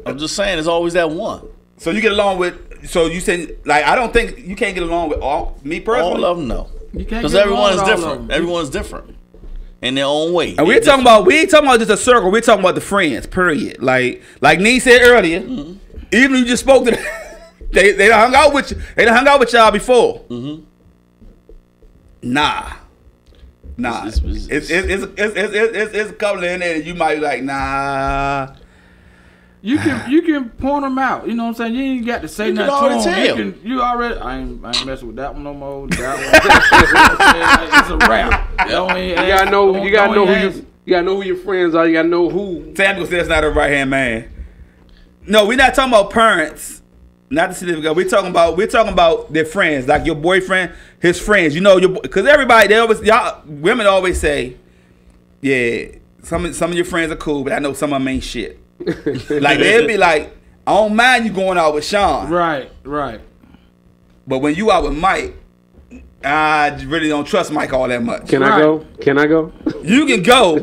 I'm just saying, there's always that one. So you get along with, so you say, like, I don't think you can't get along with me personally. All of them, no. Because everyone is different. Everyone's different in their own way. And we ain't talking about just a circle. We're talking about the friends, period. Like Nee said earlier, even if you just spoke to them, they done hung out with you. They done hung out with y'all before. Nah. It's a couple in there that you might be like, nah. You can point them out. You know what I'm saying? You ain't got to say nothing to them. You already. I ain't messing with that one no more. That one. It's a rap. You gotta know. You gotta know who you gotta know who your friends are. You gotta know who. Sam says that's not a right hand man. No, we're not talking about parents. Not the significant. We're talking about their friends, like your boyfriend, his friends. You know, because everybody, women always say, yeah, some of your friends are cool, but I know some of them ain't shit. Like they'll be like, I don't mind you going out with Sean. Right. But when you out with Mike, I really don't trust Mike all that much. Can I go? You can go.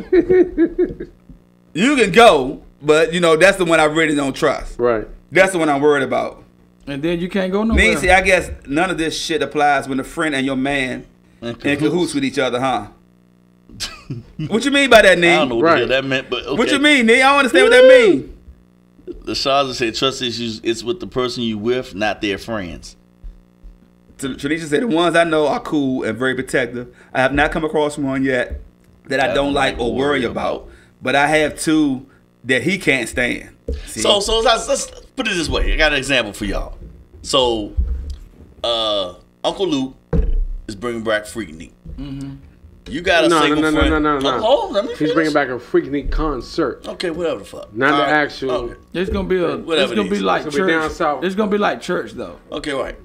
You can go, but that's the one I really don't trust. Right. That's the one I'm worried about. And then you can't go nowhere. See, I guess none of this shit applies when a friend and your man in cahoots with each other, huh? What you mean by that, Nee? I don't know what that meant, but okay. What you mean, Nee? I don't understand what that means. The Shaza said trust issues, it's with the person you with, not their friends. Tranisha said the ones I know are cool and very protective. I have not come across one yet that I don't like or worry about. But I have two that he can't stand. See? So let's put it this way. I got an example for y'all. So, Uncle Luke is bringing back Freaknik. Mm-hmm. You got a single friend. No. He's bringing back a Freaknik concert. Okay, whatever the fuck. Not the actual. Okay. It's gonna be like church. Down south. It's gonna be like church though. Okay, right.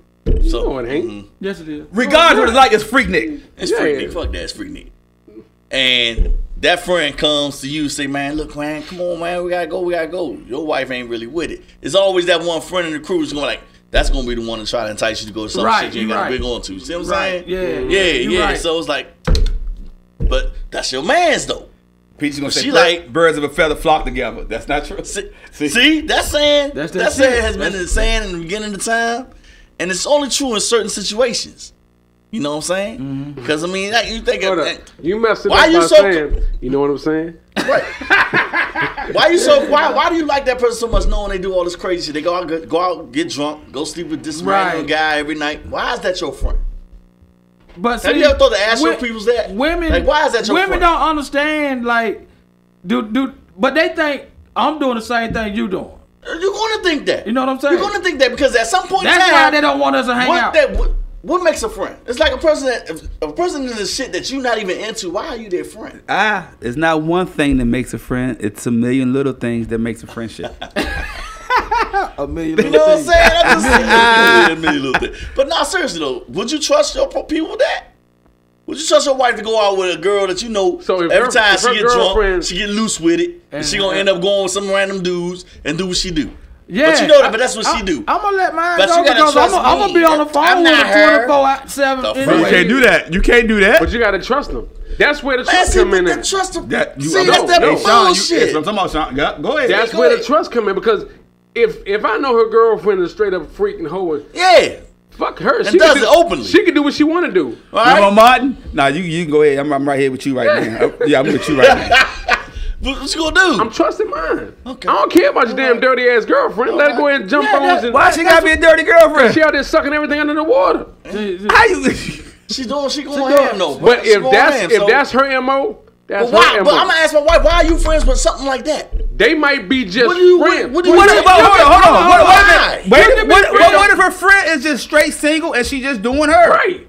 So no, it ain't. Yes, it is. Regardless, like it's Freaknik. It's Freaknik. Fuck that, it's Freaknik. And that friend comes to you and say, man, look, man, come on, man, we gotta go. Your wife ain't really with it. It's always that one friend in the crew who's going like, that's gonna be the one to try to entice you to go to some shit you ain't got to be going to. See what I'm saying? Yeah. Right. So it's like, but that's your man's though. Peach's gonna say birds of a feather flock together. That's not true. See that's saying that saying has been saying in the beginning of the time, and it's only true in certain situations. You know what I'm saying? Because I mean, you think you messed it up by saying, you know what I'm saying? Right. Why do you like that person so much, knowing they do all this crazy shit? They go out, get drunk, go sleep with this random guy every night. Why is that your friend? But have you ever thought to ask your people that? Women, like, why is that your friend? Women don't understand, like, but they think I'm doing the same thing you doing. You're gonna think that. You know what I'm saying? You're gonna think that because at some point in time, that's why they don't want us to hang out. What makes a friend? It's like a person in the shit that you're not even into. Why are you their friend? It's not one thing that makes a friend. It's a million little things that makes a friendship. A million you know what I'm saying? I'm just saying a million little things. But no, seriously though, would you trust your people with that? Would you trust your wife to go out with a girl that you know every time she get drunk, she get loose with it, and she gonna end up going with some random dudes and do what she do? Yeah, but you know that. But that's what she do. I'm gonna let mine go because I'm gonna be on the phone with her 24/7. You can't do that. You can't do that. But you gotta trust them. That's where the trust come in. Trust them. That's bullshit. I'm talking about Sean. Go ahead. That's where the trust come in because if I know her girlfriend is straight up freaking hoe, fuck her. She does it openly. She can do what she want to do. All right? You know, Martin? Nah, you can go ahead. I'm right here with you right now. Yeah, I'm with you right now. What you gonna do? I'm trusting mine. Okay. I don't care about your damn dirty ass girlfriend. Let her go ahead and jump on. Why she gotta be a dirty girlfriend? She out there sucking everything under the water. How you? She gonna have no. But if that's her MO, that's her MO. But I'm gonna ask my wife, why are you friends with something like that? They might be just friends. Hold on. What if her friend is just straight single and she just doing her? Right.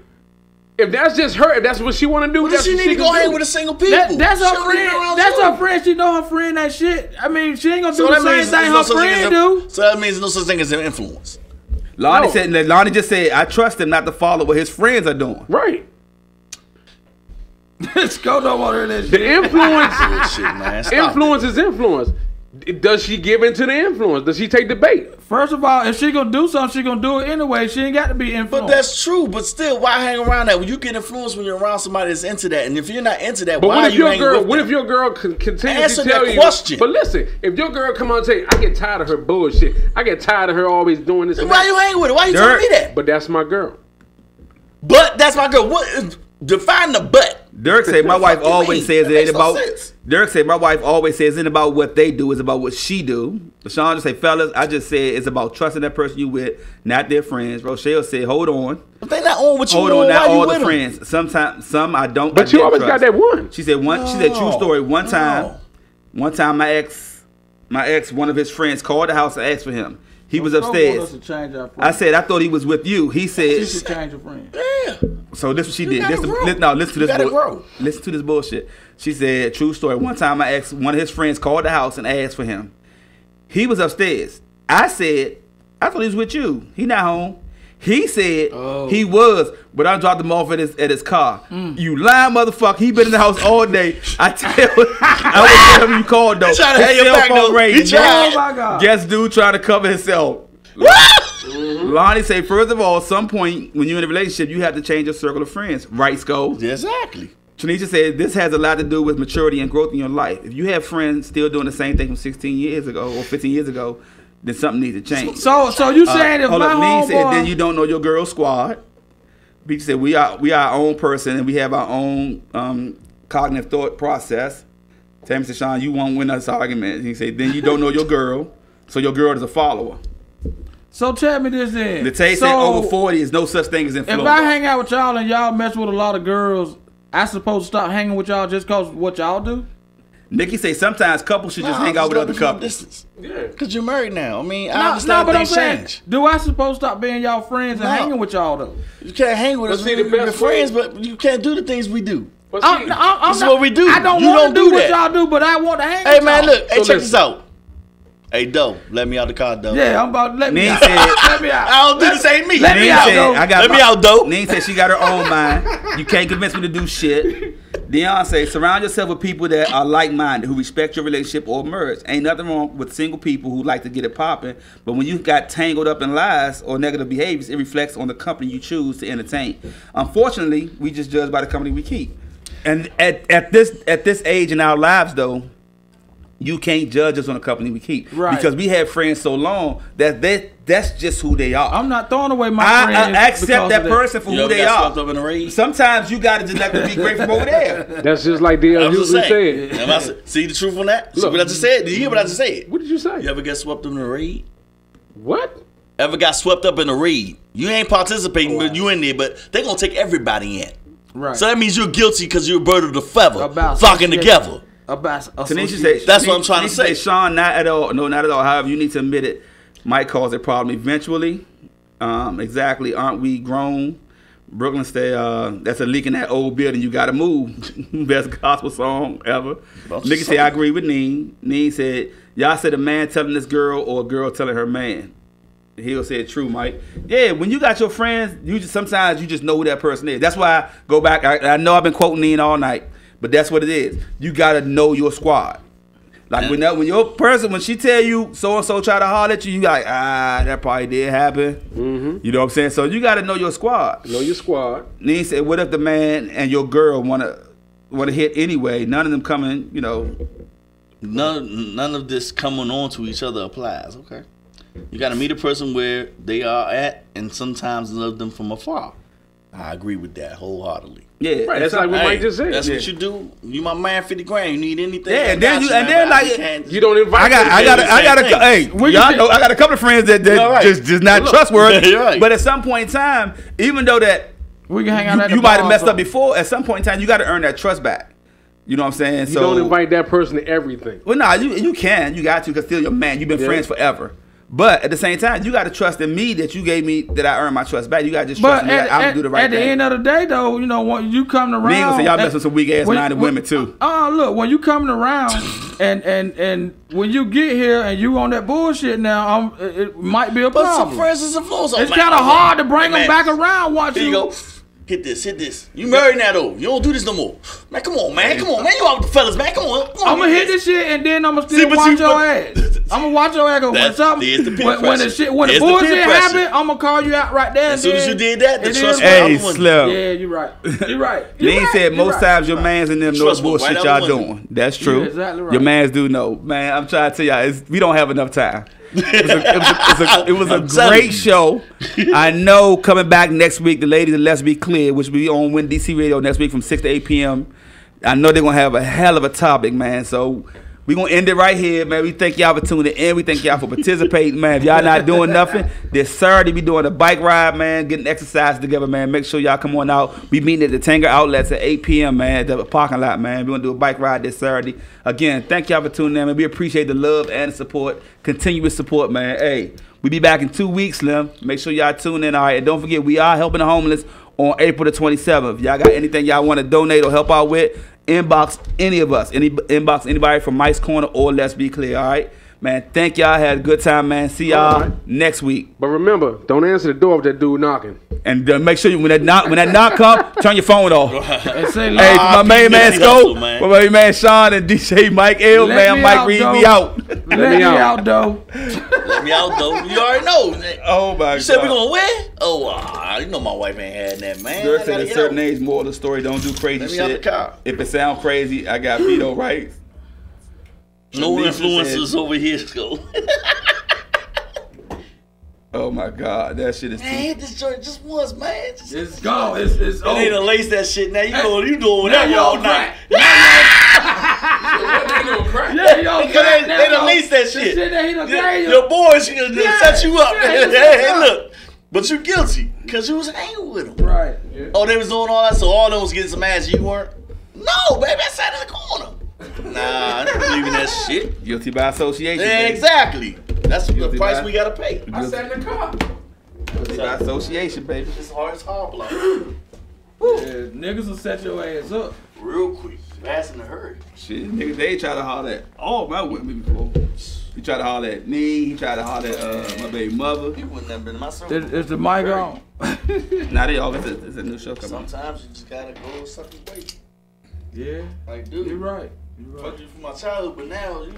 If that's just her, if that's what she want to do, does she need to go hang with the single people? That's her friend. That's her friend. She know her friend that shit. I mean, she ain't gonna do the same thing her friend do. So that means no such thing as an influence. Lonnie just said, I trust him not to follow what his friends are doing. Right. Let's go no more than that shit. The influence is influence. Does she give into the influence? Does she take the bait? First of all, if she gonna do something, she gonna do it anyway. She ain't got to be influenced. But that's true. But still, why hang around that? When you get influenced when you're around somebody that's into that, and if you're not into that, why are you hanging with them? What if your girl continues to tell you? Question. But listen, if your girl come on and tell you, I get tired of her bullshit. I get tired of her always doing this. Then why you hanging with her? Why you telling me that? But that's my girl. But that's my girl. What? Define the but. Dirk said my wife always says it ain't about. Dirk said my wife always says it ain't about what they do, it's about what she do. Sean just say, fellas, I just said it's about trusting that person you with, not their friends. Rochelle said, hold on. If they not on with you, hold on, not all the friends. Sometimes some I don't. But you always got that one. She said true story. One time my ex my ex, one of his friends called the house and asked for him. He was upstairs. I said, I thought he was with you. He said, she should change her friend. Yeah. So this is what she did. Listen to this. Listen to this bullshit. She said, true story. One time my ex, one of his friends called the house and asked for him. He was upstairs. I said, I thought he was with you. He not home. He said he was, but I dropped him off at his car. You lying motherfucker. He been in the house all day. I would tell him you called though. He trying to have your back though. Oh my God. Guess dude trying to cover himself. Lonnie say, first of all, at some point when you're in a relationship, you have to change your circle of friends. Right, Sko? Exactly. Tanisha said, this has a lot to do with maturity and growth in your life. If you have friends still doing the same thing from 16 years ago or 15 years ago, then something needs to change. So you saying if my homeboy... said, then you don't know your girl squad. Beach said, we are our own person and we have our own cognitive thought process. Tammy said, Sean, you won't win this argument. He said, then you don't know your girl, so your girl is a follower. So tell me this then. The taste said over 40 is no such thing as influence. If I hang out with y'all and y'all mess with a lot of girls, I supposed to stop hanging with y'all just because what y'all do? Nikki say sometimes couples should just hang out with other couples. Yeah, because you're married now. I mean, I understand but things change. Do I supposed to stop being y'all friends and hanging with y'all though? You can't hang with us. We're friends, but you can't do the things we do. This is what we do. I don't want to do what y'all do, but I want to hang with y'all. Hey man, look. Hey, check this out. Hey, Doe, let me out the car, Doe. Yeah, I'm about to let me out. Let me out. I don't do this, ain't me. Let me out, Doe. Let me out, Doe. Nene said she got her own mind. You can't convince me to do shit. Deion say, surround yourself with people that are like-minded, who respect your relationship or marriage. Ain't nothing wrong with single people who like to get it popping, but when you got tangled up in lies or negative behaviors, it reflects on the company you choose to entertain. Unfortunately, we just judge by the company we keep. And at this age in our lives, though, you can't judge us on the company we keep. Right. Because we have friends so long that that's just who they are. I'm not throwing away my friends. I accept that person for who they are. Up in the raid? Sometimes you got to just let them be great from over there. That's just like DL usually said. See the truth on that? See what I just said? Did you hear what I just said? What did you say? You ever get swept up in the raid? What? Ever got swept up in the raid? You ain't participating, but you in there, but they going to take everybody in. Right. So that means you're guilty because you're a bird of the feather flocking together. Tanisha said, that's what I'm trying to say. Sean, not at all. No, not at all. However, you need to admit it might cause a problem eventually. Exactly. Aren't we grown? Brooklyn said, that's a leak in that old building. You got to move. Best gospel song ever. Nikki said, I agree with Neen. Neen said, y'all said a man telling this girl or a girl telling her man. He'll say it true, Mike. Yeah, when you got your friends, sometimes you just know who that person is. That's why I go back. I know I've been quoting Neen all night. But that's what it is. You gotta know your squad. Like when your person, when she tell you so and so try to holler at you, you like, that probably did happen. Mm-hmm. You know what I'm saying? So you gotta know your squad. Know your squad. And he said, what if the man and your girl wanna hit anyway? None of them coming, you know. None of this coming on to each other applies. Okay. You gotta meet a person where they are at, and sometimes love them from afar. I agree with that wholeheartedly. Yeah, right. That's like what Mike just said. That's what you do. You my man, 50 grand. You need anything? Yeah, and then like you don't invite. I got a couple of friends that just not trustworthy. Right. But at some point in time, even though that we can hang out at you might have messed up before, at some point in time, you got to earn that trust back. You know what I'm saying? You don't invite that person to everything. Well, no, you can. You got to, because still your man. You've been friends forever. But at the same time, you got to trust in me that you gave me, that I earned my trust back. You got to just trust me that I'm going to do the right thing. At the end of the day, though, you know, when you coming around. Me ain't going to say y'all messing with some weak-ass minded women, too. Look, when you coming around and when you get here and you on that bullshit now, it might be a problem. But some friends is influence. It's kind of hard to bring them back around once you go. Hit this. You married now, though. You don't do this no more. Man, come on, man. You out with the fellas, man. Come on. I'm going to hit this shit, and then I'm going to still watch your ass. I'm going to watch your ass. When the bullshit happen, I'm going to call you out right there. As soon as you did that, the trust went out. Yeah, you're right. You're right. They said most times your mans and them know the bullshit y'all doing. That's true. Exactly right. Your mans do know. Man, I'm trying to tell y'all, we don't have enough time. It was a great show. I know coming back next week, the ladies of Let's Be Clear, which will be on WinDC Radio next week from 6 to 8 p.m. I know they're going to have a hell of a topic, man. So We gonna end it right here, man. We thank y'all for tuning in. We thank y'all for participating, man. If y'all not doing nothing, this Saturday we doing a bike ride, man. Getting exercise together, man. Make sure y'all come on out. We meeting at the Tanger Outlets at 8 p.m., man. At the parking lot, man. We gonna do a bike ride this Saturday. Again, thank y'all for tuning in, man. We appreciate the love and the support. Continuous support, man. Hey, we be back in 2 weeks, Slim. Make sure y'all tune in, all right? And don't forget, we are helping the homeless on April the 27th. If y'all got anything y'all want to donate or help out with, inbox any of us. Inbox anybody from Mike's Corner or Let's Be Clear, all right? Man, thank y'all. Had a good time, man. See y'all next week. But remember, don't answer the door if that dude knocking. And make sure when that knock come, turn your phone off. Say, hey, my main man Scope, my main man Sean, and DJ Mike L, man, Mike Reed, we out. Let me out, though. Let me out, though. You already know. Oh, my God. You said we gonna win? Oh, you know my wife ain't had that, man. There said at a certain age, more of the story, don't do crazy Let me shit. out the car. If it sound crazy, I got veto rights. No influencers over here, Scope. Oh my God, that shit is. Man, hit this joint just once, man. It's gone. It's over. They done lace that shit now. You doing whatever all night. Yeah, They done lace that shit. Your boys set you up. Hey, look. But you guilty because you was hanging with them. Right. Yeah. Oh, they was doing all that, so all them was getting some ass, you weren't? No, baby, I sat in the corner. Nah, I don't believe in that shit. Guilty by association. Yeah, exactly. That's the price we gotta pay. I sat in the car. Guilty by association, baby. It's hard as hard block. Yeah, niggas will set your ass up real quick, fast in a hurry. Shit, niggas, they try to holler at all my women before. He tried to holler at me. He tried to holler at my baby mother. You wouldn't have been in my circle. Is the mic on? Nah, they all. It's a new show coming. Sometimes you just gotta go suck his weight. Yeah. Like, dude, you're right. Fuck you from my childhood, but now you.